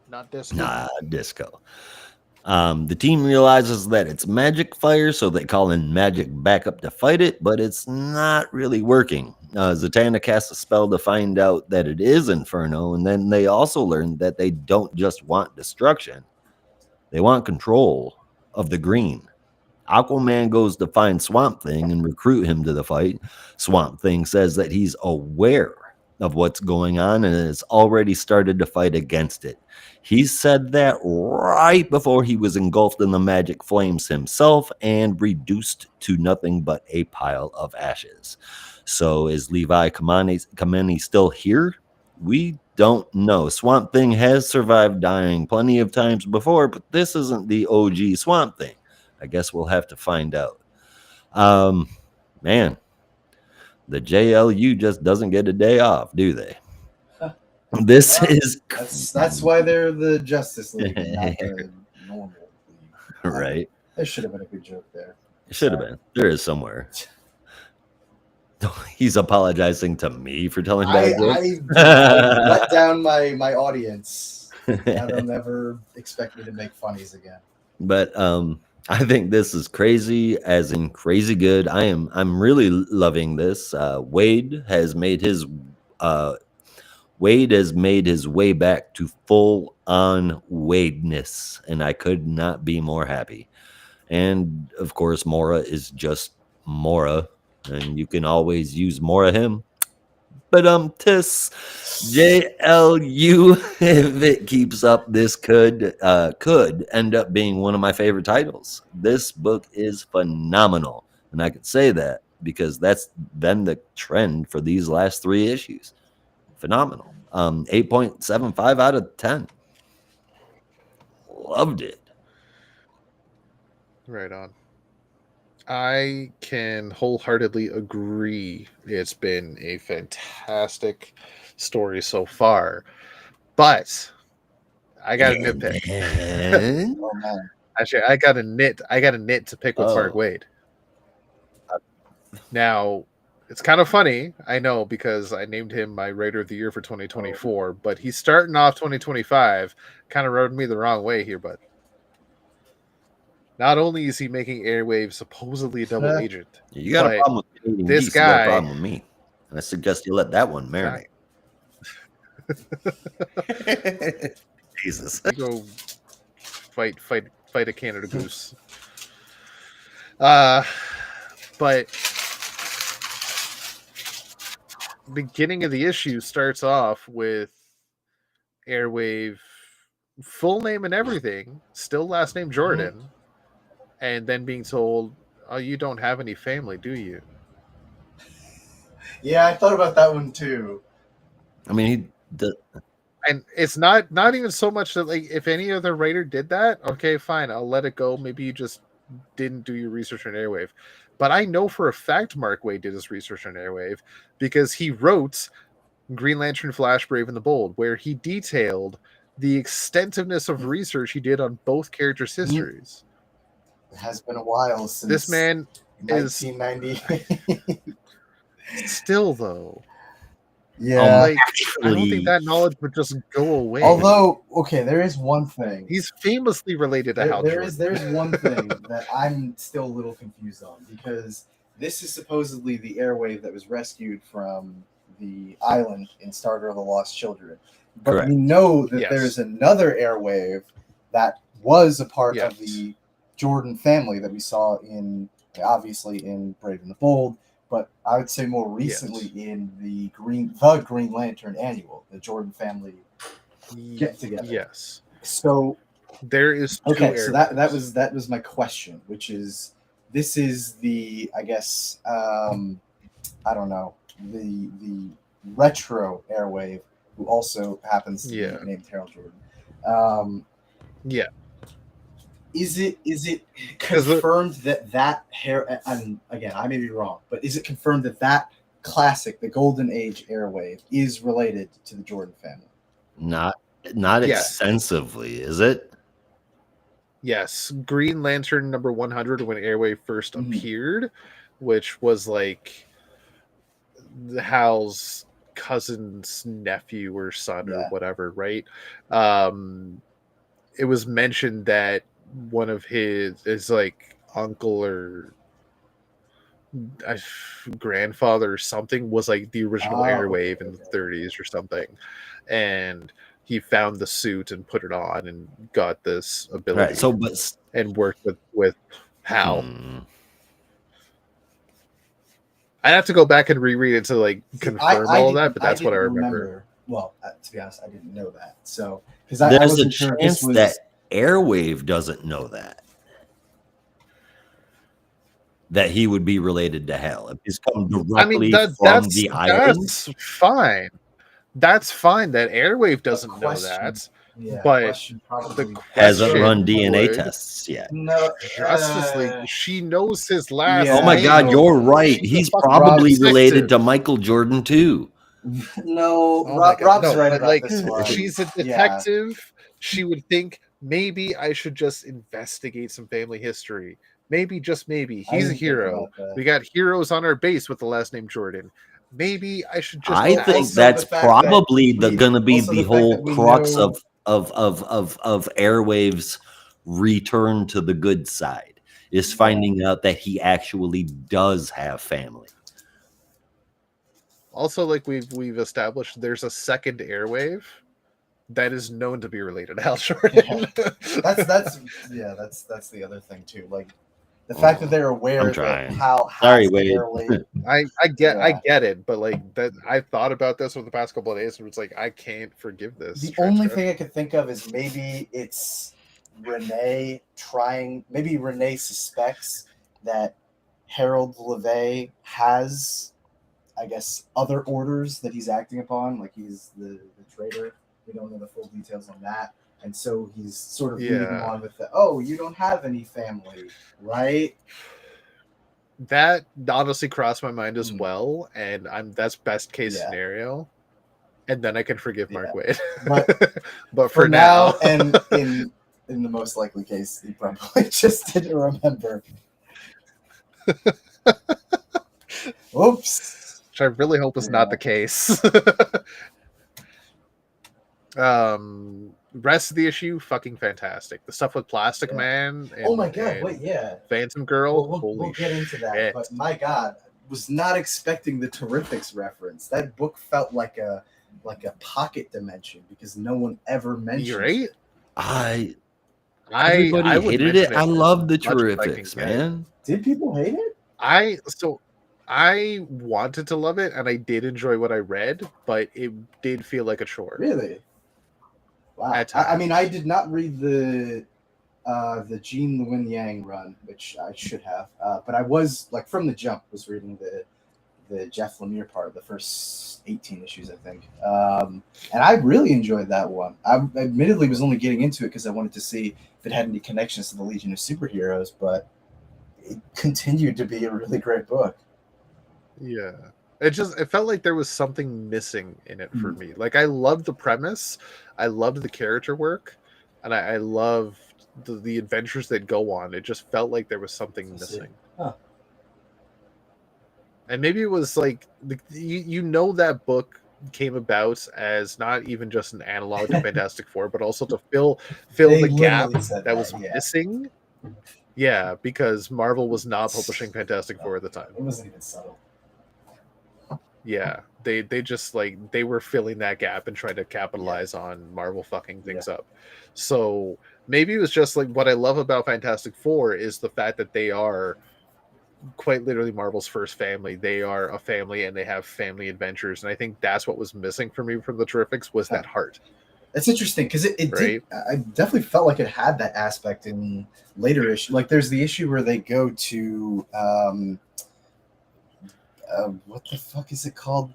Not this. Nah, Disco. The team realizes that it's magic fire, so they call in magic backup to fight it, but it's not really working. Zatanna casts a spell to find out that it is Inferno, and then they also learn that they don't just want destruction. They want control of the green. Aquaman goes to find Swamp Thing and recruit him to the fight. Swamp Thing says that he's aware of what's going on and has already started to fight against it. He said that right before he was engulfed in the magic flames himself and reduced to nothing but a pile of ashes. So is Levi Kameni still here? We don't know. Swamp Thing has survived dying plenty of times before, but this isn't the OG Swamp Thing. I guess we'll have to find out. Man, the JLU just doesn't get a day off, do they? This Well, is that's why they're the Justice League, and not the normal league. right. There should have been a good joke there. It should have been. There is somewhere. He's apologizing to me for telling bad jokes. I let down my audience. Now they'll never expect me to make funnies again. But I think this is crazy, as in crazy good. I'm really loving this. Wade has made his way back to full on Wadeness, and I could not be more happy. And of course, Mora is just Mora, and you can always use Mora him. But JLU, if it keeps up, this could end up being one of my favorite titles. This book is phenomenal, and I could say that because that's been the trend for these last 3 issues. Phenomenal. 8.75 out of 10. Loved it. Right on. I can wholeheartedly agree. It's been a fantastic story so far, but I got a nitpick. And Oh man. Actually, I got a nit to pick with Mark Oh. Wade. Now, it's kind of funny, I know, because I named him my Writer of the Year for 2024, but he's starting off 2025, kind of rubbed me the wrong way here, but not only is he making Airwave supposedly a double agent, you got a but problem with Canadian this geese, you got a guy- problem with me. And I suggest you let that one marinate. Jesus. You go fight a Canada goose. But beginning of the issue starts off with Airwave, full name and everything, still last name Jordan, and then being told, "Oh, you don't have any family, do you?" Yeah, I thought about that one too. I mean, And it's not even so much that, like, if any other writer did that, okay, fine, I'll let it go. Maybe you just didn't do your research on Airwave. But I know for a fact Mark Waid did his research on Airwave because he wrote Green Lantern, Flash, Brave, and the Bold, where he detailed the extensiveness of research he did on both characters' histories. It has been a while since This man is 1990. still, though. Yeah. Like, I don't think that knowledge would just go away. Although, okay, there is one thing. He's famously related to Hal Jordan. There's one thing that I'm still a little confused on, because this is supposedly the Airwave that was rescued from the island in Starter of the Lost Children. But Correct. we know that Yes. there's another Airwave that was a part Yes. of the Jordan family that we saw obviously in Brave and the Bold, but I would say more recently in the Green Lantern Annual, the Jordan family get together. Yes. So There is two okay, so Airwaves. that was my question, which is, this is the, I guess, I don't know, the retro Airwave, who also happens to be named Harold Jordan. Yeah. Is it confirmed that hair? And again, I may be wrong, but is it confirmed that classic, the Golden Age Airwave, is related to the Jordan family? Not Yes. extensively, is it? Yes, Green Lantern number 100, when Airwave first appeared, which was like Hal's cousin's nephew or son or whatever, right? It was mentioned that one of his like uncle or grandfather or something was like the original Airwave in the 30s or something, and he found the suit and put it on and got this ability. Right. So, but and worked with Hal. Hmm. I'd have to go back and reread it to like confirm all of that, but that's what I didn't remember. Well, to be honest, I didn't know that. So because There's I a wasn't sure if this chance was that Airwave doesn't know that he would be related to Hal if he's come directly from the island. That's fine. That's fine that Airwave doesn't know that. Yeah, but question probably the Hasn't question run DNA would- tests yet. no. Justice League. She knows his last. Yeah, Oh my name. God, you're right. She's a He's fucking probably detective. related to Michael Jordan too. No, Oh my God, Rob's no, right but, about like, this one. she's a detective. She would think maybe I should just investigate some family history. Maybe, just maybe, I he's a didn't think hero. about that. We got heroes on our base with the last name Jordan. Maybe I should just. I think also that's the fact that probably we- going to be also the the fact whole that we crux know- of Airwave's return to the good side is finding out that he actually does have family. Also, like we've established, there's a second Airwave that is known to be related to Hal Jordan. That's the other thing too. Like the fact that they're aware I'm that trying. Hal Sorry, has Wade. Airwave. I Yeah. get it, but like that, I thought about this over the past couple of days, and it's like I can't forgive this. The only thing I could think of is maybe it's Renee trying. Maybe Renee suspects that Harold LeVay has, I guess, other orders that he's acting upon. Like he's the traitor. We don't know the full details on that. And so he's sort of leading him on with the, oh, you don't have any family, right? That honestly crossed my mind as well, and that's best case scenario. And then I can forgive Mark Wade. But for now, and in the most likely case, he probably just didn't remember. Oops. Which I really hope is not the case. Rest of the issue, fucking fantastic. The stuff with Plastic Man. And, oh my God! Wait, Phantom Girl. We'll get into that. shit. But my God, was not expecting the Terrifics reference. That book felt like a pocket dimension because no one ever mentioned. You're right. Everybody would hated mention it. I love the as much as I can Terrifics, get. man. Did people hate it? I wanted to love it, and I did enjoy what I read, but it did feel like a chore. Really? Wow. At I mean, I times. did not read the Gene Lewin Yang run, which I should have, but I was like from the jump was reading the Jeff Lemire part, the first 18 issues, I think, and I really enjoyed that one. I admittedly was only getting into it because I wanted to see if it had any connections to the Legion of Superheroes, but it continued to be a really great book. Yeah. It felt like there was something missing in it for me. Like I loved the premise, I loved the character work, and I loved the adventures they'd go on. It just felt like there was something missing. Huh. And maybe it was like that book came about as not even just an analog to Fantastic Four, but also to fill They the gap literally said that was yeah. missing. Yeah, because Marvel was not publishing Fantastic Four at the time. It wasn't even subtle. Yeah, they just like they were filling that gap and trying to capitalize on Marvel fucking things up. So maybe it was just like what I love about Fantastic Four is the fact that they are quite literally Marvel's first family. They are a family and they have family adventures, and I think that's what was missing for me from the Terrifics was that heart. It's interesting because it did. I definitely felt like it had that aspect in later issue. Like there's the issue where they go to what the fuck is it called?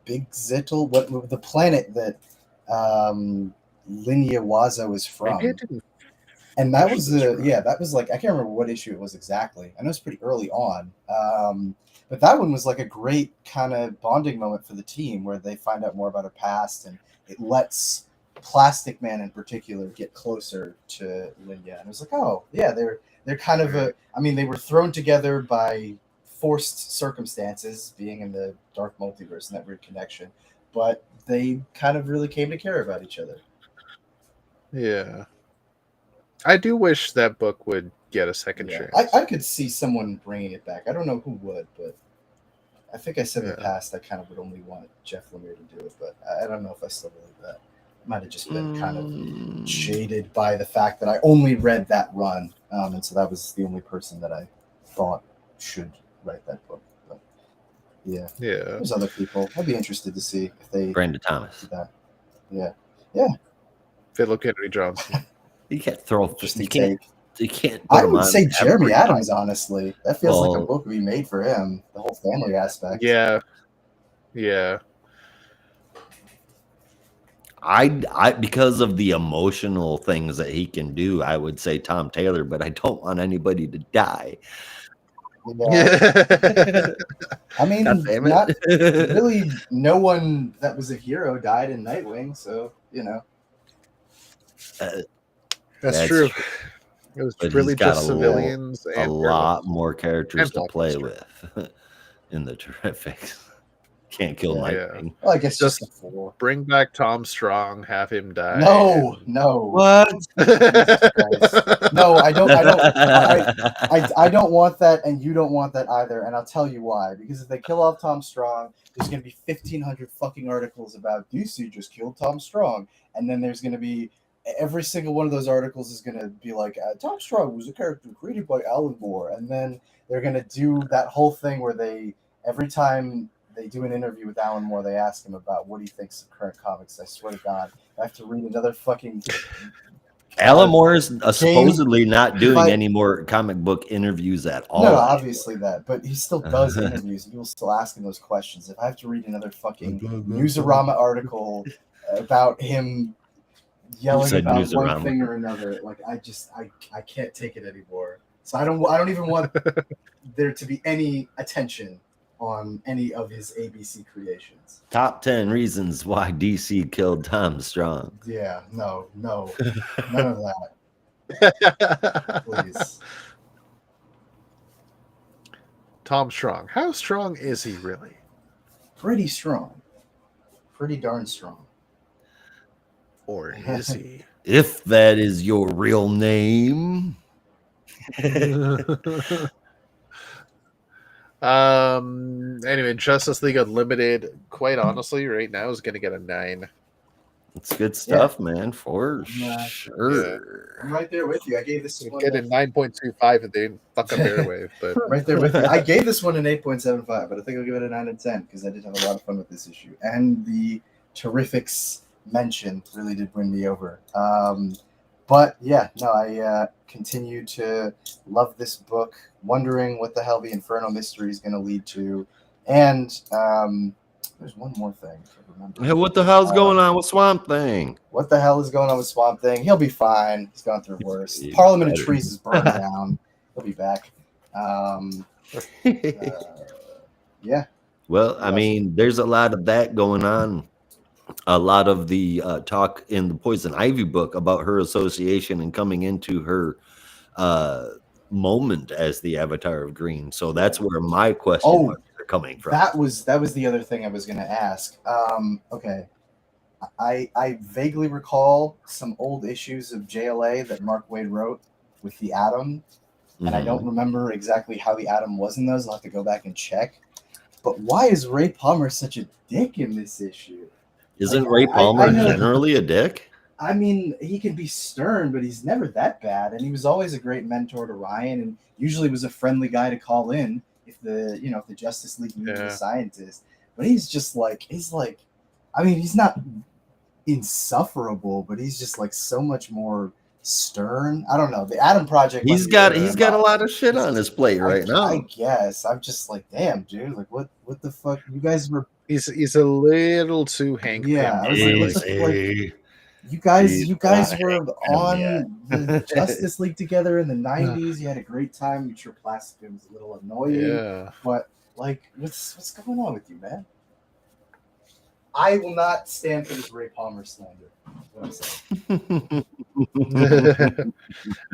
Big Zittel? What the planet that Linya Wazo is from? And that was that was like I can't remember what issue it was exactly. I know it's pretty early on. But that one was like a great kind of bonding moment for the team where they find out more about her past and it lets Plastic Man in particular get closer to Linya. And it was like, oh yeah, they're kind of they were thrown together by forced circumstances, being in the dark multiverse and that weird connection, but they kind of really came to care about each other. Yeah. I do wish that book would get a second chance. I could see someone bringing it back. I don't know who would, but I think I said in the past I kind of would only want Jeff Lemire to do it, but I don't know if I still believe that. might have just been kind of jaded by the fact that I only read that run, and so that was the only person that I thought should write that book. But yeah, there's other people. I'd be interested to see if they Brandon Thomas. do that. Yeah. Philip Kennedy Johnson. You can't throw. Interesting You can't. take. You can't. I Put him would on say Jeremy every Adams. time. Honestly, that feels like a Well- book we made for him. The whole family aspect. Yeah. I because of the emotional things that he can do, I would say Tom Taylor, but I don't want anybody to die. Yeah. I mean, God damn it. not really. No one that was a hero died in Nightwing, so you know. That's true. It was But really he's got just a civilians a and lot more characters And to Paul play Foster. with in the Terrifics. Can't kill Yeah. Nightwing. Well, I guess Just just the four. Bring back Tom Strong, have him die. No. What? Jesus Christ. No, I don't. I don't want that, and you don't want that either. And I'll tell you why. Because if they kill off Tom Strong, there's going to be 1,500 fucking articles about DC just killed Tom Strong, and then there's going to be every single one of those articles is going to be like Tom Strong was a character created by Alan Moore, and then they're going to do that whole thing where they every time they do an interview with Alan Moore, they ask him about what he thinks of current comics. I swear to God, I have to read another fucking. Alan Moore is supposedly not doing Like- any more comic book interviews at all. No, obviously that, but he still does interviews. And people still ask him those questions. If I have to read another fucking Newsarama article about him yelling said about Newsarama. one thing or another, like I can't take it anymore. So I don't even want there to be any attention on any of his ABC creations. Top 10 reasons why DC killed Tom Strong. Yeah, no, none of that, please. Tom Strong. How strong is he really? Pretty strong, pretty darn strong. Or is he? If that is your real name. Anyway, Justice League Unlimited, quite honestly, right now is gonna get a 9. It's good stuff, man, for Yeah. sure. I'm right there with you. I gave this one Get a 9.25 and they fuck up Airwave, but right there with you. I gave this one an 8.75, but I think I'll give it a 9 and 10 because I did have a lot of fun with this issue. And the Terrifics mention really did win me over. But yeah, no, I continue to love this book, wondering what the hell the Inferno mystery is going to lead to. And there's one more thing I remember. Hey, what the hell's going on with Swamp Thing? What the hell is going on with Swamp Thing? He'll be fine. He's gone through worse. He's Parliament of better. Trees is burned down. He'll be back. Yeah. Well, I mean, there's a lot of that going on. A lot of the talk in the Poison Ivy book about her association and coming into her moment as the Avatar of Green. So that's where my question marks are coming from. That was the other thing I was going to ask. Okay. I vaguely recall some old issues of JLA that Mark Waid wrote with the Atom, and I don't remember exactly how the Atom was in those. I'll have to go back and check. But why is Ray Palmer such a dick in this issue? Isn't Like, Ray Palmer I know- generally a dick? I mean, he can be stern, but he's never that bad. And he was always a great mentor to Ryan, and usually was a friendly guy to call in if the Justice League needed a scientist. But he's not insufferable, but he's just like so much more stern. I don't know. The Atom Project. He's got a lot of shit on his plate right now. I guess I'm just like, damn, dude. Like, what the fuck? You guys were. he's a little too Hank Yeah, I was Pym. like, Hey, you guys He's were not on the Justice League together in the '90s. You had a great time. I'm sure Plastic was a little annoying, Yeah. but like, what's going on with you, man? I will not stand for this Ray Palmer slander. That's what I'm saying.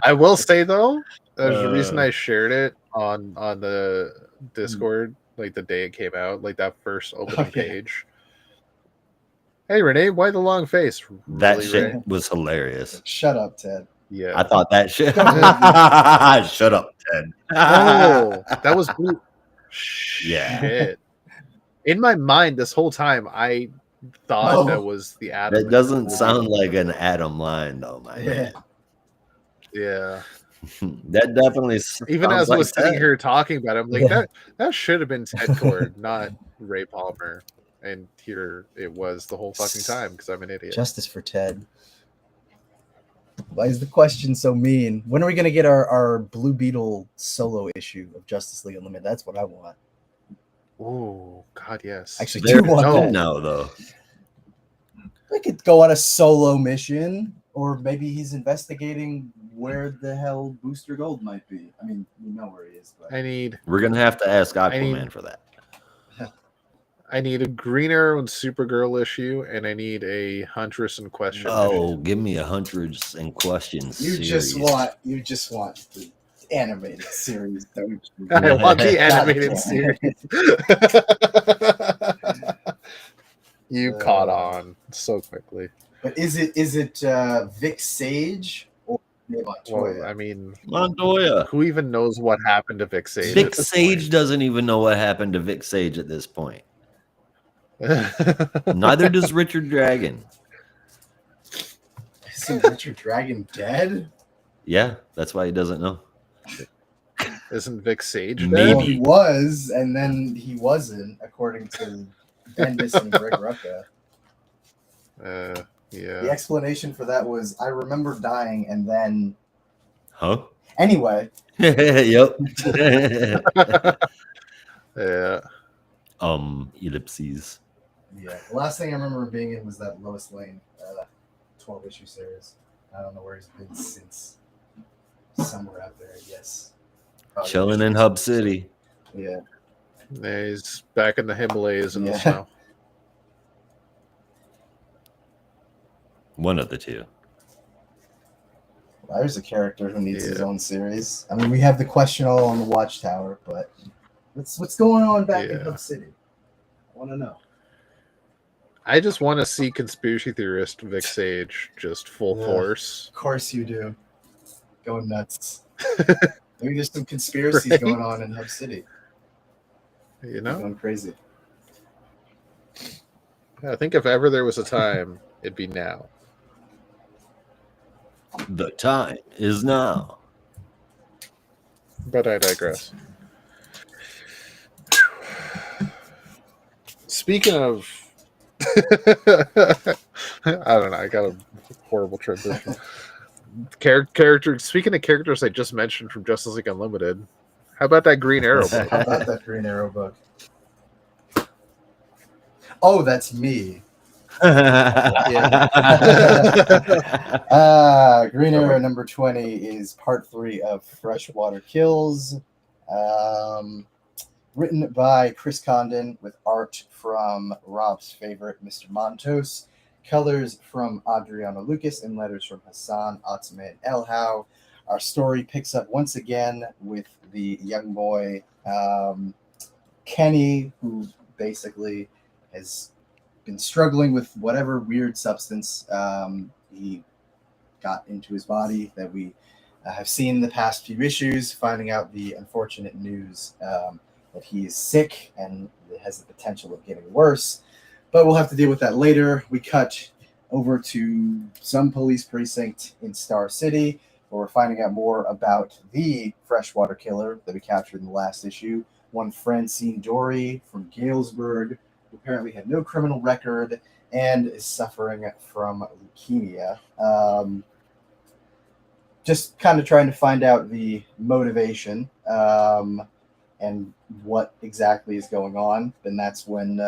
I will say though, there's a reason I shared it on the Discord like the day it came out, like that first opening page. Hey Renee, why the long face? that Really, shit Ray? was hilarious. Shut up, Ted. Yeah. I thought that shit. Shut up, Ted. Oh, that was blue. Yeah. Shit. In my mind, this whole time, I thought that was the Atom. That doesn't sound like an Atom line, though, my man. Yeah. That definitely Even sounds as I was like sitting Ted. here talking about it, I'm like, Yeah. that should have been Ted Cord, not Ray Palmer. And here it was the whole fucking time because I'm an idiot. Justice for Ted. Why is the question so mean? When are we going to get our Blue Beetle solo issue of Justice League Unlimited? That's what I want. Oh, God, yes. Actually, They're do want two that. now, though. We could go on a solo mission, or maybe he's investigating where the hell Booster Gold might be. I mean, we know where he is, but We're gonna have to ask Aquaman need- for that. I need a Green Arrow and Supergirl issue, and I need a Huntress and Question. Oh, give me 100s and questions. you series. just want the animated series. Don't you? I want the God animated damn series. it. You caught on so quickly. But is it Vic Sage or Montoya? Well, I mean, Montoya. who even knows what happened to Vic Sage? Vic Sage doesn't even know what happened to Vic Sage at this point. Neither does Richard Dragon. Isn't Richard Dragon dead? Yeah, that's why he doesn't know. Isn't Vic Sage dead? Maybe. Well, he was, and then he wasn't, according to Bendis and Greg Rucka. The Yeah. explanation for that was, I remember dying, and then... Huh? Anyway. Yep. Yeah. Ellipses. Yeah, the last thing I remember being in was that Lois Lane 12-issue series. I don't know where he's been since. Somewhere out there, I guess. Probably Chilling in Hub City. Yeah. Yeah, he's back in the Himalayas in the Yeah. snow. One of the two. Well, there's a character who needs his Yeah. own series. I mean, we have the question all on the Watchtower, but what's going on back in Yeah. Hub City? I want to know. I just want to see conspiracy theorist Vic Sage just full Yeah. force. Of course you do. Going nuts. Maybe there's some conspiracies Right? going on in Hub City. You know? Going crazy. I think if ever there was a time, it'd be now. The time is now. But I digress. Speaking of, I don't know. I got a horrible transition. Character. Speaking of characters I just mentioned from Justice League Unlimited, how about that Green Arrow book? How about that Green Arrow book? Oh, that's me. Green Arrow number 20 is part 3 of Freshwater Kills. Written by Chris Condon with art from Rob's favorite, Mr. Montos. Colors from Adriano Lucas and letters from Hassan Atsme and Elhau. Our story picks up once again with the young boy, Kenny, who basically has been struggling with whatever weird substance he got into his body that we have seen in the past few issues, finding out the unfortunate news that he is sick and it has the potential of getting worse. But we'll have to deal with that later. We cut over to some police precinct in Star City, where we're finding out more about the freshwater killer that we captured in the last issue, one Francine Dory from Galesburg, who apparently had no criminal record and is suffering from leukemia. Just kind of trying to find out the motivation and what exactly is going on. And that's when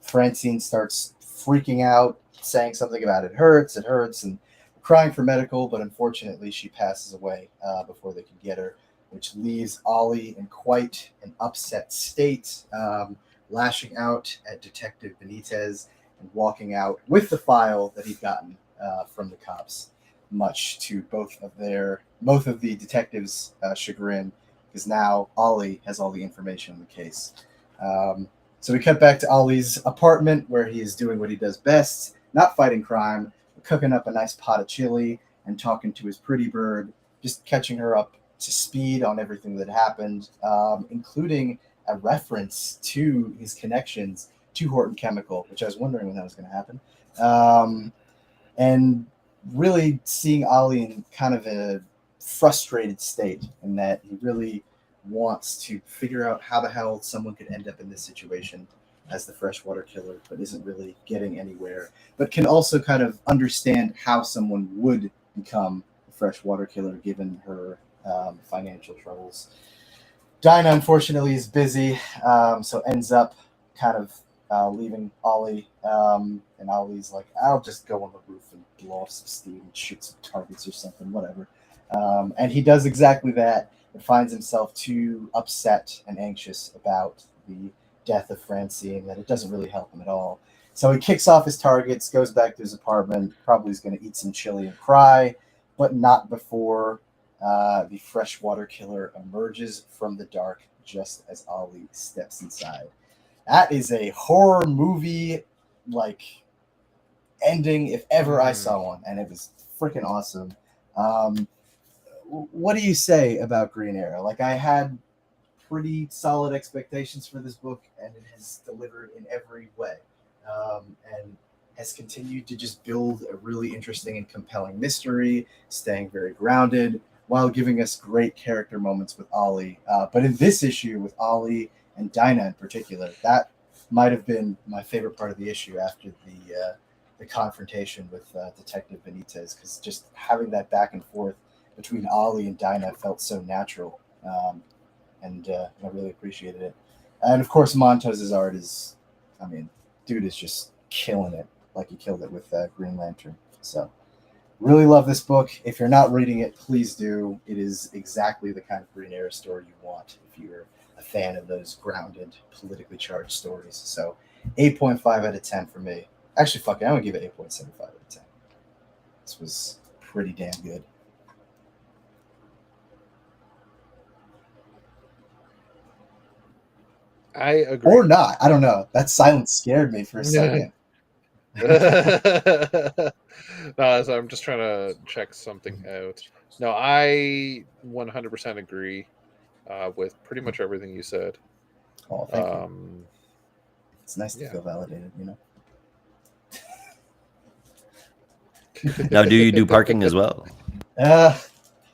Francine starts freaking out, saying something about it hurts, and crying for medical, but unfortunately she passes away before they can get her, which leaves Ollie in quite an upset state, lashing out at Detective Benitez and walking out with the file that he'd gotten from the cops, much to both of the detectives' chagrin, because now Ollie has all the information in the case. So we cut back to Ollie's apartment, where he is doing what he does best, not fighting crime, but cooking up a nice pot of chili and talking to his pretty bird, just catching her up to speed on everything that happened, including a reference to his connections Two Horton Chemical, which I was wondering when that was going to happen. And really seeing Ollie in kind of a frustrated state, in that he really wants to figure out how the hell someone could end up in this situation as the freshwater killer, but isn't really getting anywhere, but can also kind of understand how someone would become a freshwater killer given her financial troubles. Dinah, unfortunately, is busy, so ends up kind of leaving Ollie, and Ollie's like, I'll just go on the roof and blow off some steam and shoot some targets or something, whatever. And he does exactly that, and finds himself too upset and anxious about the death of Francine that it doesn't really help him at all. So he kicks off his targets, goes back to his apartment, probably is going to eat some chili and cry, but not before the freshwater killer emerges from the dark just as Ollie steps inside. That is a horror movie like ending if ever I saw one, and it was freaking awesome. What do you say about Green Arrow? Like, I had pretty solid expectations for this book, and it has delivered in every way, and has continued to just build a really interesting and compelling mystery, staying very grounded while giving us great character moments with Ollie. But in this issue with Ollie and Dinah in particular, that might have been my favorite part of the issue after the confrontation with Detective Benitez, because just having that back and forth between Ollie and Dinah felt so natural, and I really appreciated it. And of course, Montez's art is, I mean, dude is just killing it, like he killed it with Green Lantern. So really love this book. If you're not reading it, please do. It is exactly the kind of Green Arrow story you want if you're a fan of those grounded, politically charged stories. So 8.5 out of 10 for me. Actually, fuck it, I'm going to give it 8.75 out of 10. This was pretty damn good. I agree. Or not. I don't know. That silence scared me for a second. No, so I'm just trying to check something out. No, I 100% agree with pretty much everything you said. Oh, thank you. It's nice to feel validated, you know? Now, do you do parking as well?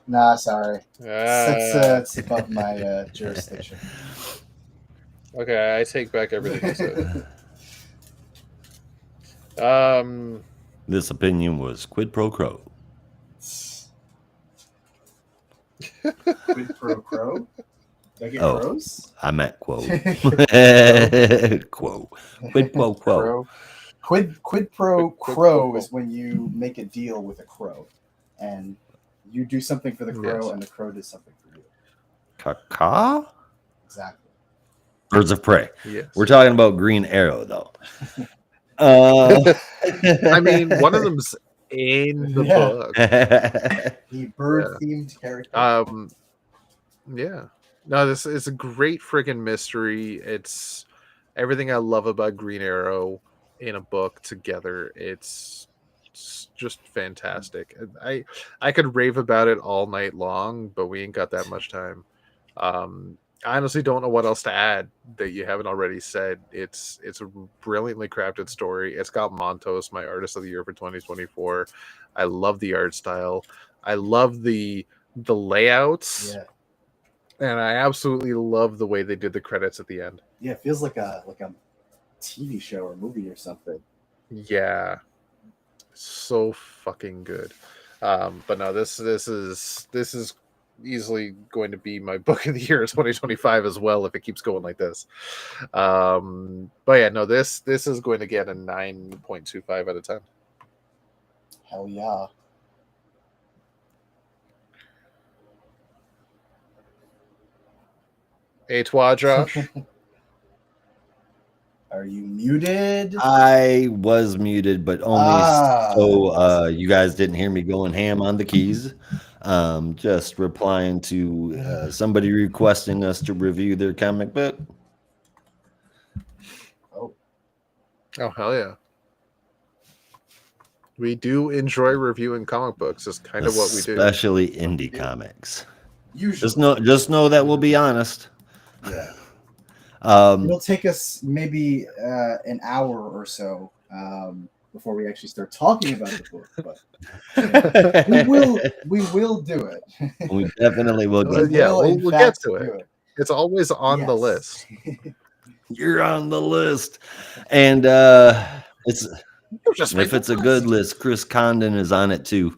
Nah, sorry. It's above my jurisdiction. Okay, I take back everything you said. This opinion was quid pro quo. Quid pro quo? Did I get crows? I meant quo. Quo. Quid pro quo. Quid pro quo is when you make a deal with a crow, and you do something for the crow, and the crow does something for you. Caca? Exactly. Birds of Prey. Yes. We're talking about Green Arrow, though. I mean, one of them's in the book. The bird-themed character. Yeah. No, this is a great freaking mystery. It's everything I love about Green Arrow in a book together. It's just fantastic. I could rave about it all night long, but we ain't got that much time. I honestly don't know what else to add that you haven't already said. It's a brilliantly crafted story. It's got Montos, my artist of the year for 2024. I love the art style. I love the layouts. Yeah. And I absolutely love the way they did the credits at the end. Yeah, it feels like a TV show or movie or something. Yeah. So fucking good. But no, this is easily going to be my book of the year 2025 as well if it keeps going like this. But yeah, no, this is going to get a 9.25 out of 10. Hell yeah. A toi, Josh. Are you muted? I was muted, but only so you guys didn't hear me going ham on the keys. Just replying to somebody requesting us to review their comic book. Oh, hell yeah. We do enjoy reviewing comic books. It's kind of what we do. Especially indie comics. Usually. Just know that we'll be honest. Yeah. It'll take us maybe an hour or so before we actually start talking about the book, but we will do it. We definitely will We get. Yeah, will, in we'll get fact, to do it. It's always on the list. You're on the list, and it's Just if it's a good list, Chris Condon is on it too.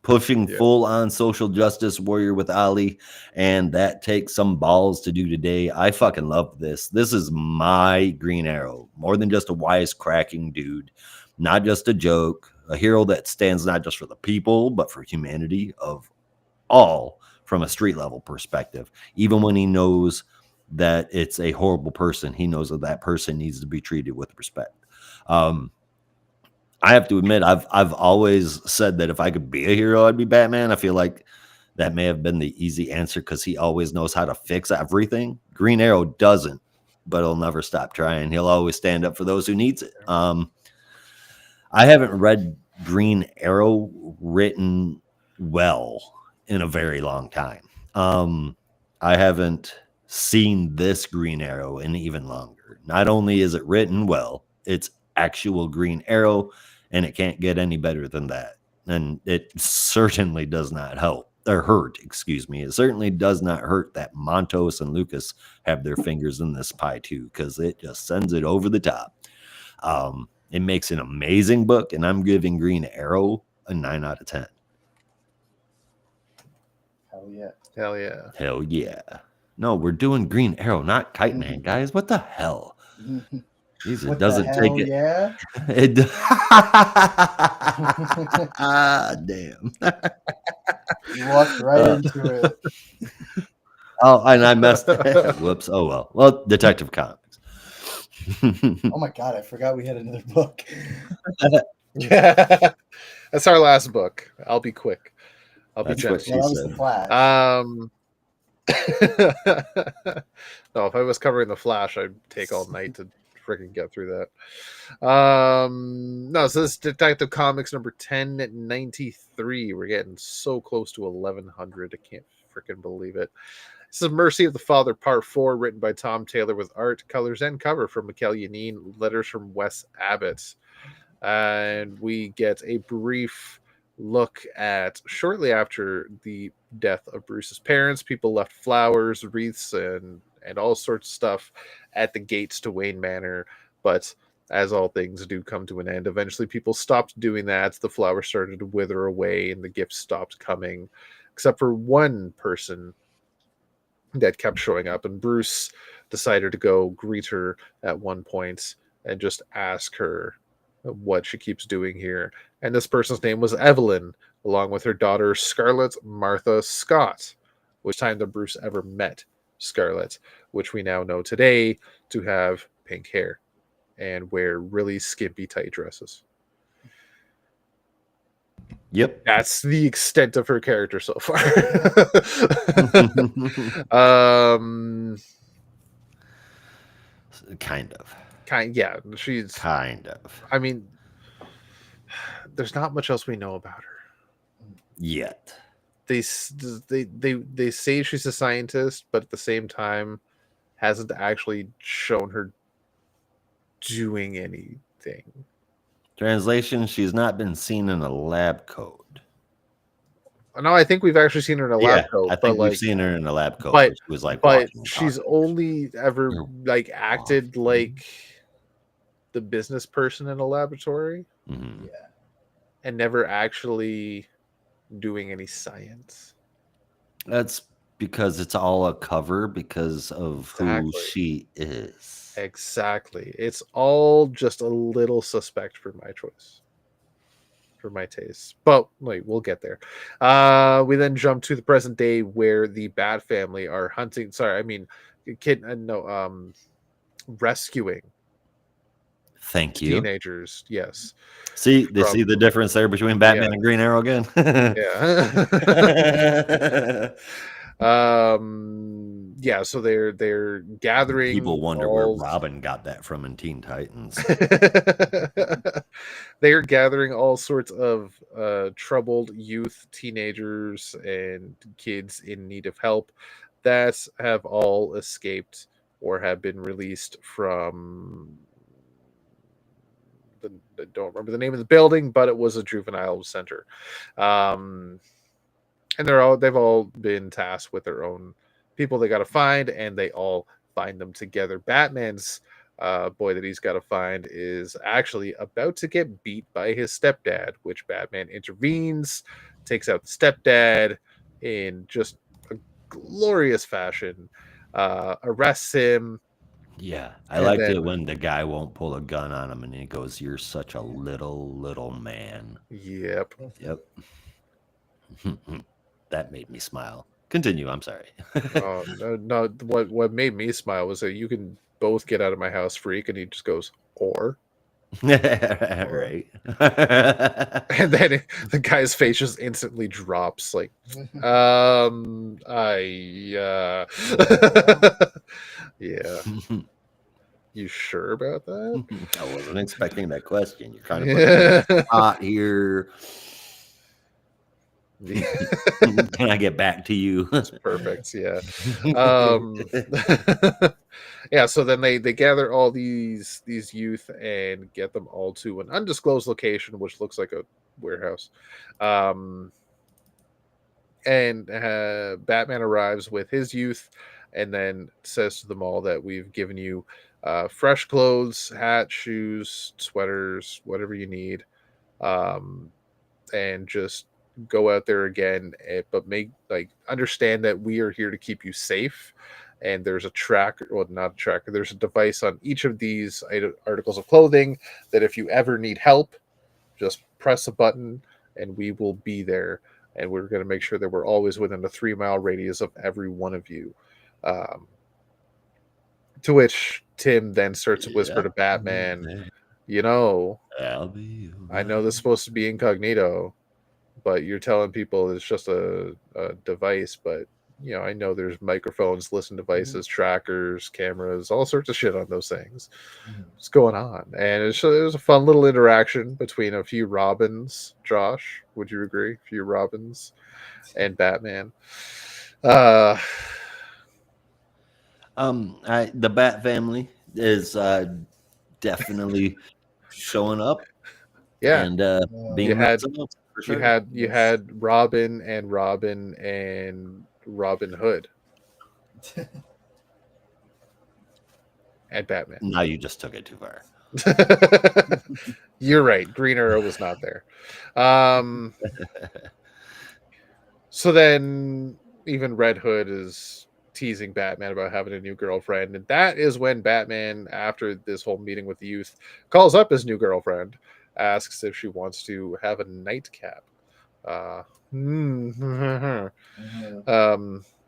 Pushing Yeah. full on social justice warrior with Ali, and that takes some balls to do today. I fucking love this. This is my Green Arrow, more than just a wisecracking dude, not just a joke, a hero that stands not just for the people, but for humanity of all from a street level perspective. Even when he knows that it's a horrible person, he knows that that person needs to be treated with respect. I have to admit, I've always said that if I could be a hero, I'd be Batman. I feel like that may have been the easy answer because he always knows how to fix everything. Green Arrow doesn't, but he'll never stop trying. He'll always stand up for those who needs it. I haven't read Green Arrow written well in a very long time. I haven't seen this Green Arrow in even longer. Not only is it written well, it's actual Green Arrow, and it can't get any better than that. And it certainly does not help or hurt, excuse me. It certainly does not hurt that Montos and Lucas have their fingers in this pie too, because it just sends it over the top. It makes an amazing book, and I'm giving Green Arrow a 9 out of 10. Hell yeah. Hell yeah. Hell yeah. No, we're doing Green Arrow, not Kite Man, guys. What the hell? Jeez, it What doesn't the take hell, it. yeah? It damn. You walked right into it. Oh, and I messed it. Whoops. Oh well. Well, Detective Comics. Oh my god, I forgot we had another book. Yeah. That's our last book. I'll be quick. I'll be That's what gentle. Well, she that was the said. Flash. No, if I was covering the Flash, I'd take all night to freaking get through that. No, so this is Detective Comics number 1093. We're getting so close to 1100. I can't freaking believe it. This is Mercy of the Father, Part 4, written by Tom Taylor with art, colors, and cover from Mikel Yanin, letters from Wes Abbott. And we get a brief look at shortly after the death of Bruce's parents, people left flowers, wreaths, and all sorts of stuff at the gates to Wayne Manor. But as all things do come to an end, eventually people stopped doing that. The flowers started to wither away and the gifts stopped coming, except for one person that kept showing up. And Bruce decided to go greet her at one point and just ask her what she keeps doing here. And this person's name was Evelyn, along with her daughter Scarlett Martha Scott, which time that Bruce ever met Scarlett, which we now know today to have pink hair and wear really skimpy tight dresses. Yep. That's the extent of her character so far. Kind of. Yeah, she's Kind of. I mean, there's not much else we know about her. Yet. They say she's a scientist, but at the same time, hasn't actually shown her doing anything. Translation: she's not been seen in a lab coat. No, I think we've actually seen her in a lab coat. I think we've seen her in a lab coat. But She was like, but watching she's comics. only ever like acted like the business person in a laboratory, Mhm. Yeah. and never actually doing any science. That's because it's all a cover because of who Exactly. she is. Exactly. It's all just a little suspect for my choice. For my taste. But wait, we'll get there. We then jump to the present day where the Bat family are hunting. Rescuing Thank you. teenagers. Yes. See, they From- see the difference there between Batman and Green Arrow again. Yeah. Yeah, so they're gathering. People wonder where Robin got that from in Teen Titans. They're gathering all sorts of troubled youth, teenagers, and kids in need of help that have all escaped or have been released from I don't remember the name of the building, but it was a juvenile center. Um, and they've all been tasked with their own people they got to find, and they all find them together. Batman's boy that he's got to find is actually about to get beat by his stepdad, which Batman intervenes, takes out the stepdad in just a glorious fashion, arrests him. Yeah, I And liked then, it when the guy won't pull a gun on him and he goes, "You're such a little man." yep. Yep. That made me smile. Continue. I'm sorry. Oh no, no! What made me smile was that you can both get out of my house, freak, and he just goes, or. Right. And then the guy's face just instantly drops. Like, yeah. You sure about that? I wasn't expecting that question. You're trying to put me on the spot here. Can I get back to you? That's perfect. Yeah. Yeah. So then they gather all these youth and get them all to an undisclosed location, which looks like a warehouse. And Batman arrives with his youth, and then says to them all that we've given you fresh clothes, hats, shoes, sweaters, whatever you need, and just go out there again. But understand that we are here to keep you safe. And there's a tracker, well, not a tracker. There's a device on each of these articles of clothing that if you ever need help, just press a button, and we will be there. And we're going to make sure that we're always within a 3-mile radius of every one of you. To which Tim then starts to whisper to Batman, I know this is supposed to be incognito, but you're telling people it's just a device, but I know there's microphones, listen devices, trackers, cameras, all sorts of shit on those things. What's going on? And it was a fun little interaction between a few Robins. Josh, would you agree? A few Robins and Batman. The Bat family is definitely showing up. Yeah, and being you had themselves, for you sure. had Robin and Robin Hood and Batman. Now you just took it too far. You're right. Green Arrow was not there. So then even Red Hood is teasing Batman about having a new girlfriend. And that is when Batman, after this whole meeting with the youth, calls up his new girlfriend, asks if she wants to have a nightcap.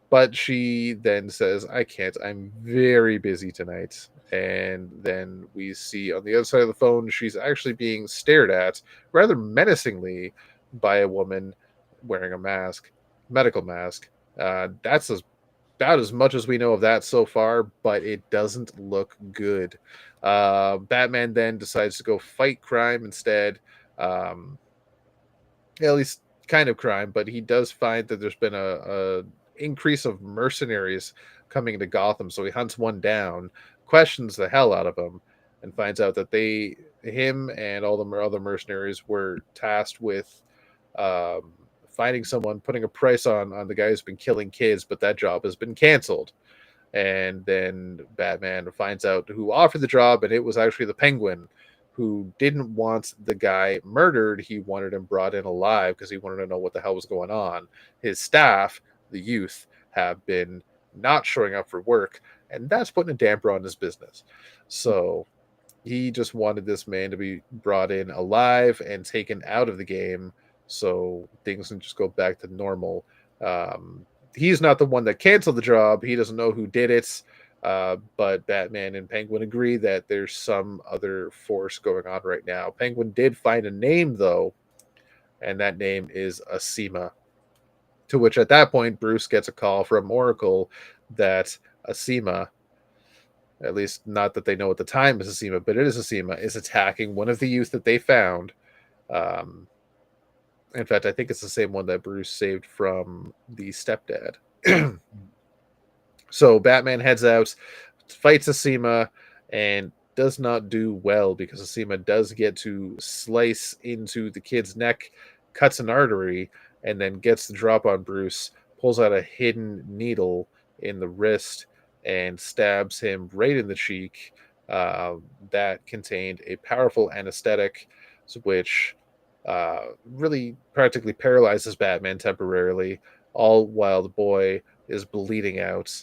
But she then says, I can't. I'm very busy tonight. And then we see on the other side of the phone, she's actually being stared at rather menacingly by a woman wearing a mask, medical mask. That's about as much as we know of that so far, but it doesn't look good. Batman then decides to go fight crime instead. At least kind of crime, but he does find that there's been a increase of mercenaries coming into Gotham. So he hunts one down, questions the hell out of him, and finds out that him and all the other mercenaries were tasked with finding someone, putting a price on the guy who's been killing kids, but that job has been canceled. And then Batman finds out who offered the job, and it was actually the Penguin, who didn't want the guy murdered. He wanted him brought in alive because he wanted to know what the hell was going on. His staff, the youth, have been not showing up for work, and that's putting a damper on his business. So he just wanted this man to be brought in alive and taken out of the game so things can just go back to normal. He's not the one that canceled the job. He doesn't know who did it. But Batman and Penguin agree that there's some other force going on right now. Penguin did find a name, though, and that name is Asima. To which, at that point, Bruce gets a call from Oracle that Asima, at least not that they know at the time is Asima, but it is Asima, is attacking one of the youth that they found. In fact, I think it's the same one that Bruce saved from the stepdad. So Batman heads out fights Asima and does not do well because Asima does get to slice into the kid's neck, cuts an artery, and then gets the drop on Bruce, pulls out a hidden needle in the wrist, and stabs him right in the cheek. That contained a powerful anesthetic, which really practically paralyzes Batman temporarily, all while the boy is bleeding out.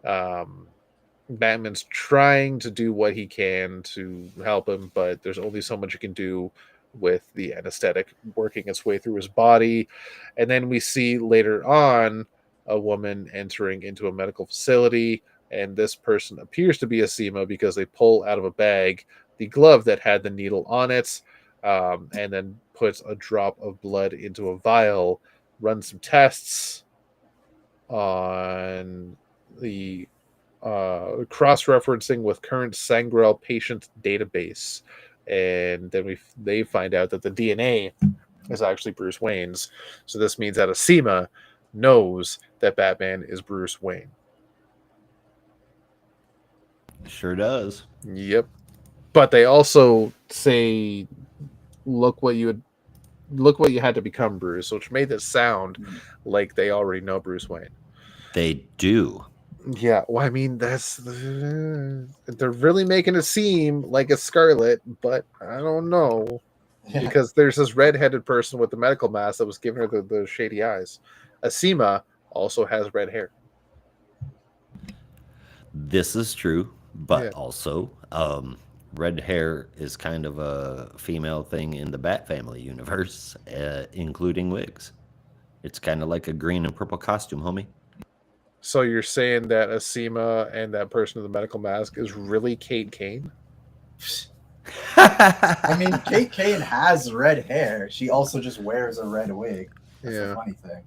Um, Batman's trying to do what he can to help him, but there's only so much he can do with the anesthetic working its way through his body. And then we see later on a woman entering into a medical facility, and this person appears to be Asima because they pull out of a bag the glove that had the needle on it, and then puts a drop of blood into a vial, run some tests on the cross-referencing with current Sangrel patient database, and then they find out that the DNA is actually Bruce Wayne's. So this means that Asima knows that Batman is Bruce Wayne. Sure does. Yep. But they also say, look what you had to become Bruce, which made this sound like they already know Bruce Wayne. They do. Yeah, well, I mean, they're really making it seem like it's Scarlet, but I don't know, because there's this red-headed person with the medical mask that was giving her the shady eyes. Asima also has red hair. This is true, but Yeah. also, red hair is kind of a female thing in the Bat Family universe, including wigs. It's kind of like a green and purple costume, homie. So you're saying that Asima and that person with the medical mask is really Kate Kane? I mean, Kate Kane has red hair. She also just wears a red wig. That's the funny thing.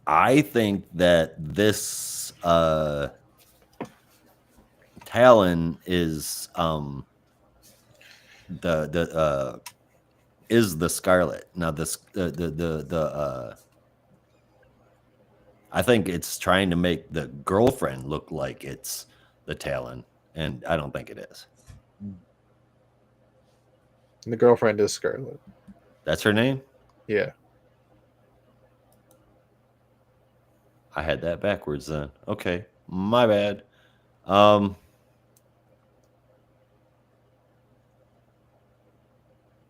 I think that this Talon is the Scarlet. Now this I think it's trying to make the girlfriend look like it's the Talon, and I don't think it is. The girlfriend is Scarlet. That's her name? Yeah. I had that backwards then. Okay, my bad.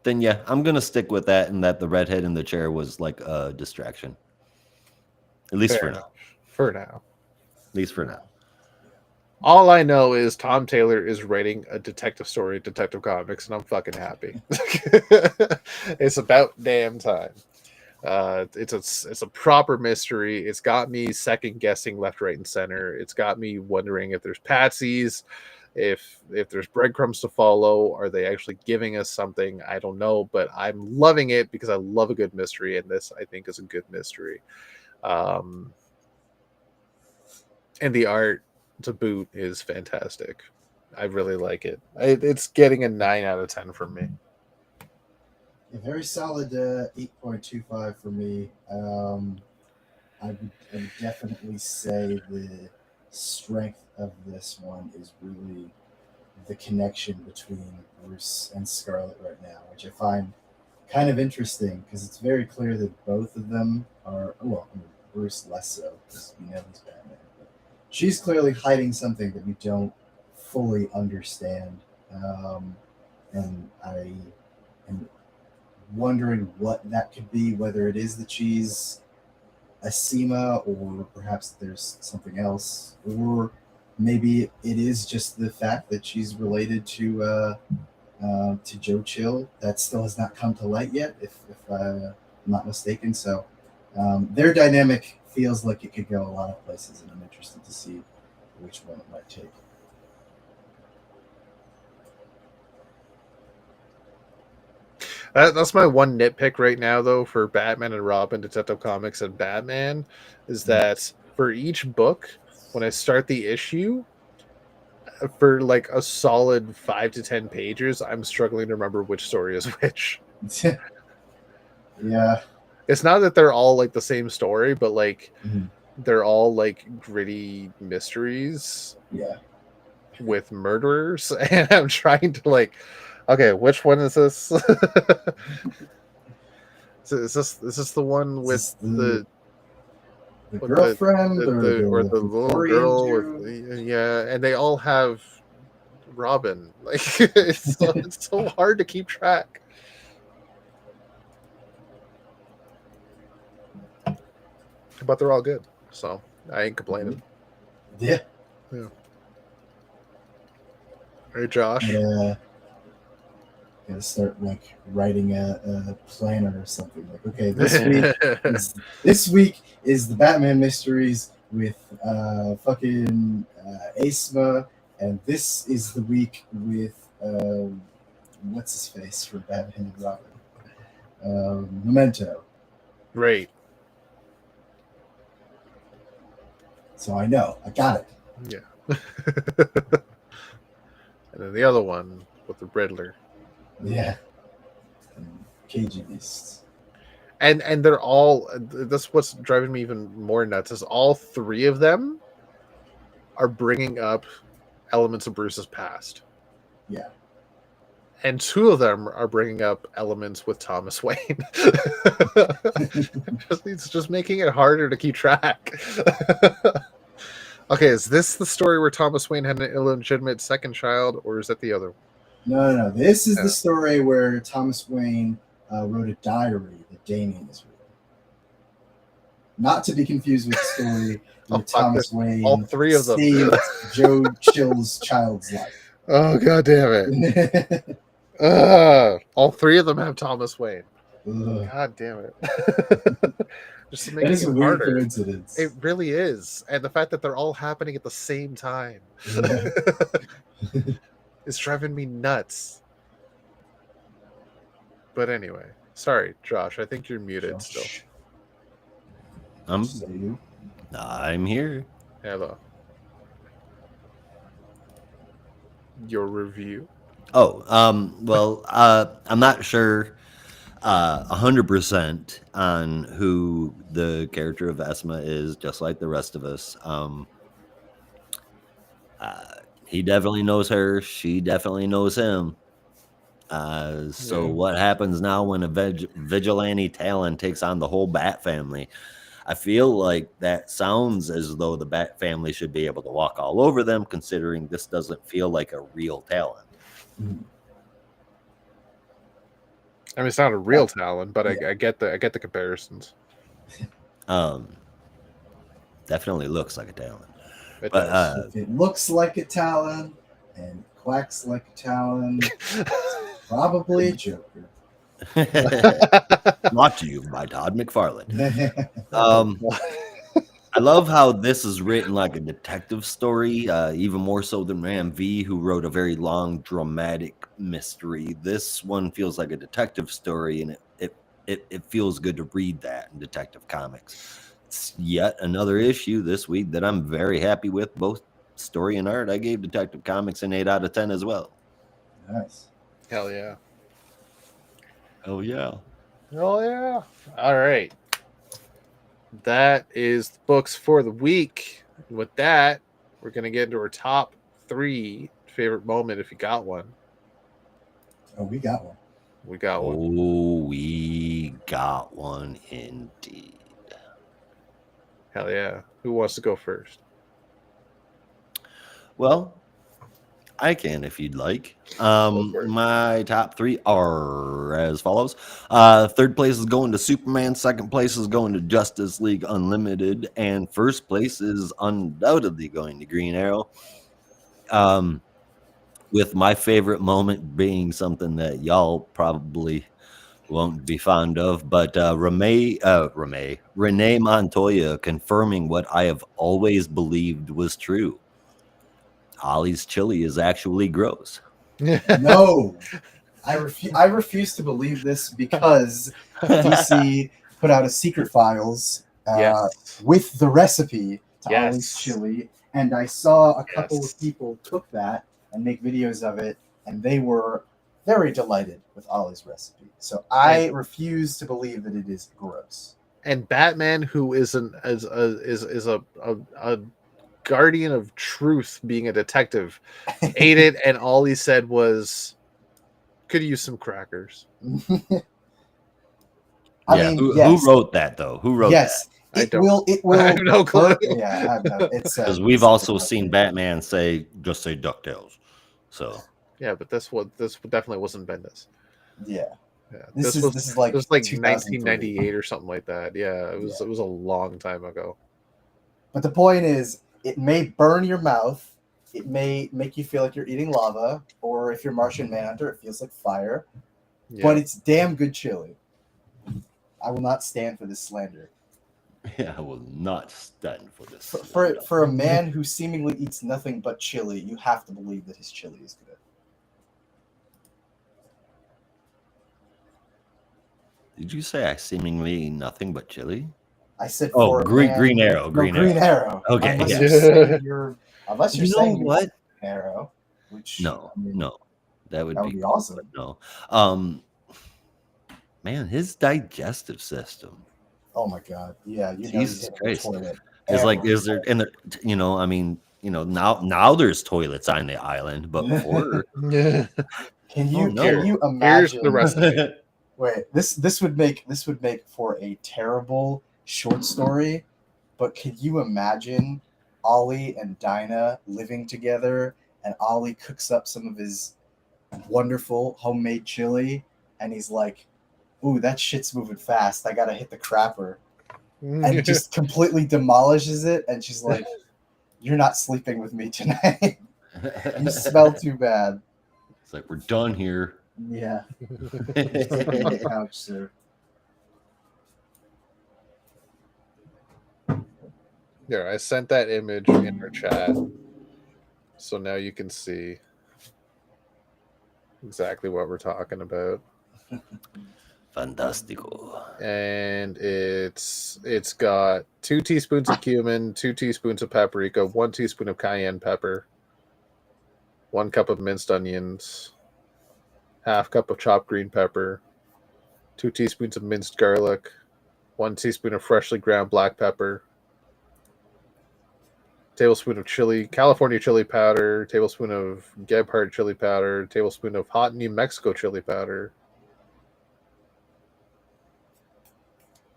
Then yeah, I'm gonna stick with that, and that the redhead in the chair was like a distraction. At least Fair for enough. now. For now. At least for now. All I know is Tom Taylor is writing a detective story at Detective Comics, and I'm fucking happy. It's about damn time. It's a proper mystery. It's got me second guessing left, right, and center. It's got me wondering if there's patsies, if there's breadcrumbs to follow. Are they actually giving us something? I don't know, but I'm loving it because I love a good mystery, and this I think is a good mystery. And the art to boot is fantastic. I really like it. It's getting a 9 out of 10 from me. A very solid 8.25 for me. I would definitely say the strength of this one is really the connection between Bruce and Scarlet right now, which I find kind of interesting because it's very clear that both of them are, well, I mean, Bruce less so because we know he's Batman, but she's clearly hiding something that we don't fully understand. And I am wondering what that could be, whether it is that she's Asima or perhaps there's something else, or maybe it is just the fact that she's related to Joe Chill. That still has not come to light yet, if I'm not mistaken. So their dynamic feels like it could go a lot of places, and I'm interested to see which one it might take. That's my one nitpick right now, though, for Batman and Robin, Detective Comics, and Batman, is that for each book, when I start the issue, for like a solid 5 to 10 pages, I'm struggling to remember which story is which. Yeah. It's not that they're all like the same story, but like they're all like gritty mysteries Yeah. with murderers, and I'm trying to like, okay, which one is this? Is this the one with Is this the the with girlfriend or the or the the who little oriented girl with you? yeah, and they all have Robin. Like it's so hard to keep track. But they're all good, so I ain't complaining. Yeah. Hey, Josh. Gotta start like writing a planner or something. Like, okay, this week is the Batman mysteries with fucking Asma, and this is the week with what's his face from Batman and Robin, Memento. Great. So I know I got it. Yeah. And then the other one with the Riddler. Yeah. And Cagey Beasts. And they're all, that's what's driving me even more nuts, is all three of them are bringing up elements of Bruce's past. Yeah. And two of them are bringing up elements with Thomas Wayne. It's just making it harder to keep track. Okay, is this the story where Thomas Wayne had an illegitimate second child, or is that the other one? No. This is the story where Thomas Wayne wrote a diary that Damien is reading. Not to be confused with the story where Thomas Wayne all three of them saved Joe Chill's child's life. Oh, god damn it. All three of them have Thomas Wayne. God damn it. Just to make That is it a weird harder. coincidence. It really is. And the fact that they're all happening at the same time is driving me nuts. But anyway, sorry, Josh. I think you're muted still. I'm here. Hello. Your review. Oh, well, I'm not sure 100% on who the character of Esma is, just like the rest of us. He definitely knows her. She definitely knows him. So what happens now when a vigilante Talon takes on the whole Bat family? I feel like that sounds as though the Bat family should be able to walk all over them, considering this doesn't feel like a real Talon. I mean, it's not a real Talon, but I get the comparisons. Definitely looks like a Talon. It But does. If it looks like a Talon and quacks like a Talon, it's probably a Joker. Brought to you by Todd McFarlane. I love how this is written like a detective story, even more so than Ram V, who wrote a very long, dramatic mystery. This one feels like a detective story, and it feels good to read that in Detective Comics. It's yet another issue this week that I'm very happy with, both story and art. I gave Detective Comics an 8 out of 10 as well. Nice. Hell yeah. Oh, yeah. Oh, yeah. All right. That is the books for the week. And with that, we're going to get into our top 3 favorite moment if you got one. Oh, we got one. We got one. Oh, we got one indeed. Hell yeah. Who wants to go first? Well, I can if you'd like. My top 3 are as follows. Third place is going to Superman. Second place is going to Justice League Unlimited. And first place is undoubtedly going to Green Arrow. With my favorite moment being something that y'all probably won't be fond of, but Renee Montoya confirming what I have always believed was true. Ollie's chili is actually gross. No, I refuse to believe this because DC put out a Secret Files with the recipe to Ollie's chili, and I saw a couple of people cook that and make videos of it, and they were very delighted with Ollie's recipe. So I refuse to believe that it is gross. and Batman, who is a guardian of truth, being a detective, ate it, and all he said was, "Could use some crackers." I Yeah, mean, who yes, wrote that though? Who wrote yes, I it don't. will. It will. I have no clue. Yeah, I have no. It's that? Because we've also seen Batman say, "Just say Ducktales." So Yeah, but this definitely wasn't Bendis. Yeah, Yeah, this this is like was like 2003. 1998 or something like that. Yeah, it was Yeah. it was a long time ago. But the point is, it may burn your mouth. It may make you feel like you're eating lava, or if you're Martian Manhunter, it feels like fire. Yeah. But it's damn good chili. I will not stand for this slander. yeah, I will not stand for this. For a man who seemingly eats nothing but chili, you have to believe that his chili is good. Did you say I seemingly eat nothing but chili? I said Oh, for a Green man, Green Arrow, no, Green Green Arrow. Okay, Unless yeah. you're saying you're, unless you're You know saying you're what? Green Arrow, which No, I mean, no, that would that be would be cool, awesome. but no. Man, his digestive system. Oh my god, yeah, you know Jesus he's in the Christ. toilet. It's like, every is there, and there, I mean, now there's toilets on the island, but before, Yeah. Can Oh, you no. can you Here's imagine? the recipe. Wait, this would make for a terrible short story, but could you imagine Ollie and Dinah living together, and Ollie cooks up some of his wonderful homemade chili, and he's like, "Ooh, that shit's moving fast. I gotta hit the crapper," and just completely demolishes it, and she's like, "You're not sleeping with me tonight. You smell too bad." It's like, we're done here. Yeah. Ouch, sir. Here, I sent that image in our chat, so now you can see exactly what we're talking about. Fantastico. And it's got 2 teaspoons of cumin, 2 teaspoons of paprika, 1 teaspoon of cayenne pepper, 1 cup of minced onions, half cup of chopped green pepper, 2 teaspoons of minced garlic, 1 teaspoon of freshly ground black pepper, tablespoon of California chili powder, tablespoon of Gebhardt chili powder, tablespoon of hot New Mexico chili powder.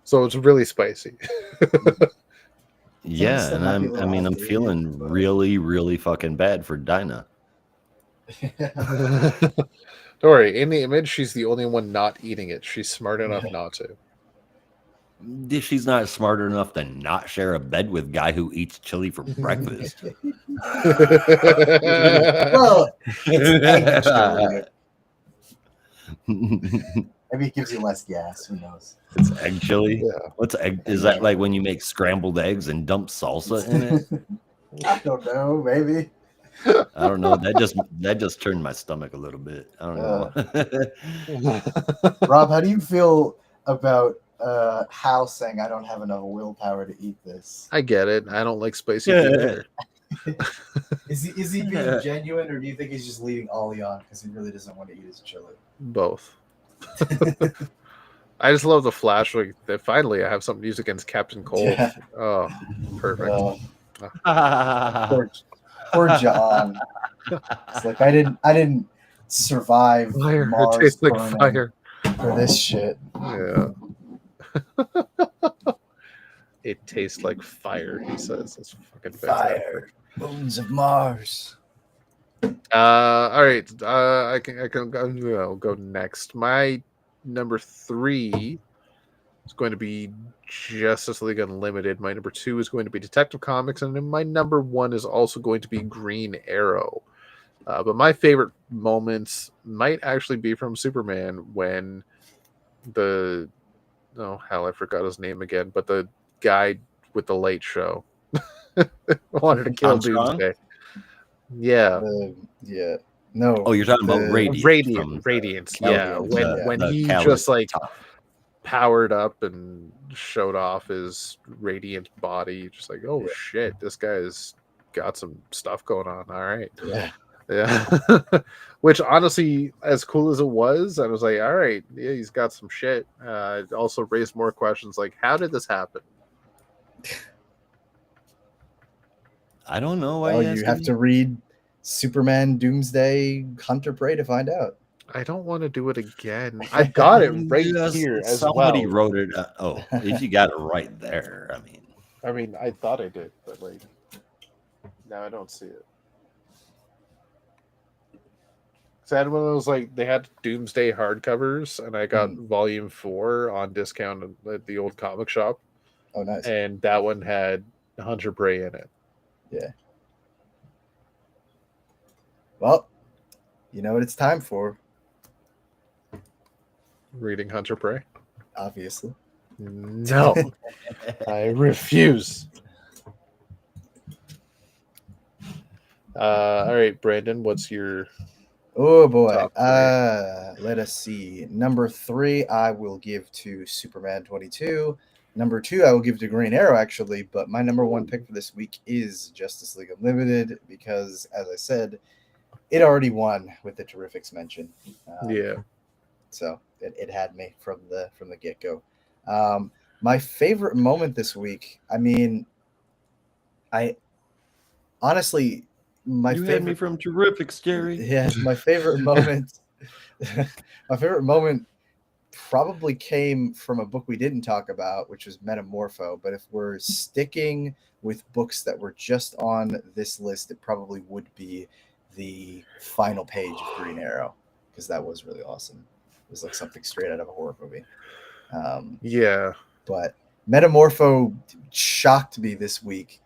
So it's really spicy. Yeah, that and might be a little I'm outdated, feeling but- really, really fucking bad for Dinah. Don't worry, in the image, she's the only one not eating it. She's smart enough not to. If she's not smart enough to not share a bed with guy who eats chili for breakfast. Well, it's egg chili. Maybe it gives you less gas. Who knows? It's egg chili. Yeah. What's egg? Is that like when you make scrambled eggs and dump salsa in it? I don't know. Maybe. I don't know. That just turned my stomach a little bit. I don't know. Rob, how do you feel about Hal saying, "I don't have enough willpower to eat this"? I get it. I don't like spicy food either. Is he being genuine, or do you think he's just leading Ollie on because he really doesn't want to eat his chili? Both. I just love the flash. Like, that finally, I have something to use against Captain Cold. Yeah. Oh, perfect. Poor John. It's like I didn't survive Fire. Mars It tastes like burning fire. for this shit. Yeah. It tastes like fire, he says. That's fucking Fire. Bones of Mars. All right. I can go, I'll go next. My number 3 is going to be Justice League Unlimited. My number 2 is going to be Detective Comics, and then my number 1 is also going to be Green Arrow. But my favorite moments might actually be from Superman when I forgot his name again, but the guy with the late show wanted to kill Armstrong? Doomsday. Yeah. Yeah. No. Oh, you're talking about the- Radiance. Radiance. Caliban, Yeah. When the he Caliban just like top. powered up and showed off his radiant body, just like, oh Yeah. shit, this guy's got some stuff going on. All right. Yeah. Yeah. Which honestly, as cool as it was, I was like, all right, yeah, he's got some shit. It also raised more questions like, how did this happen? I don't know why Well, you you asking have me. to read Superman Doomsday Hunter Prey to find out. I don't want to do it again. I've got it right Yes, here as somebody well. wrote it. Oh, if you got it right there, I mean, I mean, I thought I did, but like now I don't see it. So I had one of those like they had Doomsday hardcovers, and I got Volume 4 on discount at the old comic shop, Oh, nice. and that one had Hunter Prey in it. Yeah. Well, you know what it's time for, Reading Hunter Prey. obviously. No, I refuse. All right, Brandon, what's your Oh boy. top three? Let us see. Number 3, I will give to Superman 22. Number 2, I will give to Green Arrow, actually. But my number 1 pick for this week is Justice League Unlimited because, as I said, it already won with the Terrifics mention. Yeah. So it had me from the get go. My favorite moment this week. I mean, I honestly, my you favorite. had me from Terrifics, Jerry. Yeah, my favorite moment. My favorite moment probably came from a book we didn't talk about, which was Metamorpho. But if we're sticking with books that were just on this list, it probably would be the final page of Green Arrow because that was really awesome. It was like something straight out of a horror movie. Yeah. But Metamorpho shocked me this week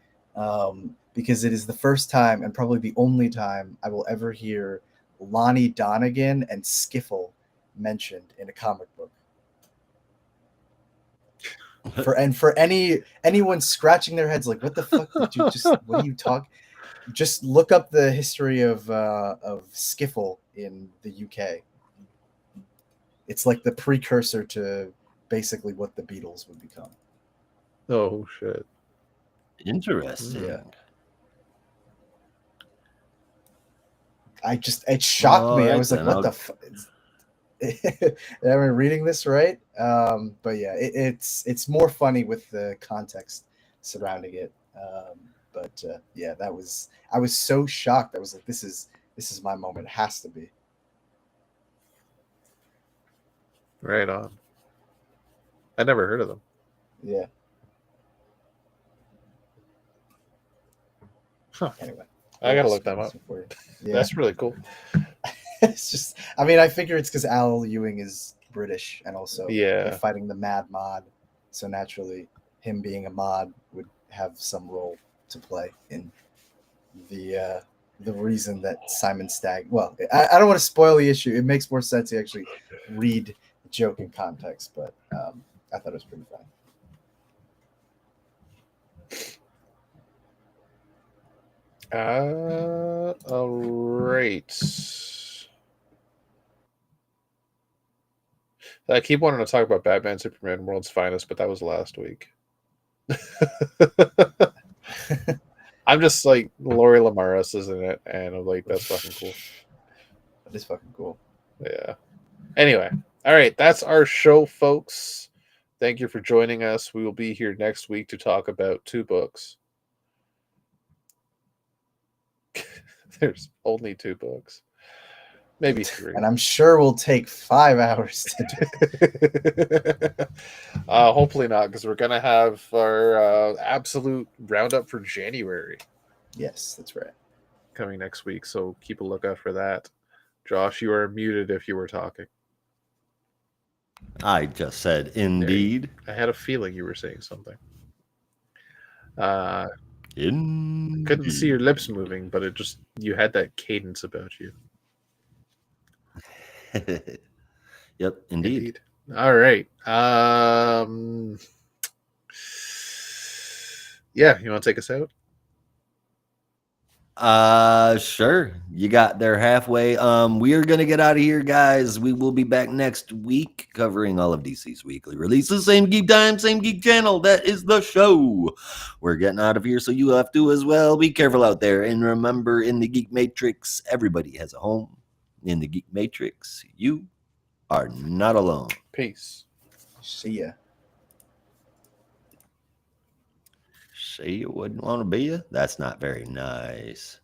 because it is the first time and probably the only time I will ever hear Lonnie Donegan and Skiffle mentioned in a comic book. For anyone scratching their heads like, what the fuck did you just? What are you talking? Just look up the history of Skiffle in the UK. It's like the precursor to basically what the Beatles would become. Oh shit. Interesting. Yeah. It shocked me. I was like, what the fuck? Am I reading this right? But yeah, it's more funny with the context surrounding it. But yeah, I was so shocked. I was like, this is my moment. It has to be. Right on. I never heard of them. Yeah. Huh. Anyway, I gotta look them up. Yeah. That's really cool. It's just, I mean, I figure it's because Al Ewing is British and also Yeah. fighting the Mad Mod, so naturally, him being a mod would have some role to play in the reason that Simon Stagg. Well, I don't want to spoil the issue. It makes more sense to actually read the joke in context, but I thought it was pretty funny. All right. I keep wanting to talk about Batman Superman World's Finest, but that was last week. I'm just like, Lori Lamaris is in it, and I'm like, that's fucking cool. That is fucking cool. Yeah. Anyway, all right, that's our show, folks. Thank you for joining us. We will be here next week to talk about 2 books. There's only 2 books. Maybe 3. And I'm sure we'll take 5 hours to do. Hopefully not, because we're going to have our absolute roundup for January. Yes, that's right. Coming next week, so keep a lookout for that. Josh, you are muted if you were talking. I just said indeed. I had a feeling you were saying something. Indeed. Couldn't see your lips moving, but you had that cadence about you. Yep, indeed. All right. Yeah, you want to take us out? Sure. You got there halfway. We are gonna get out of here, guys. We will be back next week covering all of DC's weekly releases. Same geek time, same geek channel. That is the show. We're getting out of here, so you have to as well. Be careful out there, and remember, in the Geek Matrix, everybody has a home. In the Geek Matrix, you are not alone. Peace. See ya. Say you wouldn't want to be you? That's not very nice.